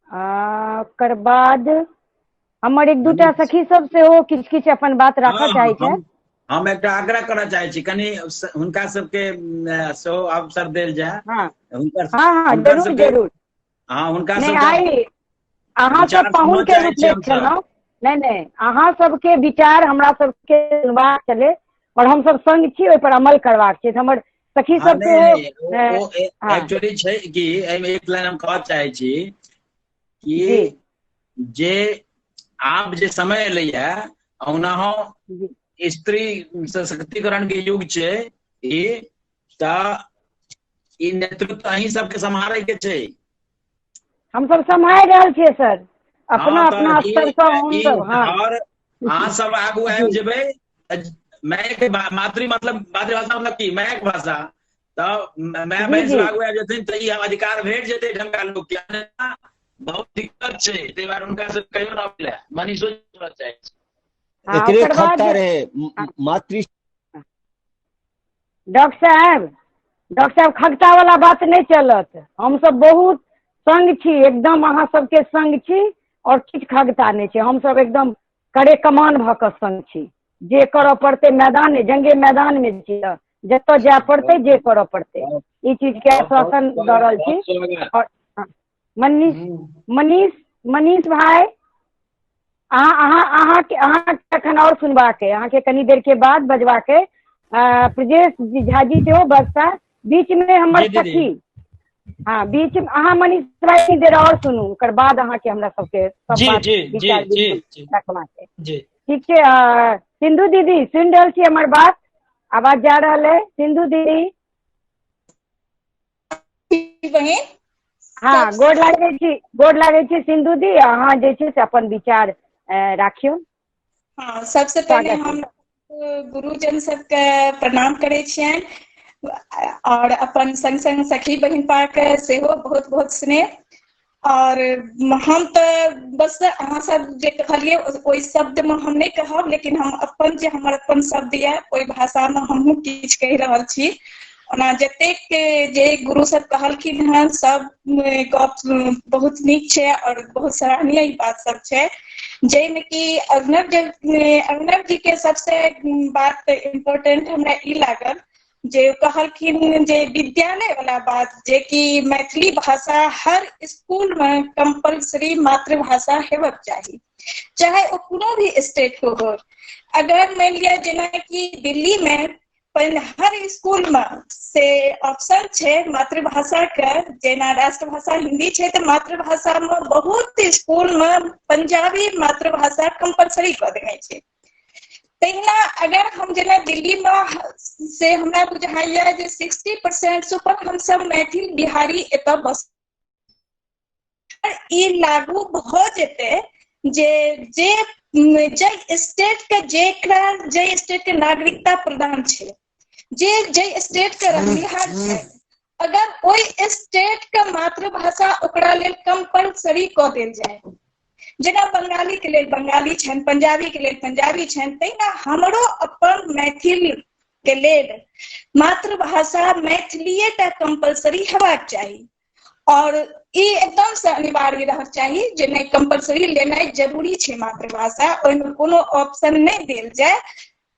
ओकर बाद हमर एक दूटा सखी सब सेहो किछु किछु अपन बात राखऽ चाहै छथि। हम एकटा आग्रह करऽ चाहै छी, कनि हुनका सबके सेहो अवसर देल जाय। हाँ हुनकर हाँ जरूर जरूर। हाँ हुनका नहीं सबके आई अहाँ सब विचार पाहुन सुनऽ के चाहै रूप छी में हम सब। छलहुँ। नहीं अहाँ सबके विचार हमरा सबके सुनबाक छलै और हम सब संग छी, ओहि पर अमल करबाक छै। तऽ हमर सखी हाँ सब नहीं सेहो ओ हाँ एक्चुअली छै कि एहिमे एक लाइन हम कहऽ चाहै छी जी कि जे आब जे समय एलैया ओनाहो जी स्त्री सशक्तिकरण के युग छै ई, तऽ ई नेतृत्व अहीं सबके सम्हारै के छै। हम सब सम्हारि रहल छियै सर, अपना हाँ अपना तऽ स्तर से हम सब। हाँ और अहाँ सब आगू आबि जी जेबै। मायके मातृभाषा मतलब की मायक भाषा, तऽ माय जी बहन सब जी आगू आबि जेथिन तऽ ई अधिकार भेट जेतै ढंगा लोग के। बहुत दिक्कत छै, ताहि दुआरे हुनका सब कहियो ना मिले। मनीषो चाहै छै हाँ एकरे ओकर बाद खत्ता रहे मातृ। डॉक्टर साहब खगता वाला बात नहीं चलत। हम सब बहुत संग छी, एकदम अहाँ सबके संग छी और किछु खगता नहीं छै। हम सब एकदम करे कमान भऽ कऽ संग छी। जे करऽ पड़तै मैदान जंगे मैदान में छी, जतऽ जाय पड़तै जे करऽ पड़तै ई चीज के आश्वासन दऽ रहल छी। और मनीष भाई अहाँ एखन और सुनबाक है, अहाँ के कनी देर के बाद बजबाक है। ब्रजेश झा जी सेहो बजता बीच में हमर जी दीदी। सखी। हाँ बीच में अहाँ मनीष भाई की देर और सुनू, ओकर बाद अहाँ के हमरा सबके सब जी बात जी जी विचार जी बिल्कुल जी रखबाक है। जी ठीक छै। सिंधु दीदी सुनि रहल छी हमर बात? आवाज जा रहल है सिंधु दीदी? बहन हाँ गोड़ लागै छी सिंधु दी। अहाँ जे छै से अपन विचार राखियौ। हाँ सबसे पहले स्वागत है। हम गुरुजन सबके प्रणाम करै छियनि और अपन संग संग सखी बहिन पाके सेहो बहुत बहुत स्नेह। और हम तऽ बस अहाँ सब जे कहलिए ओहि शब्द में हम नहीं कहब, लेकिन हम अपन जे हमर अपन शब्द ये ओहि भाषा में हमहूँ किछु कहि रहल छी। ओना जतेक जे गुरु सब कहलखिन हँ सब गप बहुत नीक छै और बहुत सराहनीय बात सब छै, जाहिमे कि अर्णव जी के सबसे बात इम्पोर्टेंट हमरा ई लागल जे कहलखिन जे विद्यालय वाला बात, जे कि मैथिली भाषा हर स्कूल में कंपलसरी मातृभाषा हेबाक चाही, चाहे वो कोनो भी स्टेट को हो। अगर मान लिया जेना कि दिल्ली में हर स्कूल में से ऑप्शन छै मातृभाषा के, जेना राष्ट्रभाषा हिंदी छै तो मातृभाषा में बहुत स्कूल में पंजाबी मातृभाषा कंपलसरी कर देने छै। तहिना अगर हम जेना दिल्ली में से हमरा बुझाइया जे 60% से ऊपर हम सब मैथिल बिहारी एतऽ बस ई लागू भऽ जेतै जे स्टेट के जे स्टेट के नागरिकता प्रदान छै, जे स्टेट के रहनिहार छै, अगर ओहि स्टेट के मातृभाषा ओकरा लेल कंपलसरी कऽ देल जाय, जेना बंगाली के लेल बंगाली छनि, पंजाबी के लेल पंजाबी छनि, तहिना हमरो अपन मैथिल के लेल मातृभाषा मैथिलीये टा कंपलसरी हेबाक चाही। और ई एकदम से अनिवार्य रहक चाही जे नहीं कंपलसरी लेनाइ जरूरी छै मातृभाषा, ओहिमे कोनो ऑप्शन नहीं देल जाय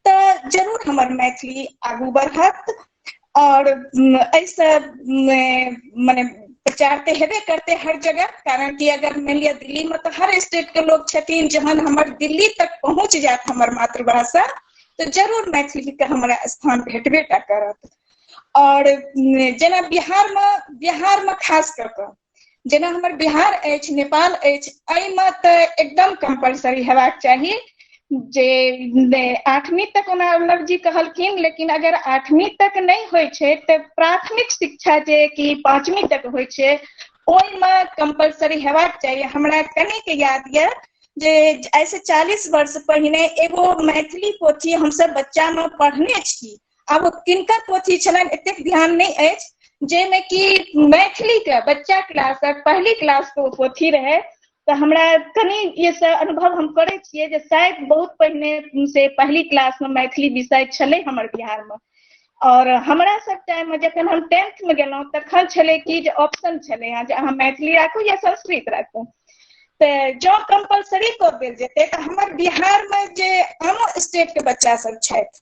तऽ जरूर हमर मैथिली आगू बढ़त। और ऐसे माने प्रचार तो हेबे करते हर जगह, कारण कि अगर मान लिया दिल्ली में तो हर स्टेट के लोग छथिन, जहन हमर दिल्ली तक पहुंच जात हमर मातृभाषा तो जरूर मैथिली के हमरा स्थान भेटबे टा करत। और जेना बिहार में खास कर कऽ जेना हमर बिहार अछि, नेपाल अछि, एहिमे तऽ एकदम कंपलसरी हेबाक चाही जे 8वीं तक ओना अर्णव जी कहलखिन, लेकिन अगर 8वीं तक नहीं होइ छै तऽ प्राथमिक शिक्षा जे कि 5वीं तक होइ छै ओहिमे कंपलसरी हेबाक चाही। हमरा कनिक याद यऽ जे ऐसे 40 वर्ष पहिने एगो मैथिली पोथी हमसब बच्चा में पढ़ने छी, आब किनकर पोथी छलनि एतेक ध्यान नहीं अछि, जेमे कि मैथिली के बच्चा क्लास पहली क्लास के पोथी रहे, तो हमरा कनी ये सब अनुभव हम करे छियै जे शायद बहुत पहिने से पहली क्लास में मैथिली विषय छलै हमर बिहार में, और हमरा सब टाइम में जखन हम 10th में गेलहुँ तखन छलै कि जे ऑप्शन छलै हँ जे अहाँ मैथिली राखू या संस्कृत राखू। तो जो कंपलसरी कर देल जेतै तऽ हमर बिहार में जे आनो स्टेट के बच्चा सब छथि,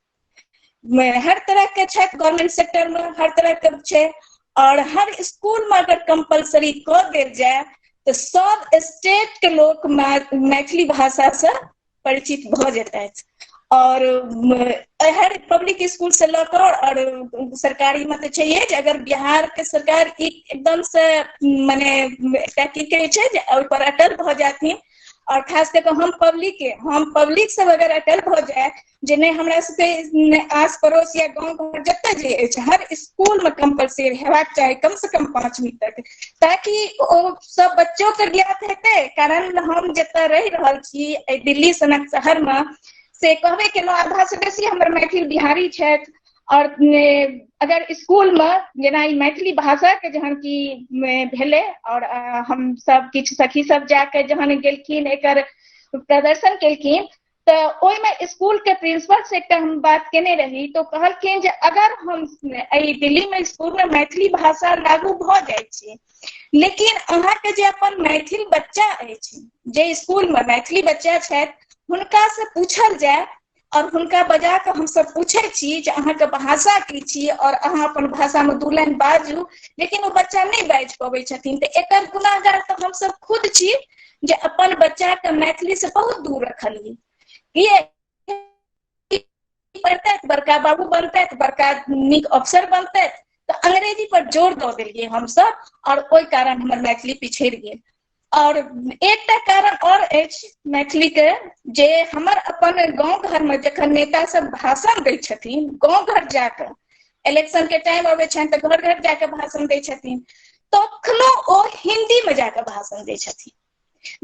हर तरह के छथि, गवर्नमेंट सेक्टर में हर तरह के छै, और हर स्कूल में अगर कंपलसरी कर देल जाए तो सब स्टेट के लोग मैथिली भाषा से परिचित भ जेतैथ। और हर पब्लिक स्कूल से लकर और सरकारी में तो चाहिए जे अगर बिहार के सरकार एकदम से माने की कहे छै जे ओइ पर अटल भ जाथिन, और खास करके हम पब्लिक सब अगर अटल भ जाए जे नहीं हमरा सबके आस पड़ोस या गांव घर जतऽ जे अछि हर स्कूल में कंपलसरी हेबाक चाही कम से कम 5वीं तक, ताकि ओ सब बच्चों के ज्ञात हेतै। कारण हम जतऽ रहि रहल छी दिल्ली सनक शहर में से कहबे केलहुँ आधा से बेसी हमर मैथिल बिहारी छथि, और अगर स्कूल में जेना ई मैथिली भाषा के जहन की भेलै, और हम सब किछु सखी सब जाके जहन गेलखिन एकर प्रदर्शन केलखिन तऽ ओहिमे स्कूल के प्रिंसिपल से एकटा हम बात केने रही तो कहलखिन जे अगर हम दिल्ली में स्कूल में मैथिली भाषा लागू भ जाइ छै, लेकिन अहाँ के जे अपन मैथिल बच्चा अछि, जे स्कूल में मैथिली बच्चा छथि हुनका से पूछल जाए, और हुनका बजा के हम सब पूछे छी जे अहाँ के भाषा की छी और अहाँ अपन भाषा में 2 लाइन बाजू, लेकिन वो बच्चा नहीं बाजि पबै छथिन। तऽ एकर गुनाहगार तऽ हम सब खुद छी जे अपन बच्चा के मैथिली से बहुत दूर रखलियै। ये पढ़तैथ बड़का बाबू बनतैथ, बड़का नीक अफसर बनतैथ, तऽ अंग्रेजी पर जोर दऽ देलियै हम सब, और ओहि कारण हमर मैथिली पिछड़ि गेल। और एकटा कारण और अछि मैथिली के, जे हमर अपन गांव घर में जखन नेता सब भाषण दै छथिन, गांव घर जाके इलेक्शन के टाइम अबै छनि तऽ घर घर जाके भाषण दै छथिन, तखनो ओ हिंदी में जाके भाषण दै छथिन।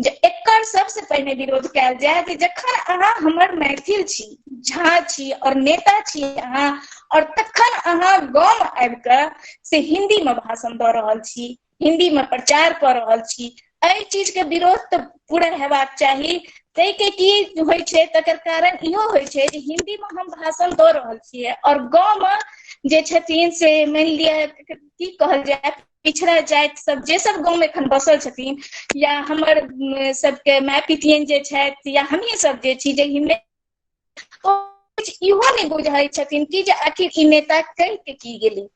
जे एकर सबसे पहिने विरोध कयल जाय जे जखन अहाँ हमर मैथिल छी, झा छी और नेता छी अहाँ, और तखन अहाँ गांव में आबि कऽ से हिंदी में भाषण दऽ रहल छी, हिंदी में प्रचार कऽ रहल छी, एहि चीज के विरोध तऽ पूरा हेबाक चाही। ताहि के की होइ छै तकर कारण इहो होइ छै जे हिंदी में हम भाषण दऽ रहल छियै, और गांव में जे छथिन से मानि लिअ की कहल जाय पिछड़ा जाति सब जे सब गांव में एखन बसल छथिन, या हमर सबके माय पितियन जे छथि, या हमही सब जे छी जे हिंदी, इहो नहीं बुझै छथिन कि जे आखिर ई नेता कहि के की गेलै।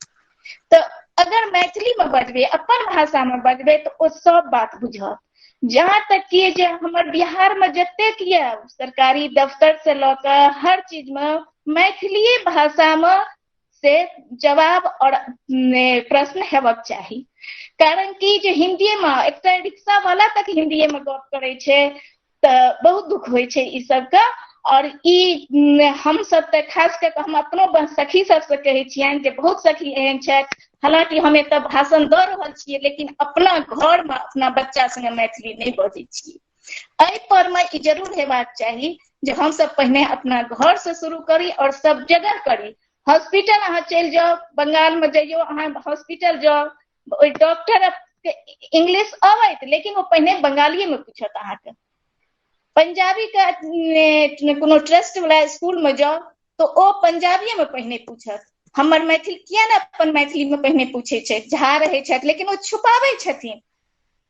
तऽ अगर मैथिली में बजबै, अपन भाषा में बजबै तऽ ओ सब बात बुझत। जहाँ तक कि जे हमर बिहार में जतेक ये सरकारी दफ्तर से लऽ कऽ हर चीज में मैथिली भाषा में से जवाब और प्रश्न हेबाक चाही। कारण कि जे हिंदी में एकटा रिक्शा वाला तक हिंदी में गप करे छै तऽ बहुत दुख होइ छै ई सबके। और ई हम सब तऽ खास करके हम अपनो सखी सबसे कहै छियनि जे बहुत सखी एहन छथि, हालांकि हम एतऽ भाषण दऽ रहल छियै लेकिन अपना घर में अपना बच्चा संगे मैथिली नहीं बजै छियै। एहि पर में ई जरूर हेबाक चाही जे हम सब पहिने अपना घर से शुरू करी और सब जगह करी। हॉस्पिटल अहाँ चलि जाओ, बंगाल में जइयो अहाँ हॉस्पिटल जाओ, ओइ डॉक्टर के इंग्लिश अबैत लेकिन वो पहिने बंगाली में पूछत अहाँके। पंजाबी के कोनो ट्रस्ट वाला स्कूल में जाओ तो ओ पंजाबी में पहिने पूछत, हमर मैथिल किया ने अपन मैथिली में पहिने पूछे छै। झा रहे छथि लेकिन वो छुपाबै छथिन,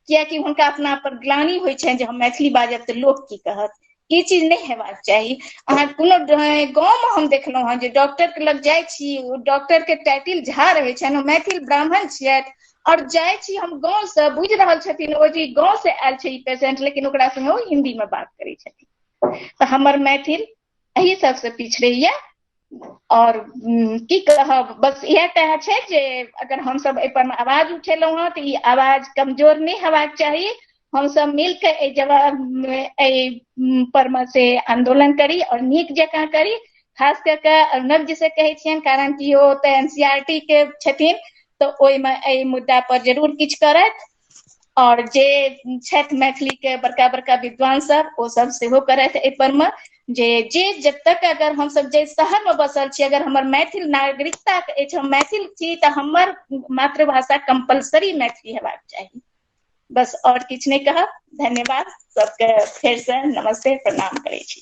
कियाकि हुनका अपना पर ग्लानि होइ छनि जे हम मैथिली बाजब तऽ लोक की कहत। ई चीज नहीं हेबाक चाही। अहाँ कोनो गाँव में हम देखलहुँ हँ जे डॉक्टर के लग जाइ छी, डॉक्टर के टाइटिल झा रहे छनि, ओ मैथिल ब्राह्मण छियथि, और जाइ छी हम गाँव से, बुझि रहल छथिन ओ जी गाँव से आयल छै ई पेशेंट, लेकिन ओकरा संगे ओ हिंदी में बात करै छथिन। तऽ हमर मैथिल एही सबसे पिछड़ैया। और की कहब, बस इएहटा छै जे अगर हम सब एहि पर आवाज उठेलहुँ हँ तऽ ई आवाज कमजोर नहीं हेबाक चाही। हम सब मिलकर एहि जवाब एहि पर में से आंदोलन करी और नीक जकाँ करी। खास करके अर्नब जी से कहै छियनि, कारण कि ओ तऽ एनसीईआरटी के छथिन तऽ ओहिमे एहि मुद्दा पर जरूर किछु करथि। और जे छथि मैथिली के बड़का बड़का विद्वान सब, ओ सब सेहो करथि एहि पर में जे जब तक अगर हम सब जे शहर में बसल छी, अगर हमर मैथिल नागरिकता अछि, हम मैथिल छी, तऽ हमर मातृभाषा कंपलसरी मैथिली हेबाक चाही। बस और किछ नहीं कहा। धन्यवाद सबके, फिर से नमस्ते प्रणाम करै छी।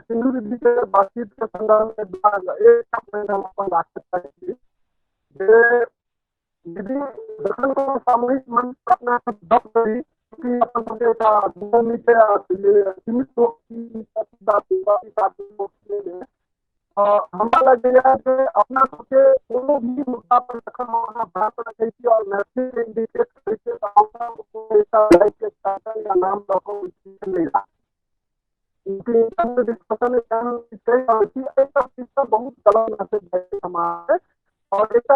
सिंधु दीदी के बातचीत के संदर्भ में एक हम अपन राखय चाहै छी जे दीदी जखन कोनो सामूहिक मंच पर अपना सब गप करी कि अपन सबके एकटा भूमि के सीमित लोक की हमरा लगैया जे अपना सबके कोनो भी मुद्दा पर जखन हम बात रखै छी और मैथिली के इंडिकेट करै छी तऽ हमरा एकटा लाइक के टाइटल या नाम दऽ कऽ नहीं रहा डिस्कशन बहुत गलत मैसेज है समाज और एक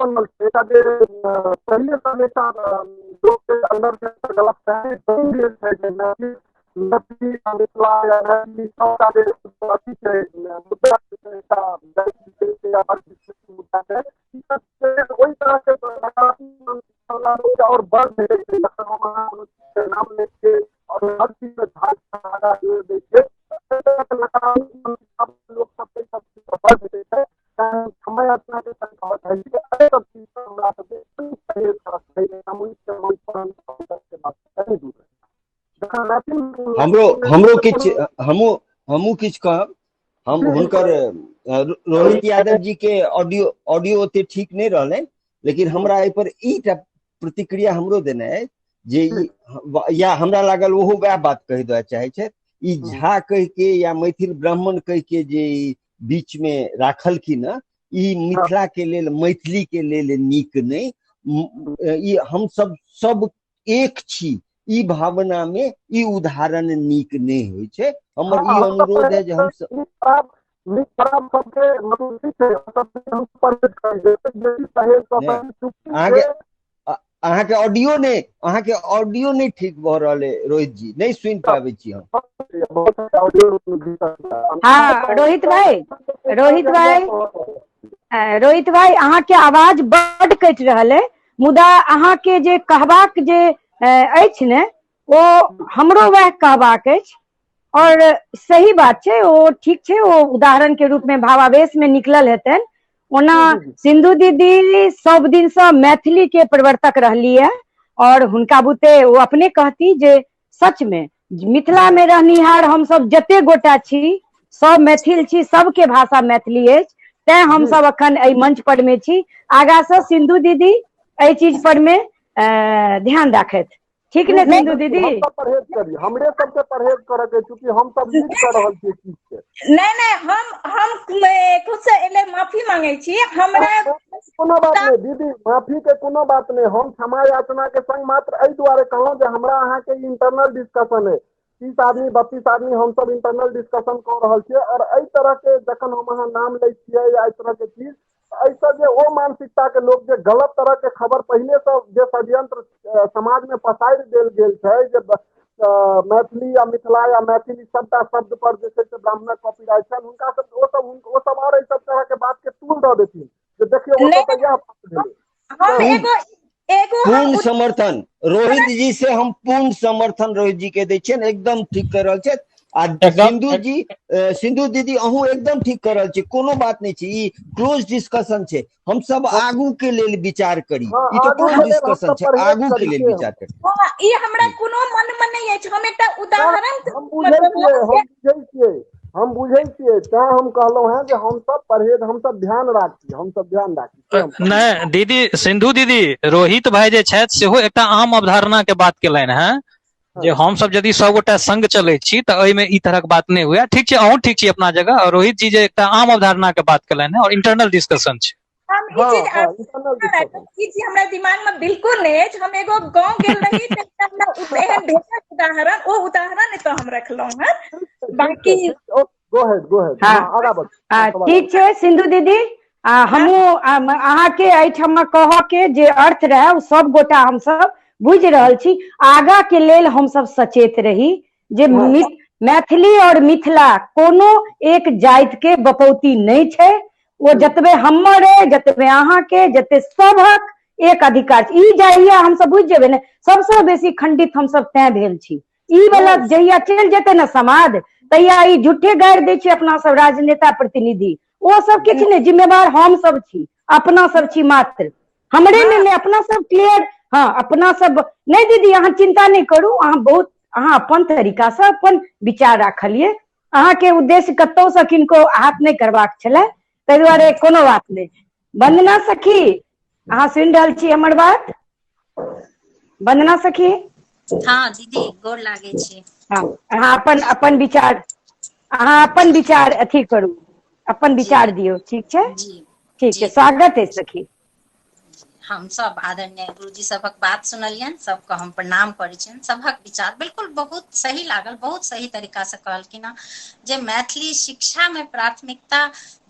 बनल पहले लोग के अंदर से गलत है मिथिला या वही तरह के और बढ़ नाम लेके और हर चीज में झाड़ देखिए लोग सब समय अपना के सब चीज हमरो किछ हमू किछ कहब। हम हुनकर रोहित यादव जी के ऑडियो ओते ठीक नहीं रहले, लेकिन हमरा एहि पर ईटा प्रतिक्रिया हमरो देना है जे या हमरा लागल ओहो वह बात कह दे चाहे छे ई झा कह के या मैथिल ब्राह्मण कह के जे बीच में राखल की न ई मिथिला के लेल मैथिली के लेल नीक नहीं। ई हम सब एक छी ई भावना में ई उदाहरण नीक नहीं होय छे। हमर ई अनुरोध है जे हम अहाँ के ऑडियो नहीं ठीक भ रहले रोहित जी, नहीं सुन पाबे छी हम। हाँ रोहित भाई अहाँ के आवाज बड़ कटि रहल है, मुदा अहाँ के जे कहबाक जे अछि ने ओ हमरो वह कहबाक अछि और सही बात छे, ओ ठीक छे, ओ उदाहरण के रूप में भावावेश में निकलल हेतन। ओना सिंधु दीदी सब दिन से मैथिली के प्रवर्तक रहली है और हुनका बुते वो अपने कहती जे सच में मिथिला में रहनिहार हम सब जते गोटा छी सब मैथिल छी, सबके भाषा मैथिली है, तै हम सब अखन एहि मंच पर में छी। आगा से सिंधु दीदी एहि चीज पर में ध्यान राखत, ठीक ने सिंधु दीदी? परहेज करी, हमरे सबके परहेज करे के, क्योंकि हम सब लीड कर रहल छी चीज के। नहीं हम खुद से एले माफी मांगे छी। हमरा कोनो बात नहीं दीदी, माफी के कोनो बात नहीं। हम क्षमा याचना के संग मात्र एहि दुआरे कहलहुं जे हमरा अहाँ के इंटरनल डिस्कशन है, 30 आदमी 32 आदमी हम सब इंटरनल डिस्कशन कर रहल छियै और एहि तरह के जखन हम अहाँ नाम लै छियै या एहि तरह के चीज, ऐसा जे ओ मानसिकता के लोग जे गलत तरह के खबर पहले से जे षड्यंत्र समाज में पसारि देल गेल छै जे मैथिली या मिथिला या मैथिली सबटा शब्द पर जे छै से ब्राह्मण कॉपीराइट छै, हुनका सब ओ सब और सब तरह के बात के तूल दऽ देथिन जे देखिए वो तो यह पूर्ण समर्थन रोहित जी से हम पूर्ण समर्थन रोहित जी के दै छियनि, एकदम ठीक कर रहल छै। आ सिंधु दीदी अहूँ एकदम ठीक कर रहल छी, कोनो बात नहीं छै, ई क्लोज डिस्कशन छै, हम सब आगू के लेल विचार करी, ई तो क्लोज डिस्कसन छै, आगू के लेल विचार करी। हां ई हमरा कोनो मन में नहीं अछि, हम एकटा उदाहरण हम बुझे छियै तें हम कहलहुं हैं जे हम सब परहेज, हम सब ध्यान राखी। नहीं दीदी, सिंधु दीदी, रोहित भाई जे छथि सेहो एकटा आम अवधारणा के बात केलनि हैं जे हम सब यदि सब गोटा संग चले छी त एहि में ई तरह के बात नहीं हुए। ठीक छै, अहूँ ठीक छी अपना जगह, और रोहित जी जे एकटा आम अवधारणा के बात केलनि हैं और इंटरनल डिस्कशन छै। हमरा दिमाग में बिल्कुल नहीं है। हम एगो गांव गेल रही उदाहरण, ओ उदाहरण तो हम रखलौं हैं, बाकी ठीक है सिंधु दीदी, हमू अहाँ के एहिठाम कह के जे अर्थ रहे सब गोटा हम सब बुझ रहल छी। आगा के लेल हम सब सचेत रही जे मैथिली और मिथिला कोनो एक जाति के बपौती नहीं छै, वो जतबे हमर है, जतबे अहाँ के, जते सबक एक अधिकार छै। ई जहिया हम सब बुझ जेबे ने, सबसे बेसी खंडित हम सब तैं भेल छी। ई वाला जहिया चल जेते ना समाज, तहिया ई झूठे गारि दै छै अपना सब राजनेता प्रतिनिधि, वो सब किछ नहीं, जिम्मेवार हम सब छी, अपना सब छी मात्र, हमरे में नहीं, अपना सब क्लियर। हाँ, अपना सब नहीं दीदी, अहाँ चिंता नहीं करू, अहाँ बहुत अहाँ अपन तरीका से अपन विचार राखलिए, अहाँ के उद्देश्य कतौ से किनको हाथ नहीं करबाक छले, ताहि दुआरे कोनो बात नहीं। वंदना सखी, अहाँ सुनि रहल छी हमर बात? वंदना सखी? हाँ दीदी, गोर लागे छी। हाँ, अहाँ अपन विचार अथी करू, अपन जी विचार दियो, ठीक छै? जी ठीक जी छै, दीदी, स्वागत है सखी। हम सब आदरणीय गुरुजी सबक बात सुनलियन, सबको हम प्रणाम करै छियन। सबक विचार बिल्कुल बहुत सही लागल, बहुत सही तरीका से कहलखिन हँ जे मैथिली शिक्षा में प्राथमिकता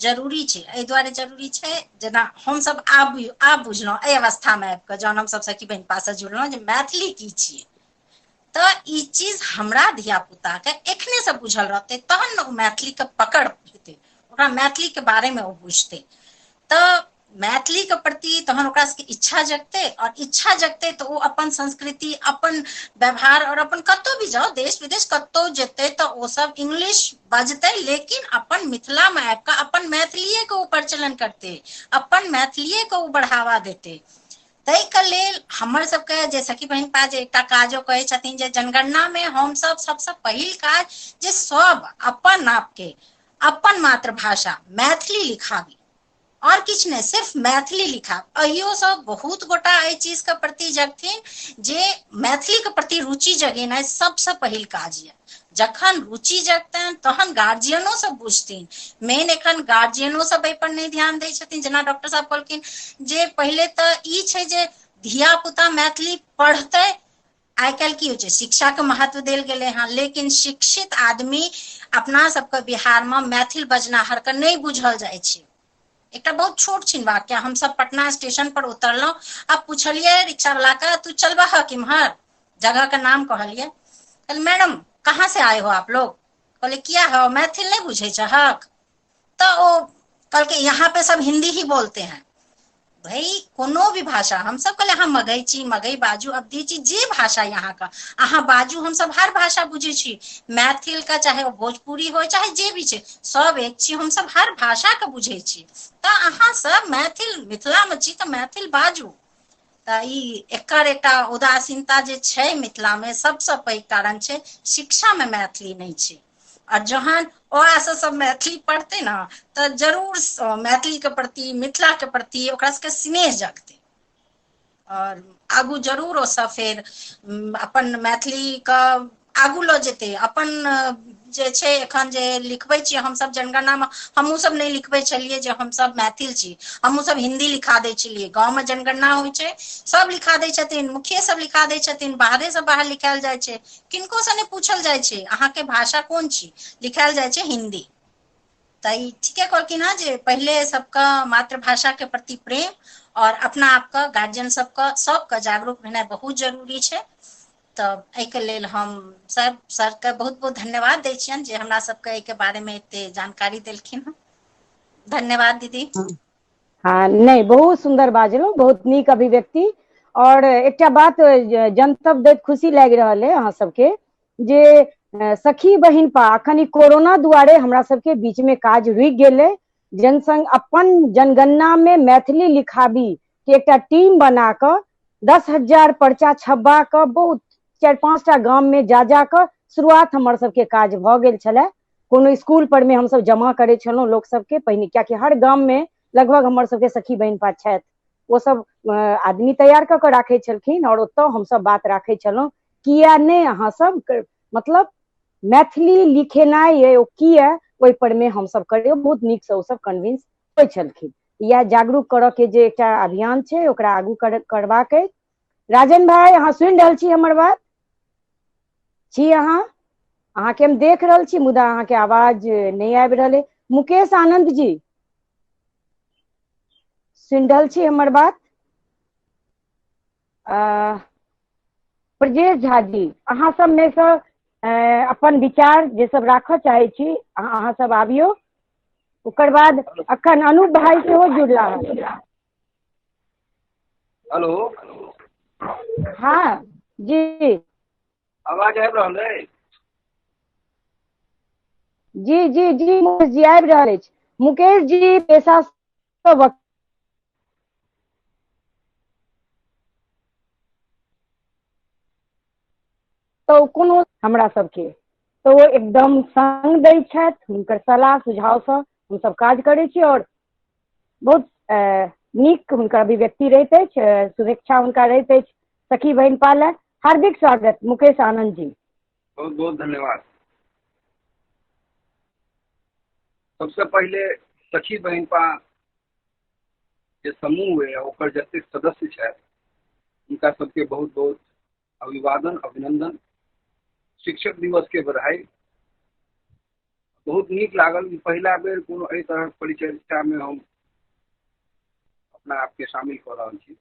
जरूरी छै। एहि दुआरे जरूरी छै, जेना हम सब आब बुझलहुँ एहि अवस्था में आबि कऽ, जहन हम सब सखी बहिन पास जुड़लहुँ जे मैथिली की छियै, तऽ ई चीज हमरा धिया पुता के एखने से बुझल रहते, तहन ने ओ मैथिली के पकड़ पेतै, ओकरा मैथिली के बारे में ओ बुझतै। तऽ मैथिली के प्रति तहन ओकरा सबके इच्छा जगतै, और इच्छा जगतै तऽ ओ अपन संस्कृति, अपन व्यवहार, और अपन कतौ भी जाओ, देश विदेश कतौ जेतै तऽ ओ सब इंग्लिश बजतै, लेकिन अपन मिथिला में आबि कऽ अपन मैथिलीए के ओ प्रचलन करतै, अपन मैथिलीए के ओ बढ़ावा देतै। ताहि के लेल हमर सबके जे सखी बहिन पा जे एकटा काजो कहै छथिन जे जनगणना में हम सब सबसे पहिल काज जे सब अपन आपके अपन मातृभाषा मैथिली लिखाबी, और किछु नहीं, सिर्फ मैथिली लिखा। अहियो सब बहुत गोटा एहि चीज के प्रति जगथिन जे मैथिली के प्रति रुचि जगेनाइ सबसे पहिल काज ये। जखन रुचि जगतनि तहन गार्जियनो सब बुझथिन। मेन एखन गार्जियनो सब एहि पर नहीं ध्यान दै छथिन, जेना डॉक्टर साहब कहलखिन जे पहिले तऽ ई छै जे धिया पुता मैथिली पढ़तै। आइ काल्हि की होइ छै, शिक्षा के महत्व देल गेलै हँ, लेकिन शिक्षित आदमी अपना सबके बिहार में मैथिल बजनाहर के नहीं बुझल जाइ छै। एकटा बहुत छोट छिन वाक्य, हम सब पटना स्टेशन पर उतरलहुँ, अब पूछलिए रिक्शा वाला का तू चलबा किम्हर, जगह का नाम कहलिए, कहल मैडम कहाँ से आए हो आप लोग, कहले किया हो मैथिल नहीं बुझे छहक, तो वो कल के यहाँ पे सब हिंदी ही बोलते हैं। भाई कोनो भी भाषा हम सब कहले हम मगई छी, मगई बाजू, अवधी छी, जे भाषा यहाँ का अहाँ बाजू, हम सब हर भाषा बुझे छी, मैथिल का चाहे वो भोजपुरी हो चाहे जे भी छै, सब एक छी, हम सब हर भाषा के बुझे छी। तऽ अहाँ सब मैथिल मिथिला में छी तऽ मैथिल बाजू। तऽ ई एकर एकटा उदासीनता जे छै मिथिला में, सबसे पैघ कारण छै शिक्षा में मैथिली नहीं छै। और जहन ओकरा सब मैथिली पढ़ते ना तो जरूर मैथिली के प्रति, मिथिला के प्रति ओकरा सबके स्नेह जगतै, और आगू जरूर ओ सब फेर अपन मैथिली के आगू लऽ जेतै। अपन जे छै एखन जे लिखबै छियै हम सब जनगणना में, हमहूँ सब नहीं लिखबै छलिए जे हम सब मैथिल छी, हमहूँ सब हिंदी लिखा दै छलिए। गाँव में जनगणना होइ छै सब लिखा दै छथिन, मुखिया सब लिखा दै छथिन, बाहरे से बाहर लिखायल जाइ छै, किनको से नहीं पूछल जाइ छै अहाँ के भाषा कोन छी, लिखायल जाइ छै हिंदी। तऽ ई ठीके कहलखिन हँ जे पहले सबका मातृभाषा के प्रति प्रेम और अपना आपका गार्जियन सबके जागरूक रहनाइ बहुत जरूरी छै। तऽ एहिके लेल हम सरके बहुत बहुत धन्यवाद दै छियनि जे हमरा सबके एहिके बारेमे एते जानकारी देलखिन हँ। धन्यवाद दीदी। हाँ नहीं, बहुत सुंदर बाजलहुँ, बहुत नीक अभिव्यक्ति। और एकटा बात जनतब दैत खुशी लागि रहल है अहाँ सबके जे सखी बहिन पा अखन ई कोरोना दुआरे हमरा सबके बीच में काज रुकि गेलै। जनसंघ अपन जनगणना में मैथिली लिखाबी के एकटा टीम बना कऽ 10,000 पर्चा छपबा कऽ बहुत 4-5 टा गाम में जा कऽ शुरुआत हमर सबके काज भऽ गेल छलै। कोनो स्कूल पर में हमसब जमा करै छलहुँ लोक सबके पहिने, कियाकि हर गाम में लगभग हमर सबके सखी बहिन पा छथि, ओ सब आदमी तैयार कऽ के राखै छलखिन, और ओतऽ हमसब बात राखै छलहुँ किया नहीं अहाँ सब मतलब मैथिली लिखेनाइ ये ओ किया, ओहि पर में हमसब करियौ। बहुत नीक से ओ सब कन्विंस होइ छलखिन। या जागरूक करऽ के जे एकटा अभियान छै ओकरा आगू करबाक है। राजन भाई अहाँ सुनि रहल छी हमर बात? छी अहाँ के हम देख रहल छी, मुदा अहाँ के आवाज नहीं आबि रहल है। मुकेश आनंद जी सुनि रहल छी हमर बात? ब्रजेश झा जी अहाँ सब में से अपन विचार जे सब राखऽ चाहे छी अहाँ सब आबियो। ओकर बाद अखन अनूप भाई सेहो जुड़ला है। हेलो हाँ जी आवाज आबि रहल है? जी जी जी मुकेश जी आबि रहल अछि। मुकेश जी पेशा से वकील तो कोनो हमरा सबके तो वो एकदम संग दै छथि, हुनकर सलाह सुझाव से हम सब काज करै छी और बहुत नीक हुनकर अभिव्यक्ति रहैत अछि, शुभेच्छा हुनका रहैत अछि सखी बहन पाले। हार्दिक स्वागत मुकेश आनंद जी। बहुत बहुत धन्यवाद। सबसे पहले सखी बहिनपा जे समूह है ओकर जतेक सदस्य छै उनका सबके बहुत बहुत अभिवादन अभिनंदन। शिक्षक दिवस के बधाई। बहुत नीक लागल। पहला बेर कोनो एहि तरह परिचर्चा में हम अपना आपके शामिल कर रहा छी।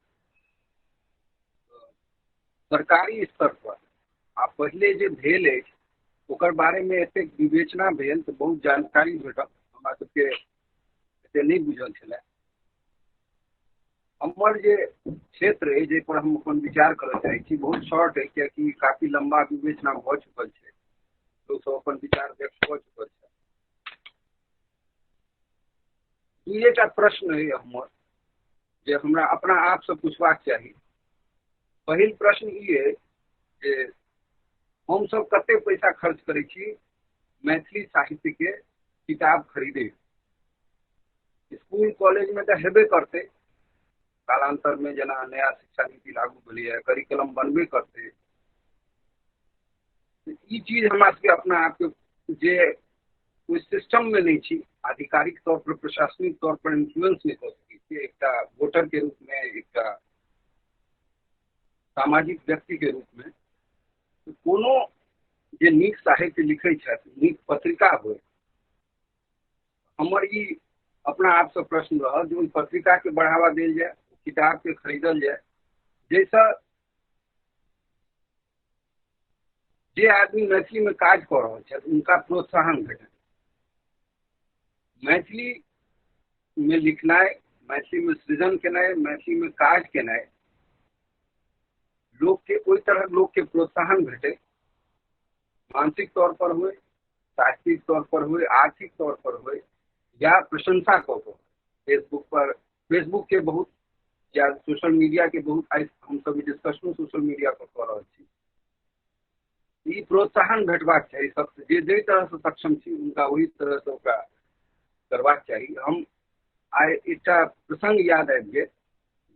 सरकारी स्तर पर आ पहले जे भेल अछि ओकर बारे में एतेक विवेचना भेल तो बहुत जानकारी भेटल। हमरा सबके एते नहीं बुझल छलै। हमर जे क्षेत्र है जे पर हम अपन विचार करऽ चाहै छी बहुत शॉर्ट है कियाकि काफी लंबा विवेचना भ चुकल छै, लोग सब अपन विचार व्यक्त कऽ चुकल छै। दुइटा प्रश्न है हमर जे हमरा अपना आप से पूछबाक चाही। पहिल प्रश्न ई है जे हम सब कते पैसा खर्च करै छी मैथिली साहित्य के किताब खरीदे। स्कूल कॉलेज में तो हेबे करते, कालांतर में जना नया शिक्षा नीति लागू भेलै करिकुलम बनबे करते। ई चीज हमरा सबके अपना आप के जे कोई सिस्टम में नहीं छी, आधिकारिक तौर पर प्रशासनिक तौर पर इन्फ्लुएंस नहीं कर सकै छी। एकटा वोटर के रूप में, एकटा सामाजिक व्यक्ति के रूप में कोनो जे नीक साहित्य लिखै छथि, नीक पत्रिका हो, हमर ई अपना आप से प्रश्न रहा जो उन पत्रिका के बढ़ावा देल जाए, किताब के खरीदल जाए, जैसा जे आदमी मैथिली में काज कर रहा है उनका प्रोत्साहन भेटे। मैथिली में लिखनाइ, मैथिली में सृजन केनाइ, मैथिली में काज केनाइ लोग के कोई तरह लोग के प्रोत्साहन भेटे, मानसिक तौर पर हुए, साहित्यिक तौर पर हुए, आर्थिक तौर पर हुए या प्रशंसा को फेसबुक के बहुत या सोशल मीडिया के बहुत हम सब डिस्कशन सोशल मीडिया पर कर रहा छी। ई प्रोत्साहन भेटबाक चाहिए सबसे जे तरह से सक्षम छी उनका वही तरह से ओकरा करबाक चाहिए। हम आइ एकटा प्रसंग याद आबि गेल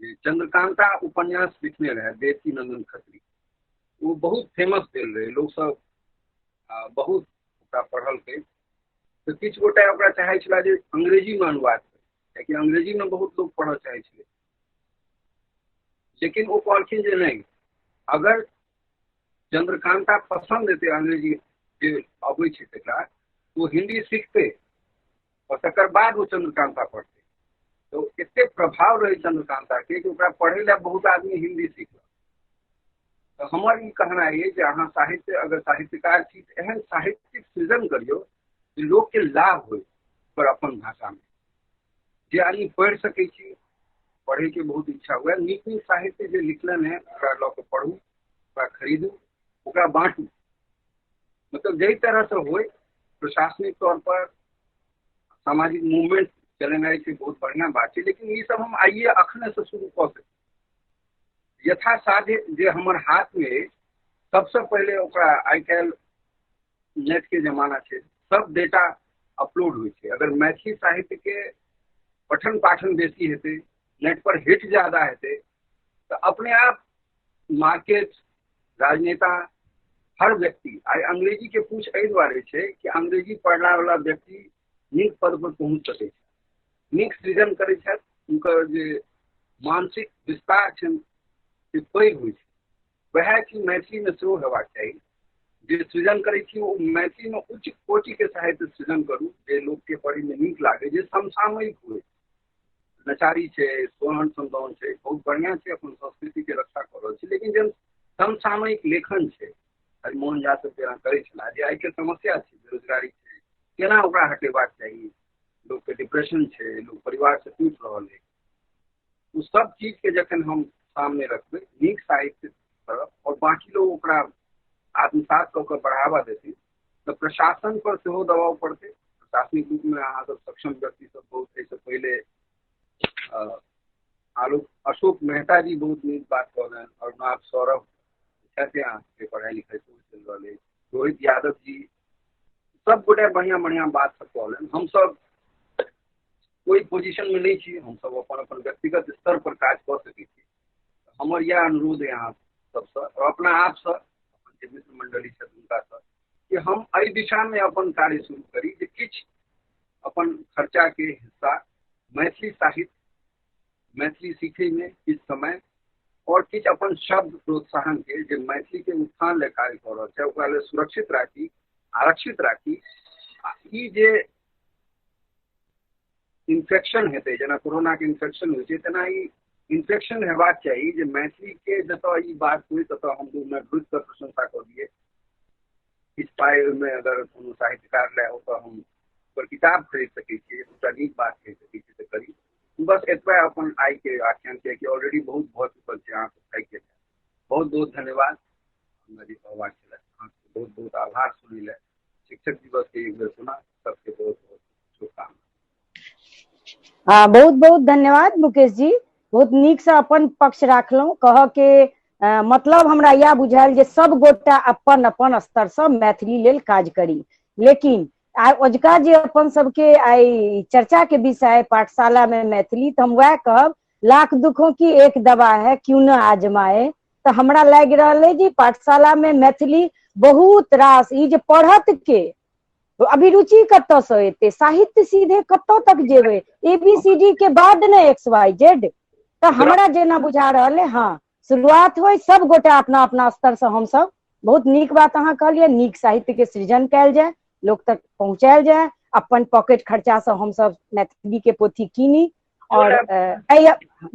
जे चंद्रकांता उपन्यास लिखने रहे देवकी नंदन खत्री। वो बहुत फेमस भेल रहे, लोग सब बहुत ओकरा पढ़लकै। तो किछु गोटा ओकरा चाहै छला जे अंग्रेजी में अनुवाद करे, कियाकि अंग्रेजी में बहुत लोग पढ़ऽ चाहै छलै। लेकिन वो कहलखिन जे नहीं, अगर चंद्रकांता पसंद हेतै अंग्रेजी जे अबै छै तकरा तो हिंदी सीखते और तकर बाद वो चंद्रकांता पढ़ते। तो एते प्रभाव रहे चंद्रकांता के कि ओकरा पढ़े ला बहुत आदमी हिंदी सीखल। तो हमर ई कहना है जे अहाँ साहित्य अगर साहित्यकार छी तो एहन साहित्यिक सृजन करियो कि लोग के लाभ हो पर अपन भाषा में, जे आदमी पढ़ सकै छी, पढ़े के बहुत इच्छा हुआ, नीक नीक साहित्य जे लिखलन है ओकरा लऽ के पढ़ू, ओकरा खरीदू, ओकरा बांटू। मतलब जई तरह से हो प्रशासनिक तौर पर सामाजिक मूवमेंट चलेनाइ छै बहुत बढ़िया बात है। लेकिन ये सब हम आइए अखने से शुरू कर सकते यथासाध्य जे हमर हाथ में सबसे पहले ओकरा आई काल्हि नेट के जमाना है, सब डेटा अपलोड हो। अगर मैथिली साहित्य के पठन पाठन बेसी हेतै, नेट पर हिट ज्यादा हेतै तो अपने आप मार्केट, राजनेता, हर व्यक्ति आई अंग्रेजी के पूछ एहि दुआरे छै कि अंग्रेजी पढ़ला वाला व्यक्ति नीक पद पर पहुंच सकै छै, नीक सृजन करै छथि, हुनकर जे मानसिक विस्तार छै से पैघ होइ छै। वएह चीज मैथिली में सेहो हेबाक चाही। जे सृजन करै छी वो मैथिली में उच्च कोटि के साहित्य सृजन करू जे लोग के पढ़े में नीक लागे, जे समसामयिक हुए। नचारी छै, सोहन समदाउन छै, बहुत बढ़िया छै, अपन संस्कृति के रक्षा कर रहल छै। लेकिन जे समसामयिक लेखन छै, हरिमोहन झा सब जेना करै छला, जे आइ के समस्या छै बेरोजगारी छै, केना ओकरा हटेबाक चाही, लोग के डिप्रेशन छै, लोग परिवार से टूट रहल है, उस सब चीज के जखन हम सामने रखबै नीक साहित्य तरफ और बाकी लोग ओकरा आत्मसात कऽ के बढ़ावा देते तो प्रशासन पर सेहो दबाव पड़ते, प्रशासनिक रूप में अहाँ सब सक्षम व्यक्ति सब बहुत ऐसे पहले आलोक अशोक मेहता जी बहुत नीक बात कहलन, अरुणाभ सौरभ छथि अहाँ के पढ़ाई लिखाई चल रहा है, रोहित यादव जी सब गोटे बढ़िया बढ़िया बात सब कहलन। हम सब कोई पोजीशन में नहीं छी, हम सब अपन अपन व्यक्तिगत स्तर पर काज कर सकै छी। हमर यह अनुरोध है यहाँ सबसे और अपना आप से अपन जे मित्र मंडली छथि हुनका से कि हम एहि दिशा में अपन कार्य शुरू करी जे किछ अपन खर्चा के हिस्सा मैथिली साहित्य मैथिली सीखे में किछ समय और किछ अपन शब्द प्रोत्साहन के जे मैथिली के उत्थान ले कार्य कर रहल छै ओकरा लेल सुरक्षित राखी, आरक्षित राखी। ई जे इन्फेक्शन हेतै जेना कोरोना के इन्फेक्शन होइ छै तेना ई इन्फेक्शन हेबाक चाहिए जे मैथिली के जतऽ ई बात हुई ततऽ हम 2 मिनट रुकि कऽ प्रशंसा कऽ दिए। किछ पाइ में अगर कोनो साहित्यकार ले ओतऽ हम ओकर किताब खरीद सकै छियै, एकटा नीक बात कहि सकै छियै तऽ करी। बस एतबे अपन आइ के आख्यान के कि ऑलरेडी बहुत भऽ चुकल छै, अहाँ सब थाकि गेल। बहुत बहुत धन्यवाद। हमरा जे कहबाक छलै अहाँके बहुत बहुत आभार सुनै ले। शिक्षक दिवस के एक बेर पुनः सबके बहुत बहुत शुभकामना। बहुत बहुत धन्यवाद मुकेश जी, बहुत नीक से अपन पक्ष राखलहुँ। कह के मतलब हमरा यह बुझायल जे सब गोटा अपन अपन स्तर से मैथिली लेल काज करी, लेकिन आइ अजुका जे अपन सबके आइ चर्चा के विषय पाठशाला में मैथिली, तो हम वह कहब लाख दुखों की एक दवा है क्यों न आजमाए। तो हमरा लग रहा है जी पाठशाला में मैथिली बहुत रास ई जे पढ़त के अभिरुचि कत से एते, साहित्य सीधे कत तक जेबे, ABCD के बाद ने XYZ। तो हमरा जेना बुझा रहा है हाँ शुरुआत हो सब गोटा अपना अपना स्तर से हम सब बहुत नीक बात अहाँ कहलिए, नीक साहित्य के सृजन कैल जाए, लोग तक पहुँचायल जाए। अपन पॉकेट खर्चा से हम सब मैथिली के पोथी कीनी और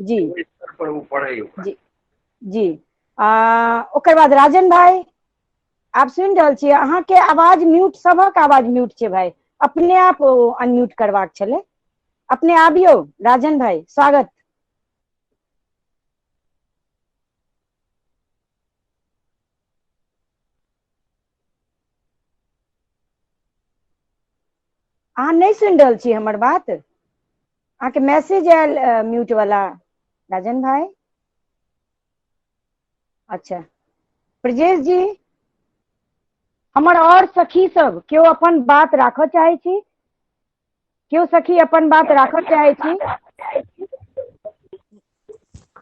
जी जी जी ओकर बाद राजन भाई आप सुन रहल छियै, अहाँ के आवाज म्यूट, सबक आवाज म्यूट छै भाई, अपने आप अनम्यूट करवाक छलै, अपने आबियो राजन भाई, स्वागत। अहाँ नहीं सुन रहल छी हमर बात, अहाँ के मैसेज आयल म्यूट वाला राजन भाई। अच्छा ब्रजेश जी, हमर और सखी सब क्यों अपन बात राखऽ चाहे छी, क्यों सखी अपन बात राखऽ चाहे छी?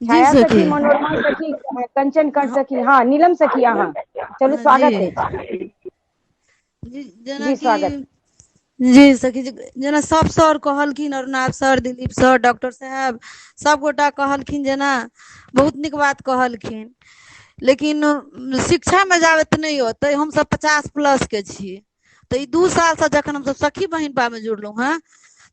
छाया सखी, मनोरमा सखी, कंचन कर सखी, हाँ नीलम सखी, अहाँ चलो स्वागत है जी स्वागत। जी सखी जेना सब सर कहलखिन, Arunabh sir, Dilip sir, doctor साहब सब गोटा कहलखिन, जेना बहुत निक बात कहलखिन, लेकिन शिक्षा में जाबत नहीं होते। हम सब 50+ के छी, तो 2 साल से जखन हम सब सखी बहिन पा में जुड़लहुँ हैं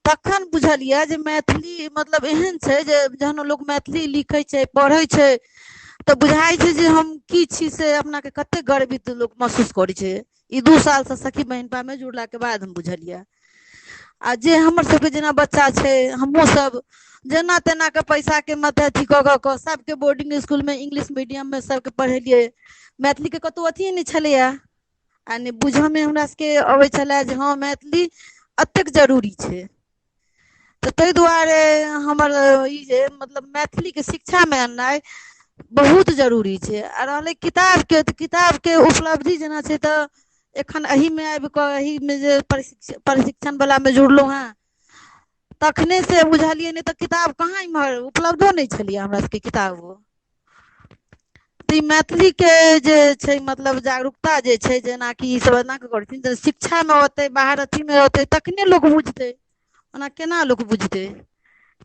तखन बुझलिए जे मैथिली मतलब एहन छै जे जहन लोग मैथिली लिखै छै पढ़ै छै तो बुझाई छै जे हम की छी से अपना के कते गर्वित लोग महसूस करै छै। ई 2 साल से सखी बहिन पा में जुड़ला के बाद हम बुझलिए। आ जे हमर सबके जेना बच्चा छै, हमहूँ सब जेना तेना के पैसा के मत अथी कऽ सबके बोर्डिंग स्कूल में इंग्लिश मीडियम में सबके पढ़ेलिए, मैथिली के कतौ अथी नहीं छलैया, आ नहीं बुझऽ में हमरा सबके अबै छलै जे हाँ मैथिली अतेक जरूरी छै। तो ताहि दुआरे हमर ई जे मतलब मैथिली के शिक्षा में आननाइ बहुत जरूरी छै। आ रहलै किताब के, तो किताब के उपलब्धि जेना छै तो एखन एही में आबि कऽ एही में जे प्रशिक्षण वाला में जुड़लहुँ हैं तखने से बुझलिए, नहीं तो किताब कहाँ इम्हर उपलब्धो नहीं छलिए हमरा सबके किताबो। तो ई मैथिली के जे छै मतलब जागरूकता जे छै, जेना कि ई सब एना के करथिन जे शिक्षा में होतै, बाहर अथी में होतै तखने लोग बुझतै, ओना केना लोग बुझतै।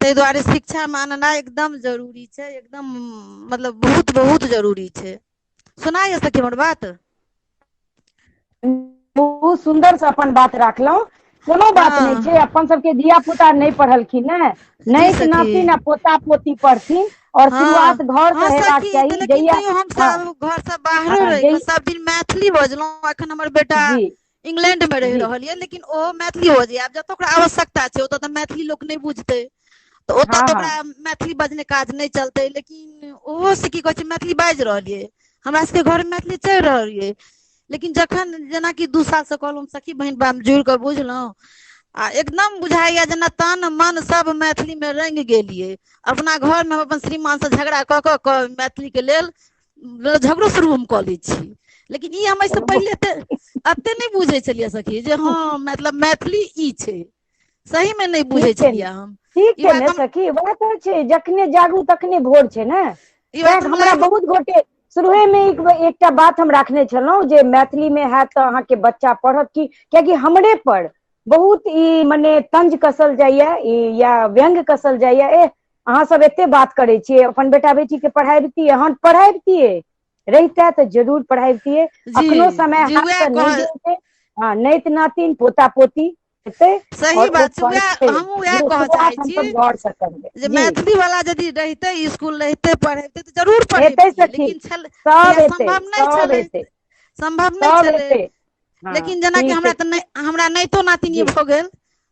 ताहि दुआरे शिक्षा में आननाइ एकदम जरूरी छै, एकदम मतलब बहुत बहुत जरूरी छै। सुनाइए सखी हमर बात? बहुत सुंदर से अपन बात राखलहुँ, कोनो बात नहीं छै, अपन सबके धिया पुता नहीं पढ़लखिन ने, नहीं नातिन आ पोता पोती पढ़थिन और शुरुआत घर से हेबाक चाहिए। जहिया हम सब घर से बाहरो रहि सब दिन मैथिली बजलहुँ। अखन हमर बेटा इंग्लैंड में रहि रहल है, लेकिन ओ मैथिली बजैया। आब जतऽ ओकरा आवश्यकता छै ओतऽ तऽ मैथिली लोक नहीं बुझतै, तो ओतऽ तो ओकरा मैथिली बजने काज नहीं चलतै। लेकिन ओहो से की कहै छै मैथिली बाजि रहलियै, हमरा सबके घर में मैथिली चलि रहल है। लेकिन जखन जेना कि 2 साल से कहलहुँ सखी बहिन बा में जुड़ि कऽ बुझलहुँ आ एकदम बुझाइया जेना तन मन सब मैथिली में रंग गेलिए। अपना घर में हम अपन श्रीमान से झगड़ा क क मैथिली के लेल झगड़ो शुरू हम कऽ लै छी, लेकिन ई हम एहिसँ पहिले अते नहीं बुझे छलियै सखी जे हाँ मतलब मैथिली ई छै, सही में नहीं बुझे छलियै हम। ठीक ई छै बात ने हम सखी, वएह तऽ छै जखने जागू तखने भोर छै ने। ई बात तैं हमरा हमरा बहुत गोटे शुरुए में एकटा बात हम राखने छलहुँ जे मैथिली में हैत तऽ अहाँके बच्चा पढ़त की, कियाकि हमरे पर बहुत ई मने तंज कसल जाइया या व्यंग कसल जाइया, अहाँ सब एते बात करे छियै अपन बेटा बेटी के पढ़ाबितियै, हम पढ़ाबितियै रहिते तऽ जरूर पढ़ाबितियै। जी अखनो समय जी हाथ वएह से नहीं कह गेल छै। हाँ, नाति नातिन पोता पोती हेतै सही और ओ बात छै, पढ़तै, वएह हमहूँ वएह जे कहऽ चाहै शुरुआत हम छी सब गौर से करबै जे जी। मैथिली वाला यदि रहिते स्कूल रहिते पढ़ेबते तऽ जरूर हेतै पढ़ेबतियै, सखी, लेकिन छल सब तहिया हेतै, संभव नहीं सब छलै, हेतै, संभव नहीं सब छलै। हेतै। हाँ लेकिन जेनाकि ठीक हमरा है तऽ हमरा नाइतो नातिन जी भऽ गेल,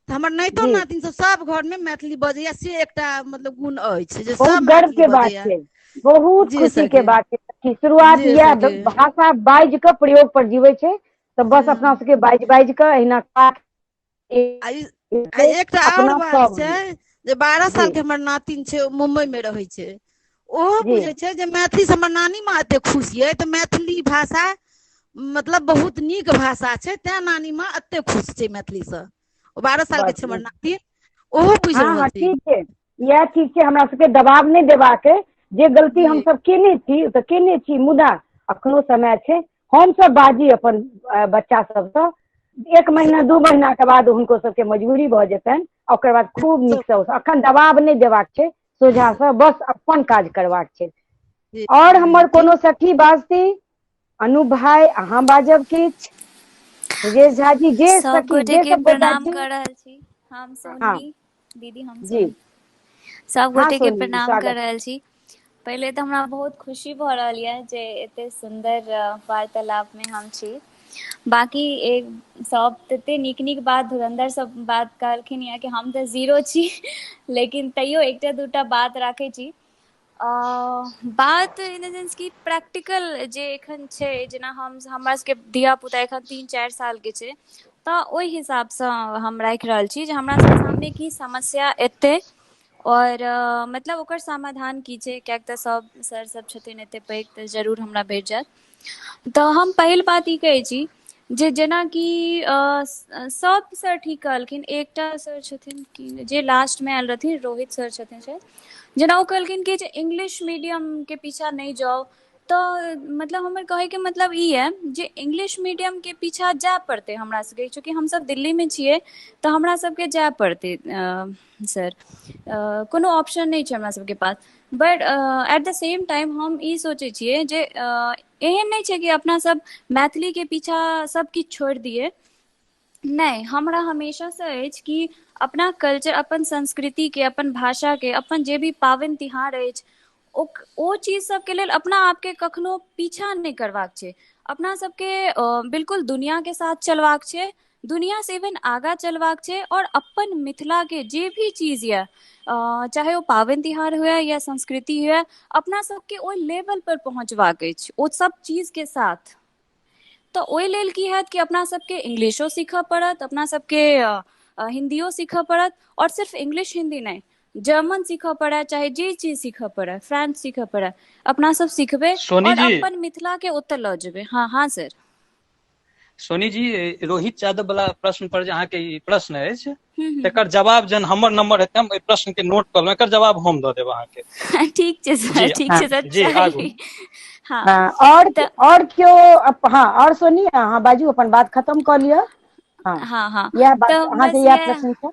तऽ हमर नाइतो जी। नातिन सब घर में मैथिली बजैया, से एकटा मतलब गुण अछि जे बहुत सब गर्व मैथिली के बात बजैया। छै, बहुत जी खुशी के सखी बात छै कि शुरुआत जी यह सखी भाषा बाजि कऽ प्रयोग पर जीवे छै, तऽ बस अपना हँ। सबके बाजि बाजि कऽ अहिना आ एकटा और अपना बात सब छै जे 12 जी साल के हमर नातिन छै, मुंबई में रहै छै, ओहो जी बुझै छै जे मैथिली से हमर नानी माँ एते खुश ये तऽ मैथिली भाषा मतलब बहुत नीक भाषा छै, तें नानी माँ एते खुश छै मैथिलीसँ। ओ 12 साल के बस छै हमर बस नातिन, ओहो बुझि हाँ रहल हाँ छै। ठीक छै, यह ठीक छै, हमरा सबके दबाव नहीं देबाक है। जे गलती जी हमसब केने छी तऽ केने छी, मुदा अखनो समय छै हमसब बाजी अपन बच्चा सबसँ। 1 महीना 2 महीना के बाद हुनको सबके मजबूरी भऽ जेतनि, ओकर बाद खूब नीकसँ अखन दबाव नहीं देबाक छै, सोझाँ बस अपन काज करबाक छै। और हमर ठीक कोनो सखी बाजती, अनूप भाई अहाँ बाजब किछ, ब्रजेश झा जी, जे सब सखी गोटे जे के सब गोटा प्रणाम छी। कर रहल छी, हम हाँ सोनी दीदी, हम जी सोनी सब हाँ गोटे के सोनी प्रणाम कर स्वागत। रहल छी। पहले तऽ हमरा बहुत खुशी भऽ रहल यऽ जे एते सुंदर वार्तालाप में हम छी। बाकी एक सब तते नीक नीक बात धुरंधर सब बात कहलखिन यऽ कि हम तऽ जीरो छी, लेकिन तैयो एकटा दूटा बात राखै छी। बात इन द सेंस कि प्रैक्टिकल जे एखन छै, जेना हमरा सबके धिया पुता एखन 3-4 साल के छै, तऽ ओहि हिसाबसँ हम राखि रहल छी जे हमरा सबके सामने की समस्या एतै और मतलब ओकर समाधान की छै, कियाक तऽ सब सर सब छथिन एते पैघ तऽ जरूर हमरा भेट जायत। तऽ हम पहिल बात ई कहै छी जे जेनाकि सब सर ठीक कहलखिन, एकटा सर छथिन जे लास्ट में आयल रहथिन, रोहित सर छथिन शायद, जेना ओ कहलखिन कि जे इंग्लिश मीडियम के पीछा नहीं जाओ। तऽ मतलब हमर कहैके मतलब ई है जे इंग्लिश मीडियम के पीछा जाय पड़तै हमरा सबके, चूँकि हमसब दिल्ली में छियै तऽ हमरा सबके जाय पड़तै सर, कोनो ऑप्शन नहीं छै हमरा सबके पास। But at the same time हम ई सोचै छियै जे एहन नहीं छै कि अपना सब मैथिली के पीछा सब किछु छोड़ि दियै, नहीं, हमरा हमेशासँ अछि कि अपना कल्चर, अपन संस्कृतिके, अपन भाषाके, अपन जे भी पाबनि तिहार अछि ओ चीज सबके लेल अपना आपके कखनो पीछा नहीं करबाक छै। अपना सबके बिल्कुल दुनिया के साथ चलबाक छै, दुनिया से इवन आगाँ चलबाक छै, और अपन मिथिला के जे भी चीज यऽ चाहे ओ पाबनि तिहार हुए या संस्कृति हुए, अपना सबके ओहि लेवल पर पहुँचबाक अछि ओ सब चीज के साथ। तऽ ओहि लेल की हैत कि अपना सबके इंग्लिशो सीखऽ पड़त, अपना सबके हिंदियो सीखऽ पड़त, और सिर्फ इंग्लिश हिंदी नहीं, जर्मन सीखऽ पड़े, चाहे जे चीज सीखऽ पड़े, फ्रेंच सीखऽ पड़े, अपना सब सीखबै सोनी और जी, अपन मिथिला के ओतऽ लऽ जेबै। हाँ हाँ सर। सोनी जी, रोहित यादव वाला प्रश्न पर जे अहाँके ई प्रश्न अछि, हम्म। तकर जवाब जहन हमर नंबर हेतै, हम एहि प्रश्न के नोट कऽ लेबै, एकर जवाब हम दऽ देब अहाँके। ठीक छै सर, जी ठीक हाँ छै सर, जी आगू। चाही। हाँ हाँ तऽ और क्यों हाँ और सोनी अहाँ बाजू, अपन बात खत्म कऽ लिअ। हाँ हाँ हाँ यह बात तऽ अहाँके, बस यह ये, प्रश्न छै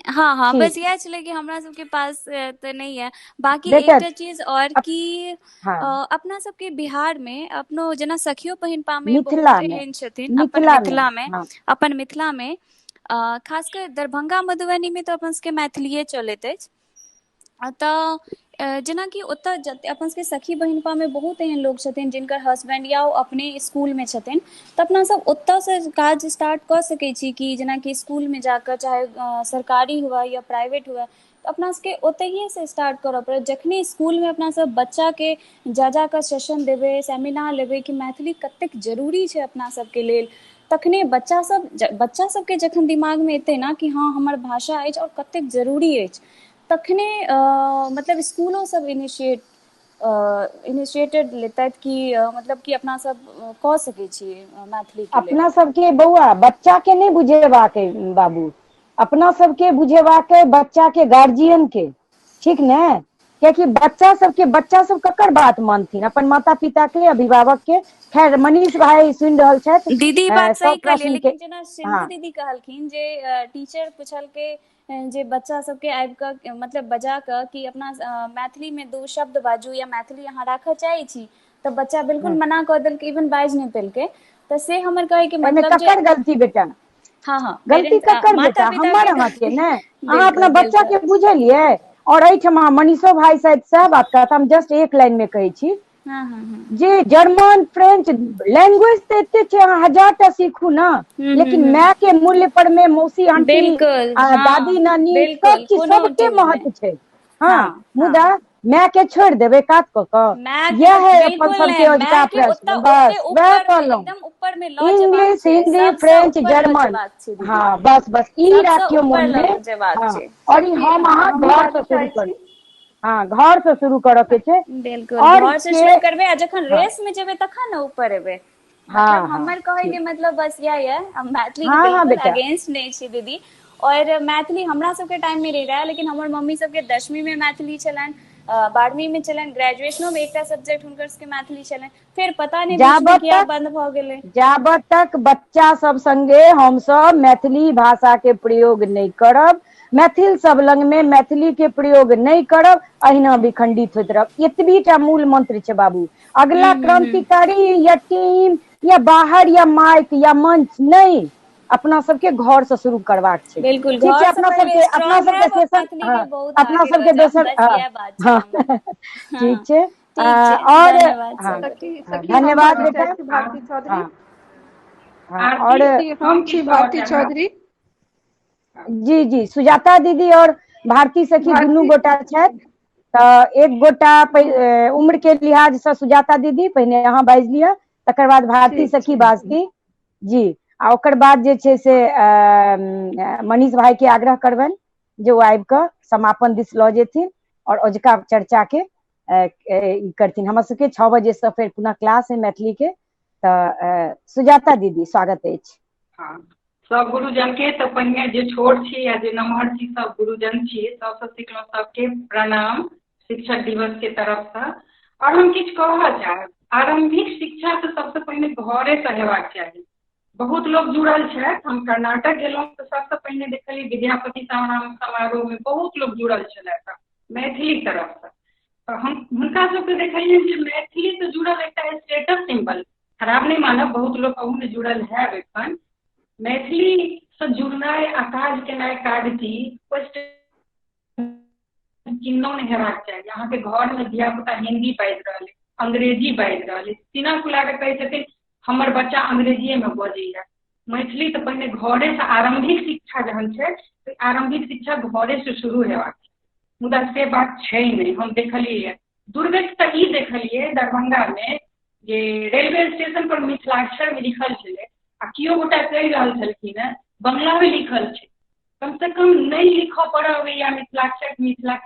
हाँ हाँ बस ठीक इएह छलै कि हमरा सबके पास तऽ नहीं है। बाकी भेटत एकटा चीज और अप- कि हाँ अपना सबके बिहार में अपनो जेना सखियो बहिनपा में बहुत मिथिला में, एहन छथिन अपन मिथिला में मिथिला में, हाँ अपन मिथिला में खासकर दरभंगा मधुबनी में तऽ अपन सबके मैथिलीए चलैत अछि। तऽ जेनाकि ओतऽ अपन सबके सखी बहिनपा में बहुत एहन लोग छथिन जिनकर हस्बैंड या ओ अपने स्कूल में छथिन, तऽ अपना सब ओतऽसँ काज स्टार्ट कऽ सकै छी कि जेनाकि स्कूल में जाकऽ, चाहे सरकारी हुए या प्राइवेट हुए, तऽ अपना सबके ओतहिए से स्टार्ट करऽ पड़त। जखने स्कूलमे अपना सब बच्चाके जा कऽ सेशन देबै, सेमिनार लेबै कि मैथिली कतेक जरूरी छै अपना सबके लेल, तखने बच्चा सबके जखन दिमागमे एतै ने कि हाँ हमर भाषा अछि और कतेक जरूरी अछि, तखने मतलब स्कूलो सब इनिशिएटेड लेतथि कि मतलब कि अपना सब कऽ सकै छियै मैथिलीके लेल। अपना सबके बौआ बच्चा के नहीं बुझेबाक है बाबू, अपना सबके बुझेबाक है बच्चा के गार्जियन के, ठीक ने? कियाकि बच्चा सब ककर बात मानथिन, अपन माता पिता के, अभिभावक के। खैर मनीष भाई सुनि रहल छथि दीदी बात सही सब कहलियै, प्रश्न के। लेकिन जेना सिंधु हाँ दीदी कहलखिन जे टीचर पूछलकै जे बच्चा सबके आबि कऽ मतलब बजा कऽ कि अपना मैथिलीमे 2 शब्द बाजू या मैथिली अहाँ राखऽ चाहै छी, तऽ बच्चा बिल्कुल मना कऽ देलकै, इवन बाजि नहीं पेलकै। तऽ से हमर कहैके ओहिमे मतलब जे ककर गलती बेटा? हाँ गलती पेरेंट्स ककर माता बेटा? पिता हमर के अहाँके ने। अहाँ अपना बिल्कुल बच्चा के बिल्कुल बुझलियै? और एहिठमा मनीषो भाई शायद सएह बात कहता, हम जस्ट एक लाइन में कहै छी हाँ हाँ हाँ जे जर्मन फ्रेंच लैंग्वेज तो एते छै, अहाँ 1000टा सीखू ना, लेकिन माय के मूल्य पर में मौसी आंटी बिल्कुल दादी हाँ नानी बिल्कुल कोनो सबके चीज में महत्व छै। हाँ हाँ मुदा माय के छोड़ि देबै कात कऽ माय कऽ, के यह तो है अपन बिल्कुल सबके नहीं, अजुका माय के प्रश्न। ओते बस वएह ऊपर में कहलहुँ, एकदम ऊपर में लऽ जेबाक इंग्लिश छै, हिंदी सबसे फ्रेंच ऊपर लऽ जर्मन, जेबाक छै दीदी, हाँ बस ई सबसे राखियो ऊपर मन में। लऽ जेबाक हाँ छै। और ई हम अहाँ घर से शुरू करू। हाँ घर से शुरू करऽ के छै। बिल्कुल और घर से के शुरू करबै आ जखन हाँ रेस में जेबै तखन ने ऊपर एबै। मतलब हाँ हाँ हमर कहै के ठीक। मतलब बस यह ये, हम मैथिली के हाँ हाँ बिल्कुल बेटा। अगेंस्ट नहीं छी दीदी। और मैथिली हमरा सबके टाइम में रहि रहा, लेकिन हमर मम्मी सबके 10वीं में मैथिली छलनि, 12वीं में छलनि, ग्रेजुएशनो में एकटा सब्जेक्ट हुनकर सबके मैथिली छलनि, फिर पता नहीं बीच में किया बंद भऽ गेलै। जाबत तक बच्चा सब संगे हम सब मैथिली भाषा के प्रयोग नहीं करब, मैथिल सब लंग में मैथिली के प्रयोग नहीं करब, अहिना विखंडित होइत रहब। एतबीटा मूल मंत्र छै बाबू। अगला क्रांतिकारी या टीम या बाहर या माइक या मंच नहीं, अपना सबके घर से शुरू करबाक छै। बिल्कुल ठीक छै? घर से पहले अपना स्ट्रांग सबके हैब और सेशन, मैथिली के हाँ बहुत अपना आगे लऽ सबके जाब, दोसर, बस हाँ यह बात छै हाँ हमर। ठीक हाँ छै। ठीक छै, और धन्यवाद हाँ सबके। धन्यवाद बेटा। हाँ हाँ और हम छी भारती चौधरी। जी जी सुजाता दीदी और भारती सखी दुनू गोटा छथि। तऽ एक गोटा उम्र के लिहाज से सुजाता दीदी पहिने अहाँ बाजि लिअ, तकर बाद भारती सखी बाजती जी, आ ओकर बाद जे छै से मनीष भाई के आग्रह करबनि जे ओ आबि कऽ समापन दिस लऽ जेथिन और अजुका चर्चा के करथिन। हमर सबके 6 बजे से फिर पुनः क्लास है मैथिली के। तऽ सुजाता दीदी स्वागत अछि। हाँ सब गुरुजन के तो पहिने जे छोट छी या जे नमहर छी सब गुरुजन छी, सबसे सिखलहुँ सबके प्रणाम शिक्षक दिवस के तरफ से। और हम किछु कहऽ चाहब, आरंभिक शिक्षा तो सबसे पहिने घरे से हेबाक चाही। बहुत लोग जुड़ल छथि, हम कर्नाटक गेलहुँ तऽ सबसे पहिने देखलियै विद्यापति समारोह में बहुत लोग जुड़ल छलथि मैथिली तरफ से। तऽ हम हुनका सबके देखलियनि जे मैथिली से जुड़ल एकटा स्टेटस सिंबल, खराब नहीं मानब, बहुत लोग अहू में जुड़ल है एखन, मैथिली से जुड़नाइ आ काज केनाइ कागजी चिन्हों नहीं हेबाक चाहिए। अहाँके घर में धियापुता हिंदी बाजि रहल है, अंग्रेजी बाजि रहल है, सीना फुला के कहै छथिन हमर बच्चा अंग्रेजीए में बजैया। मैथिली तो पहिने घरे से आरंभिक शिक्षा जहन छै तो आरंभिक शिक्षा घरे से शुरू हेबाक छै, मुदा से बात छै नहीं। हम देखलिए दुर्गत तऽ ई देखलिए दरभंगा में जे रेलवे स्टेशन पर मिथिलाक्षर में लिखल छलै आ कियो गोटा कहि रहल छलखिन है बंगला में लिखल छै। कम से कम नहीं लिखऽ पड़ऽ अबैया मिथिलाक्षर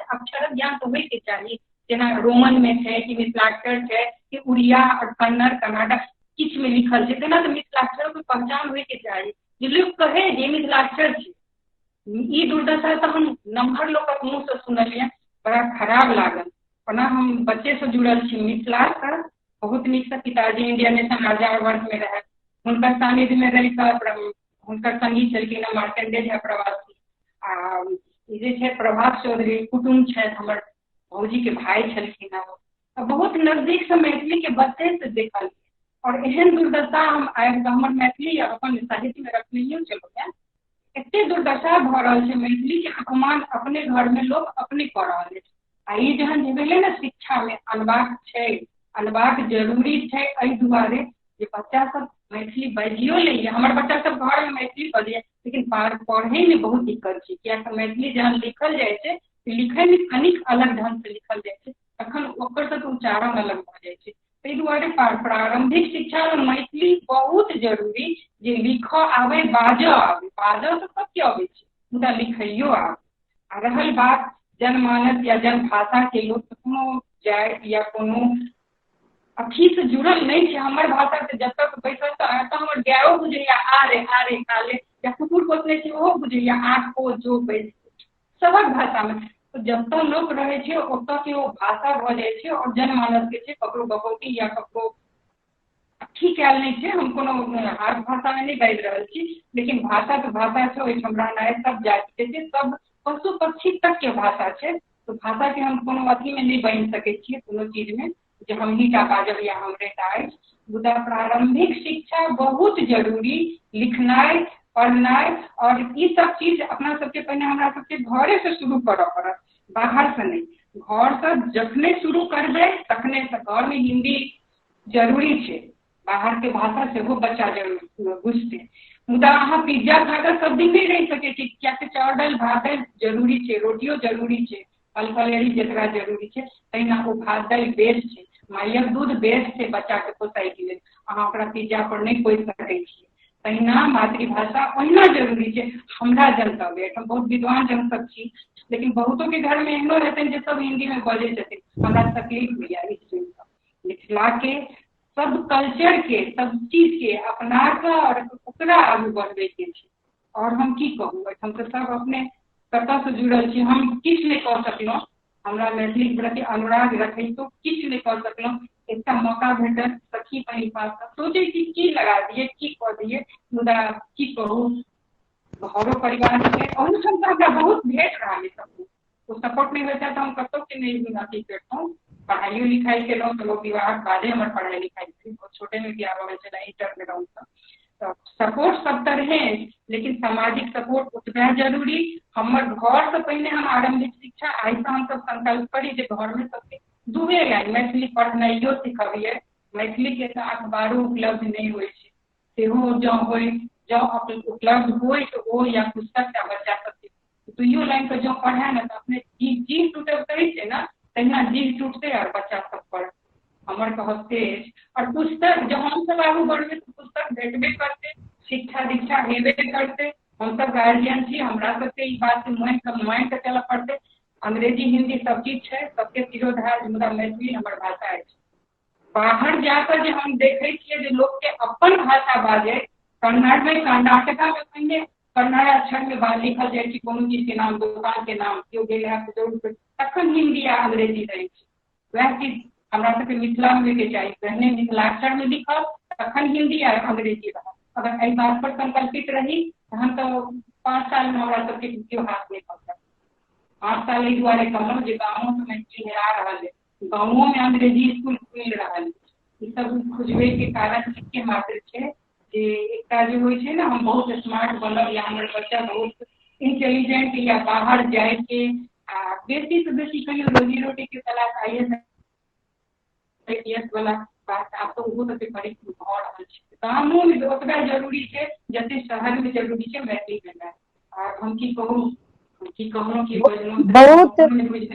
अक्षर ज्ञान तो होइके चाही, जेना रोमन में छै कि मिथिलाक्षर छै कि उड़िया और कन्नड़ कन्नाडा किछु में लिखल छै, तेना तऽ मिथिलाक्षर के पहचान होइके चाही जे लोग कहे जे मिथिलाक्षर छै। ई दुर्दशा तऽ हम नम्हर लोकक मुँह से सुनलियै, बड़ा खराब लागल। ओना हम बच्चे से जुड़ल छी मिथिला से, बहुत नीक से पिताजी इंडियन नेशनल राजावर्ग में रहे, हुनकर सानिध्य में रहि कऽ हुनकर संगी छलखिन मार्कंडेय झा प्रवासी, आ ई जे छै प्रभात चौधरी कुटुम्ब छथि हमर भौजी के भाई छलखिन है। बहुत नजदीक से मैथिली के बच्चे से देखल, और एहन दुर्दशा हम आबि कऽ हमर मैथिली अपन साहित्य में रखने छलहुँ। एते दुर्दशा भऽ रहल छै, मैथिली के अपमान अपने घर में लोग अपने कऽ रहल अछि। आ ई जहन भेलै ने शिक्षा में अनबाक छै, अनबाक जरूरी छै, एहि दुआरे जे बच्चा सब मैथिली बाजियो लैए। हमर बच्चा सब घर में मैथिली बजैए, लेकिन पढ़े में बहुत दिक्कत छै, किया मैथिली जहन लिखल जाइ छै लिखै में कनिक अलग ढंग से लिखल जाइ छै, तखन ओकर सबके उच्चारण अलग भऽ जाइ छै। ताहि दुआरे प्रारंभिक शिक्षा में मैथिली बहुत जरूरी, जे लिखऽ आबै, बाजऽ आबै, बाजऽ तऽ सबके अबै छै, मुदा लिखैयो आबै। आ रहल बात जनमानस या जनभाषा के लोग कोनो जाति या कोनो अथी से जुड़ल नहीं है। हमर भाषा से जब तक बैसल तो हमर गायो बुझैया आरे आरे काले, या कुकुर पोसने छी ओहो बुझैया आठ को जो बैस, सबक भाषा में। तो जब तक लोग रहे छै ओतऽ के ओ भाषा भऽ जाइ छै, और जनमानस के छै ककरो बपौती या ककरो अथी कयल नहीं छै। हम कोनो हाथ भाषा में नहीं बाजि रहल छी, लेकिन भाषा तो भाषा छै, ओहिठाम रहनाइ सब जाति के छै, सब पशु पक्षी तक के भाषा छै। तो भाषा के हम कोनो अथी में नहीं बनि सकै छियै कोनो चीज में, जे हम ही टा बाजब या हमरे टा अछि। मुदा प्रारंभिक शिक्षा बहुत जरूरी, लिखनाइ पढ़नाइ, और ई सब चीज अपना सबके पहिने हमरा सबके घरे से शुरू करऽ पड़त, बाहर से नहीं। घर से जखने शुरू करबै तखने से घर में हिंदी जरूरी छै, बाहर के भाषा सेहो बच्चा जरूर बुझतै। मुदा अहाँ पिज्जा खाकर सब दिन नहीं रहि सकै छी, कियाकि चाउर दालि भात जरूरी छै, रोटियो जरूरी छै, फल फलेरी जेकरा जरूरी छै, तहिना ओ भात दालि बेस छै, मायक दूध बेस छै बच्चा के पोसाइ के लेल। अहाँ ओकरा पिज्जा पर नहीं पोसि सकै छियै। तहिना मातृभाषा ओहिना जरूरी छै। हमरा जनतव्य एहिठाम बहुत विद्वान जन सब छी, लेकिन बहुतों के घर में एहनो हेतनि जे सब हिंदी में बजै छथिन, हमरा तकलीफ होइया इस सुनि कऽ। मिथिला के सब कल्चर के, सब चीज के अपना कऽ और ओकरा आगू बढ़बै के छै। और हम की कहूँ, हम तो सब अपने कतऽ से जुड़ल छी, हम किछु नहीं कऽ सकलहुँ। हमरा मैथिली के प्रति अनुराग रखैतो किछु नहीं कऽ सकलहुँ। एकटा मौका भेटल सखी बहिन पास, सोचे की लगा दिए, की कऽ दिए, मुदा की कहूँ, घरो परिवार में और सब हमरा बहुत भेट रहा है। सब तो सपोर्ट नहीं होता तो हम कतौ के नहीं अथी करतौं। पढ़ाइयो लिखाई केलहुँ तो विवाह बादे हमर पढ़ाई लिखाई थी, बहुत छोटे में बियाह भऽ गेल, इंटर में रहूँ तो सपोर्ट सब तरहे, लेकिन सामाजिक सपोर्ट उतना जरूरी। हमर घर से पहले हम आरंभिक शिक्षा आई से हम सब संकल्प करी जे घर में सबके दुए लाइन मैथिली पढ़नाइयो सिखबियै। मैथिली के तो अखबारो उपलब्ध नहीं होइ छै, सेहो जँ होइ, जँ उपलब्ध होइ तो ओ या पुस्तक टा बच्चा सबके दुइयो लाइन के जँ पढ़ै ने तो अपने जी टूटब कहै छै ना, तहिना जी टूटते और बच्चा सब पढ़ हमर कहते। और पुस्तक जब हम सब आगू बढ़बे तो पुस्तक भेटबे करते, शिक्षा दीक्षा हेबे करते। हम सब गार्जियन छी, हमरा सबके ई बात मान के चलऽ पड़ते। अंग्रेजी हिंदी सब चीज छै, सबके सिरोधार, मुदा मैथिली हमर भाषा अछि। बाहर जाकर जे हम देखे छियै जे लोग के अपन भाषा बाजे, कन्नड़ में कर्नाटका में पहिने कन्नड़ अक्षर में लिखल जाइ छै, कोनो चीज के नाम, दुकान के नाम, केओ गेल है तखन हिंदी या अंग्रेजी रहै छै। वएह चीज हमरा सबके मिथिला में के चाहिए, पहले मिथिलाक्षर में लिखल तखन हिंदी या अंग्रेजी रहल। अगर एहि बात पर संकल्पित रही तहन तो 5 साल में हमरा सबके केओ हाथ नहीं पकड़। 5 साल एहि दुआरे कहलहुँ जे गाँवों में मैथिली हेरा रहल है, गाँवों में अंग्रेजी स्कूल खुलि रहल है। ई सब खुजबे के कारण के मात्र छै जे एकटा जे होइ छै ना, हम बहुत स्मार्ट बनब या हमर बच्चा बहुत इंटेलिजेंट या बाहर जाए के बेसी से बेसी कहियो रोजी रोटी के तलाश IAS वाला बात आब तो ओहो सबके करीब भऽ रहल छै। गामों में ओतबे जरूरी छै जते शहर में जरूरी छै मैथिली भेनाइ। और हम की कहूँ, की कहलहुँ की बजलहुँ,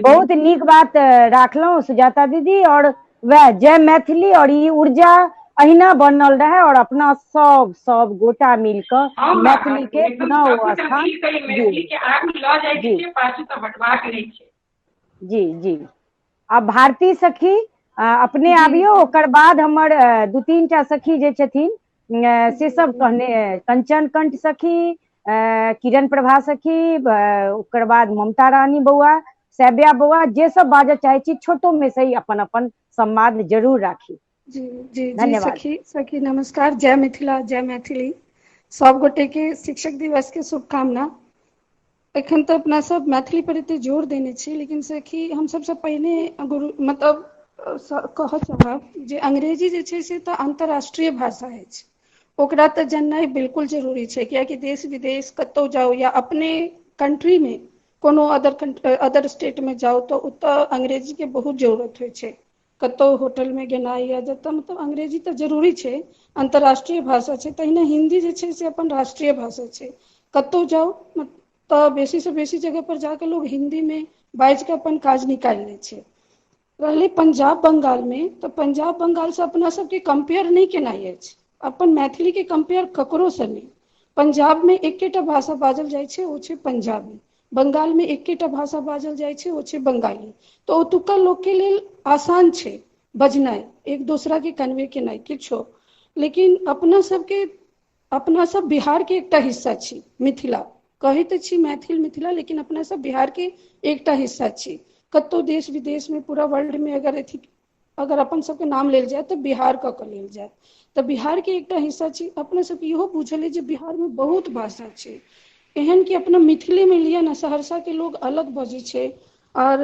बहुत नीक बात राखलहुँ सुजाता दीदी। और वह जय मैथिली और ई ऊर्जा अहिना बनल रहे, और अपना सब गोटा मिलकर मैथिली के पुनः स्थान मैथिली के आगू लऽ जाय के छै, पाछू तऽ हटबाक नहीं छै। जी जी। अब भारती सखी अपने आबियो, ओकर बाद हमर 2-3 टा सखी जे छथिन से सब कहने, कंचन कंठ सखी, किरण प्रभा सखी, ओकर बाद ममता रानी बउआ, सैब्या बउआ, जे सब बाजऽ चाहे छी छोटो में से ही अपन अपन संवाद जरूर राखी। जी जी जी सखी नमस्कार। जय मिथिला, जय मैथिली। सब गोटे के शिक्षक दिवस के शुभकामना। एखन तो अपना सब मैथिली पर एते जोर देने छी, लेकिन सखी हम सबसे पहिने गुरु मतलब कहऽ चाहब जे अंग्रेजी जे छै से तऽ अंतर्राष्ट्रीय भाषा अछि, ओकरा तऽ जाननाइ बिल्कुल जरूरी छै। कियाकि देश विदेश कतौ जाओ या अपने कंट्री में कोनो अदर स्टेट में जाओ तो ओतऽ अंग्रेजी के बहुत जरूरत होइ छै। कतौ होटल में गेनाइ या जतऽ मतलब अंग्रेजी तऽ जरूरी छै, अंतर्राष्ट्रीय भाषा छै। तहिना हिंदी जे छै से अपन राष्ट्रीय भाषा छै। कतौ जाओ तऽ बेसी से बेसी जगह पर जाके लोग हिंदी में बाजि के अपन काज निकालि लै छै। रहलै पंजाब बंगाल में, तो पंजाब बंगाल से अपना सबके कंपेयर नहीं केनाइ अछि, अपन मैथिली के कंपेयर ककरो से नहीं। पंजाब में एकेटा भाषा बाजल जाइ छै, ओ छै पंजाबी। बंगाल में एकेटा भाषा बाजल जाइ छै, ओ छै बंगाली। तो ओतुका लोग के लेल आसान छै बजनाइ, एक दूसरा के कन्वे केनाइ किछो। लेकिन अपना सब बिहार के एकटा हिस्सा छी, मिथिला कहै तऽ छी मैथिल मिथिला, लेकिन अपना सब बिहार के एकटा हिस्सा छी। कतौ देश विदेश में पूरा वर्ल्ड में अगर अपन सबके नाम लेल जाय तऽ बिहार कऽ के लेल जाय। तऽ बिहार के एकटा हिस्सा छी। अपना सबके इहो बुझल है जे बिहार में बहुत भाषा छै, एहन कि अपना मिथिले में लिअ ना, सहरसा के लोग अलग बजै छै और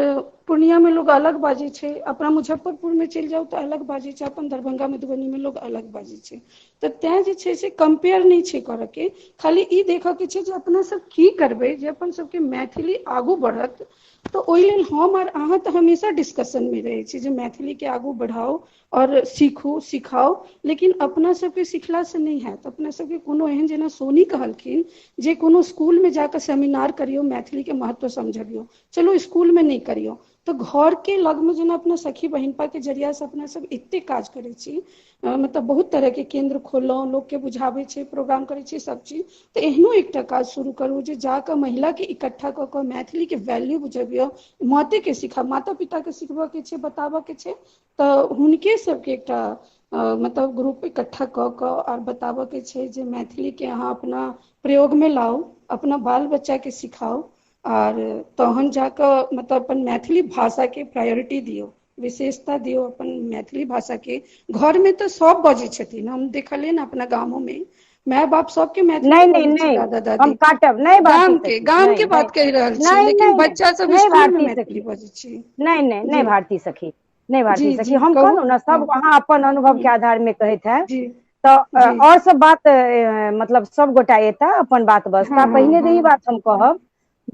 पूर्णिया में लोग अलग बाजै छै, अपना मुजफ्फरपुर में चलि जाउ तऽ अलग बाजै छै, अपन दरभंगा मधुबनी में लोग अलग बाजै छै। तऽ तें जे छै से कंपेयर नहीं छै करऽ के, खाली ई देखऽ के छै जे अपना सब की करबै जे अपन सबके मैथिली आगू बढ़त। तो ओहि लेल हम और अहाँ तऽ हमेशा डिस्कशन में रहै छी जे मैथिली के आगू बढ़ाओ और सीखू सिखाओ। लेकिन अपना सबके सिखला से नहीं हैत, अपना सबके कोनो एहन जेना सोनी कहलखिन जे कोनो स्कूल में जाकर सेमिनार करियौ, मैथिली के महत्व समझबियौ। चलो स्कूल में नहीं करियौ तो घर के लग में जेना अपना सखी बहिनपा के जरिया से अपना सब एते काज करै छी, मतलब बहुत तरह के केंद्र खोललहुँ, लोग के बुझाबै छै, प्रोग्राम करै छी सब चीज। तऽ एहनो एकटा काज शुरू करू जे जाकऽ महिला के इकट्ठा कऽ कऽ मैथिली के वैल्यू बुझबियौ, माते के सिखा, माता पिता के सिखबऽ के छै, बताबऽ के छै। तऽ हुनके सबके एकटा मतलब ग्रुप इकट्ठा कऽ कऽ और बताबऽ के छै जे मैथिली के अहाँ अपना प्रयोग में लाउ, अपना बाल बच्चा के सिखाउ और तहन जाकऽ मतलब अपन मैथिली भाषा के प्रायोरिटी दियौ, विशेषता दियौ अपन मैथिली भाषा के। घर में तो सब बजै छथिन, हम देखलियै ना अपना गामों में माय बाप सबके मैथिली नहीं नहीं बजै छै, नहीं, दादा हम दादी काटब नहीं भारती सखी, गाम के नहीं नहीं बात कहि रहल छी, नहीं लेकिन नहीं नहीं बच्चा सब नहीं स्कूल में भारती मैथिली सखी, बजै छै। नहीं नहीं नहीं जी भारती सखी, नहीं भारती जी सखी, जी हम कहू कहलहुँ ना हाँ सब अहाँ अपन अनुभव के आधार में कहैत है। जी तो जी और सब बात मतलब सब गोटा एता अपन बात हाँ बसता। हाँ पहिने तो ई हाँ बात हम कहब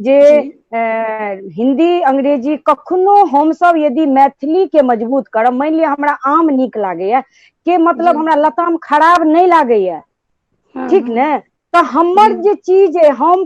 जे जी हिंदी अंग्रेजी कखनो हम सब यदि मैथिली के मजबूत करब, मान लिअ हमरा आम नीक लागैया के जी मतलब हमरा लताम खराब नहीं लागैया, हाँ ठीक हाँ ने, तो हमर जी जे चीज हम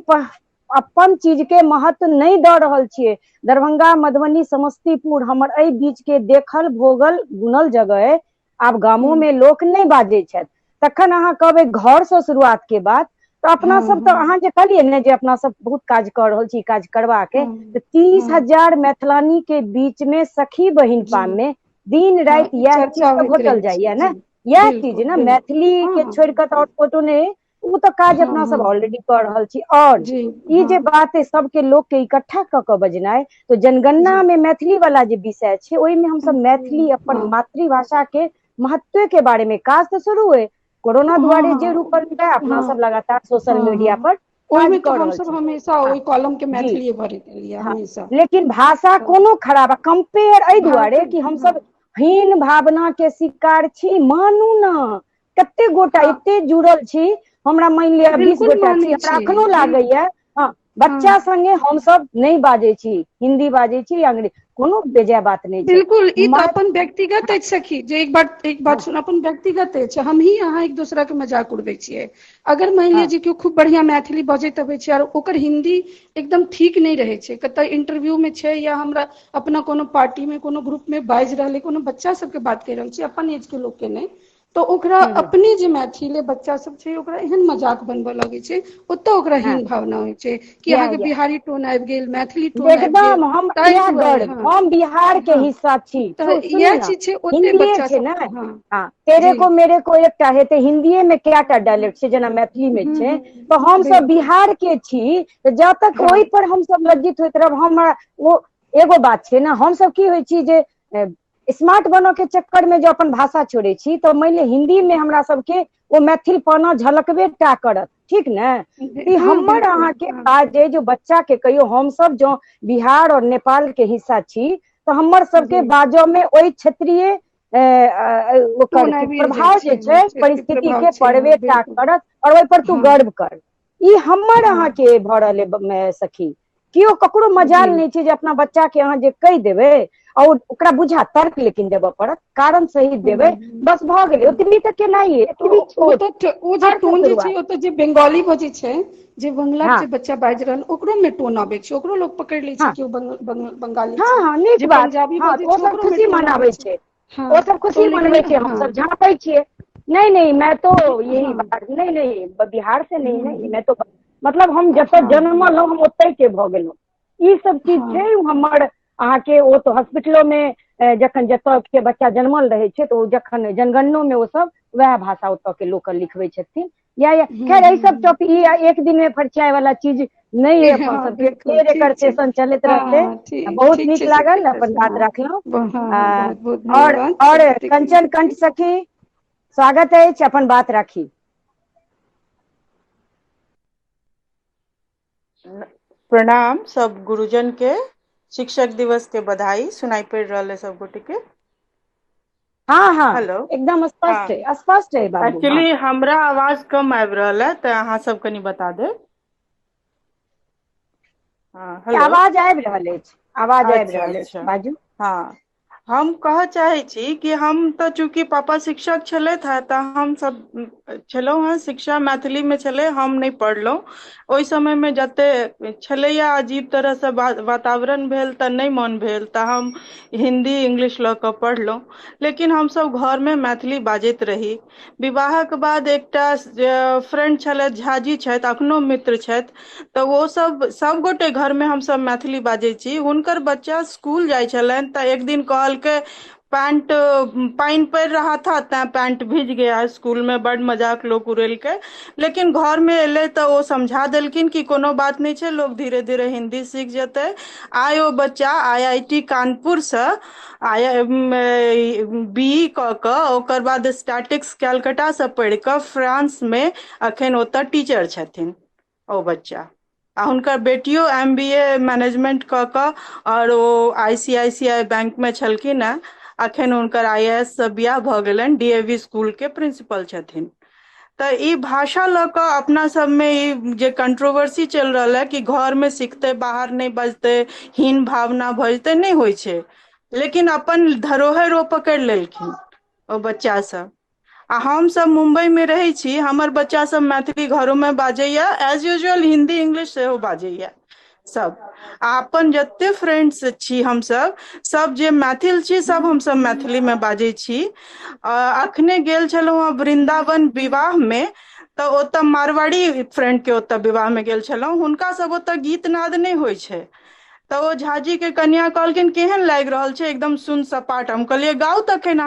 अपन चीज के महत्व नहीं दऽ रहल छियै। दरभंगा मधुबनी समस्तीपुर हमर एहि बीच के देखल भोगल गुनल जगह है, आब गामों हम्म, में लोक नहीं बाजै छथि। तखन अहाँ कहबै घर से शुरुआत के बात, तो अपना हाँ सब तो हाँ अहाँ जे कहलियै ने जे अपना सब बहुत काज कर रहल छी, काज करबा के, हाँ तो 30,000 मैथिलानी के बीच में सखी जी बहिनपा में दिन हाँ राति ई यह चीज चर्चा तो होइत घटल रहै छै। जाइया जी ने, यह चीज बिल्कुल ना बिल्कुल मैथिली हाँ के हाँ छोड़ कर और फोटो नहीं, वो तो काज हाँ अपना सब हाँ ऑलरेडी कर रहल छी। और जी ई हाँ जे बात है सबके लोग के इकट्ठा क के बजनाइ, तो जी जनगणना में मैथिली वाला जे विषय है, ओहि में हम सब जी मैथिली अपन हाँ मातृभाषा के महत्व के बारे में काज तो शुरू है। कोरोना हाँ दुआरे जे हाँ रुकल है, अपना सब हाँ लगातार सोशल हाँ मीडिया हाँ पर काज ओहिमे तऽ कर रहल हमसभ छी। हमेशा हाँ ओहि कॉलम के जी मैथिलीए भरैत एलियै हाँ, हमेशा। लेकिन भाषा तऽ कोनो खराब, कंपेयर एहि दुआरे भाषा कि हम हाँ सब हीन भावना के शिकार छी, मानू ना। कते गोटा हाँ एते जुड़ल छी, हमरा मान लिअ 20 बिल्कुल गोटा छी, मानै हमरा अखनो बिल्कुल लागैया हाँ हाँ बच्चा संगे हम सब नहीं बाजै छी, हिंदी बाजै छी, अंग्रेजी, कोनो बेजाय बात नहीं छै। बिल्कुल ई तऽ अपन व्यक्तिगत अछि सखी, जे एक बात हाँ सुन, अपन व्यक्तिगत अछि, हमही अहाँ एक दोसरा के मजाक उड़बै छियै। अगर मान लिअ हाँ जे केओ खूब बढ़िया मैथिली बजैत अबै छै और ओकर हिन्दी एकदम ठीक नहीं रहे छै, कतऽ इंटरव्यू में छै या हमरा अपना कोनो पार्टी में कोनो ग्रुप में बाजि रहलै, कोनो बच्चा सबके बात कहि रहल छी, अपन एज के लोग के नहीं, तो ओकरा अपने जे मैथिले बच्चा सब छै ओकरा एहन मजाक बनबऽ लगे छै, ओतऽ ओकरा हाँ हीन भावना होइ छै कि या अहाँके या बिहारी टोन आबि गेल, मैथिली टोन आबि गेल, एकदम हम ताहि इएह दुआरे गर्व, हाँ हम बिहार के हाँ हिस्सा छी। तऽ सुनू इएह ना, चीज छै ओते हिंदीए बच्चा छै सब ने, हाँ हाँ तेरे जी को मेरे को एकटा हेतै, हिंदीए में कएटा डायलेक्ट छै, जेना मैथिली में छै, तो हम सब बिल्कुल बिहार के छी, तो जब तक हाँ ओहि पर हम सब लज्जित होइत रहब, हमरा वो एगो बात छै ना, हम सब की होइ छी जे स्मार्ट बनऽ के चक्कर में जो अपन भाषा छोड़े छी, तो मान लिअ हिंदी में हमरा सबके वो मैथिल पना झलकबे टा करत, ठीक ने। ई हाँ हमर बिल्कुल अहाँके हाँ काज है जो बच्चा के कहियो, हम सब जो बिहार और नेपाल के हिस्सा छी, तो हमर सबके जी बाजो में ओहि क्षेत्रीय ओकर टोन आबिए जाइ प्रभाव जे हाँ छै क्षेत्रीय परिस्थिति प्रभाव के छै हाँ पड़बे टा बिल्कुल करत, और ओहि पर तू हाँ गर्व कर। ई हमर हाँ अहाँके भऽ रहल है सखी, केओ ककरो जी मजाल नहीं छै जे अपना बच्चा के अहाँ जे कहि देबै और ओकरा बुझा, तर्क लेकिन देबऽ पड़त, कारण सही देबै, बस भऽ गेलै, ओतबी तऽ केनाइ, तो एतबी ओ छोट तऽ ओ जे घर से टोन जे छै, शुरुआत। ओ तऽ जे बंगाली बजै छै जे बंगला हाँ जे बच्चा बाजि रहल ओकरो में टोन आबै छै, ओकरो लोग पकड़ लै छै हाँ कि ओ बंगाली हाँ छै, हाँ नीक जे बात। पंजाबी हाँ बजै ओ छै सब ओकरो में खुशी टोन आबै मनाबै छै। छै, हाँ वो सब तो खुशी मनबै लेकिन छै, हम सब झाँपै छियै। नहीं नहीं मैं तो यही हाँ बात नहीं नहीं बिहार से नहीं हम्म, है, मैं तो मतलब हम जतऽ हाँ जन्मल हम ओतै के भऽ गेलहुँ। ई सब चीज हाँ छै हमर अहाँके ओ तो हॉस्पिटलो में जखन जतऽ के बच्चा जन्मल रहै छै तो जखन जनगणनो में ओ सब वएह भाषा ओतऽ के लोकल लिखबै छथिन। या खैर एहि सब टॉपिक ई एक दिन में परिचय वाला चीज नहीं है अपन हाँ सबके, बिल्कुल फेर एकर ठीक छै। सेशन चलैत हाँ रहतै। हाँ बहुत ठीक नीक छै लागल, सखी, अपन बात हाँ रखलहुँ। हाँ हाँ बहुत बहुत और धन्यवाद और सब गोटे के। कंचन कंठ सखी स्वागत अछि, अपन बात राखी। प्रणाम सब गुरुजन के, शिक्षक दिवस के बधाई सुनाई पड़ रहा है सब गोटे के। हाँ हाँ हेलो एकदम हाँ स्पष्ट है बाबू। हाँ एक्चुअली हमरा आवाज कम आबि रहल है तो अहाँ सब कनी बता देब। हाँ हेलो आवाज आबि रहल अछि, आवाज आबि अच्छा रहल अछि, अच्छा बाजू। हाँ हम कह चाहे छी कि हम तो चूंकि पापा शिक्षक छलथि है तो हम सब छलहुँ हैं, शिक्षा मैथिली में छलै, हम नहीं पढ़लहुँ। ओहि समय में जते छलैया अजीब तरह से वातावरण भेल तऽ नहीं मन भेल तऽ हम हिंदी इंग्लिश लऽ कऽ पढ़लहुँ। लेकिन हम सब घर में मैथिली बाजैत रही। विवाहक बाद एकटा फ्रेंड छलथि झाजी छथि, अखनो मित्र छथि, तऽ वो सब गोटे घर में हम सब मैथिली बाजै छी। हुनकर बच्चा स्कूल जाइ छलनि तऽ एक दिन कहलकै पैंट पानी पड़ रहा था तै पैंट भीज गया, स्कूल में बड़ मजाक लोग उड़ेलकै। लेकिन घर में एलै तऽ ओ समझा देलखिन कि कोनो बात नहीं छै, लोग धीरे धीरे हिंदी सीख जेतै। आइ ओ बच्चा IIT कानपुर से BE कऽ कऽ ओकर बाद स्टैटिक्स कैलकटा से पढ़ि कऽ फ्रांस में अखन ओतऽ टीचर छथिन ओ बच्चा। आ हुनकर बेटियो MBA मैनेजमेंट कऽ कऽ और ओ ICICI बैंक में छलखिन हैं। अखन हुनकर IAS से बियाह भऽ गेलनि, DAV स्कूल के प्रिंसिपल छथिन। तऽ ई भाषा लऽ कऽ अपना सबमे ई जे कंट्रोवर्सी चलि रहल है कि घर में सिखतै बाहर नहीं बजतै, हीन भावना भऽ जेतै, नहीं होइ छै। लेकिन अपन धरोहर ओ पकड़ि लेलखिन ओ बच्चा सब। आ हम सब मुंबई में रहै छी, हमर बच्चा सब मैथिली घरों में बाजैया, एज यूजुअल हिंदी इंग्लिश सेहो बाजैया सब। आ अपन जते फ्रेंड्स छी हमसब सब जे मैथिल छी, सब हमसब मैथिली में बाजै छी। अखने गेल छलहुँ हैं वृन्दावन विवाह में, तऽ ओतऽ मारवाड़ी फ्रेंड के ओतऽ विवाह में गेल छलहुँ, हुनका सब ओतऽ गीत नाद नहीं होइ छै। तऽ ओ झाजी के कनिया कहलखिन केहन लागि रहल छै, एकदम सुन सपाट। हम कहलियै गाउ तखन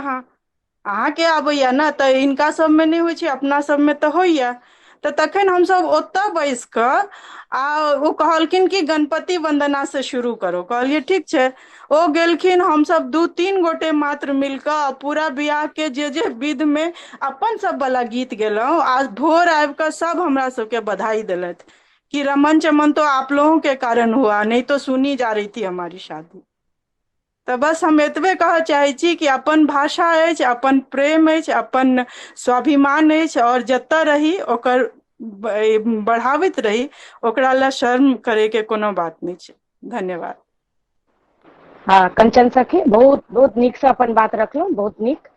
अहाँके आबैया ने, तऽ हिनका सबमे नहि होइ छै, अपना सबमे तऽ होइया। तऽ तखन हमसब ओतऽ बैस कऽ आ ओ कहलखिन कि गणपति वन्दना से शुरू करो, कहलियै ठीक छै। ओ गेलखिन, हमसब 2-3 गोटे मात्र मिलकऽ पूरा बियाह के जे विध में अपन सब वाला गीत गेलहुं, आ भोर आबि कऽ सब हमरा सबके बधाई देलथि कि रमन चमन तो आप लोगों के कारण हुआ, नहीं तो सुनी जा रही थी हमारी शादी। तऽ बस हम एतबे कहऽ चाहै छी कि अपन भाषा अछि, अपन प्रेम अछि, अपन स्वाभिमान अछि, और जतऽ रही ओकर बढ़ाबैत रही, ओकरा लए शर्म करे के कोनो बात नहीं छै। धन्यवाद। हाँ कंचन सखी बहुत बहुत नीक से अपन बात रखलहुँ, बहुत नीक।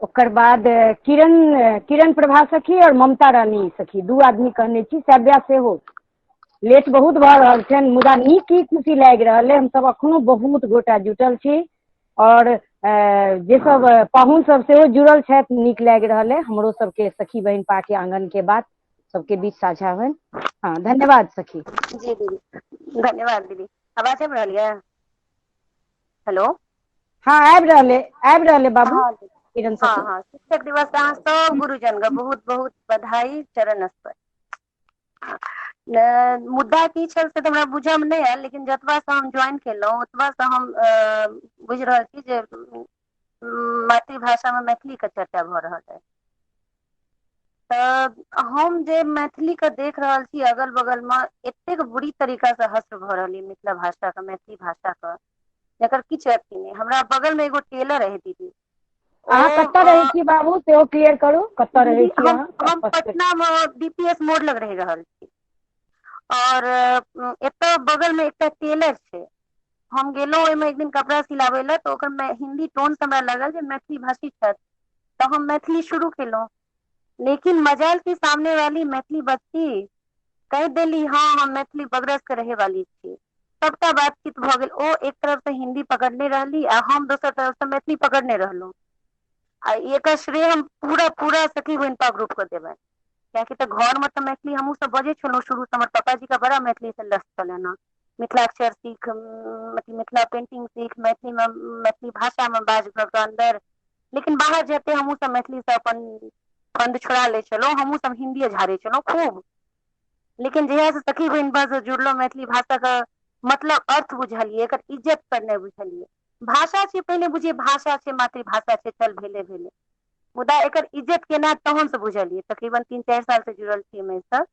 ओकर बाद किरण प्रभा सखी और ममता रानी सखी, दू आदमी कहने छी, सव्या सेहो। लेट बहुत भऽ रहल छनि, मुदा नीक की खुशी लागि रहल है, हमसब अखनो बहुत गोटा जुटल छी, और जे सब पाहुन सब सेहो जुड़ल छथि, नीक लागि रहल है हमरो सबके सखी बहिन पा के आंगन के बात सबके बीच साझा हुए। हाँ धन्यवाद सखी। जी दीदी, धन्यवाद दीदी। आवाज आबि रहल यऽ? हेलो हाँ आबि रहले बाबू हाँ किरण हाँ सखी। हाँ शिक्षक दिवस के अहाँ सब गुरुजन के बहुत बहुत बधाई चरण स्पर। मुद्दा की छल से तऽ हमरा बुझऽ में नहीं आयल, लेकिन जतबा से हम ज्वाइन केलहुँ ओतबा से हम बुझि रहल छी जे मातृभाषा में मैथिली के चर्चा भऽ रहल है। तऽ हम जे मैथिली के देख रहल छी अगल बगल में, एतेक बुरी तरीका से हस्त भऽ रहल है मिथिला भाषा के, मैथिली भाषा के, जकर किछु अथी नहीं। हमरा बगल में एगो टेलर है दीदी, अहाँ कतऽ रहै छी बाबू सेहो क्लियर करू, कतऽ रहै दीदी छी हम अहाँ? पटना में DPS मोड़ लग रहि रहल छी, और एतऽ बगल में एकटा टेलर छै। हम गेलहुँ ओहिमे एक दिन कपड़ा सिलाबै लए, तऽ ओकर हिंदी टोन से हमरा लागल जे मैथिली भाषी छथि, तो हम मैथिली शुरू केलहुँ। लेकिन मजाल की सामने वाली मैथिली बच्ची कह देली हाँ हम मैथिली बगरस के रहे वाली छी, सबटा बातचीत भ गेल। ओ एक तरफ से हिंदी पकड़ने रहली आ हम दोसर तरफ से मैथिली पकड़ने रहलहुँ। आ एकर श्रेय हम पूरा पूरा सखी बहिनपा ग्रुप को देबै, कियाकि तो घर में तो मैथिली हमहूँ सब बजे छलहुँ शुरू से। हमर पापाजी का बड़ा मैथिली से लस्त छलै ना, मिथिलाक्षर सीख, मिथिला पेंटिंग सीख, मैथिली में मैथिली भाषा में बाज अंदर। लेकिन बाहर जाते हमहूँ सब मैथिली से अपन फंड छोड़ा ले छलहुँ, हमहूँ सब हिंदी झाड़े छलहुँ खूब। लेकिन जहिया से सखी बहिनपा से जुड़लहुँ मैथिली भाषा का मतलब अर्थ बुझलिए, एकर इज्जत करने बुझलिए। भाषा छै पहले बुझिए, भाषा छै मातृभाषा छै, चल भेले भेले, मुदा एकर इज्जत केना तहन से बुझलिए। तकरीबन 3-4 साल से जुड़ल छी मैं सब,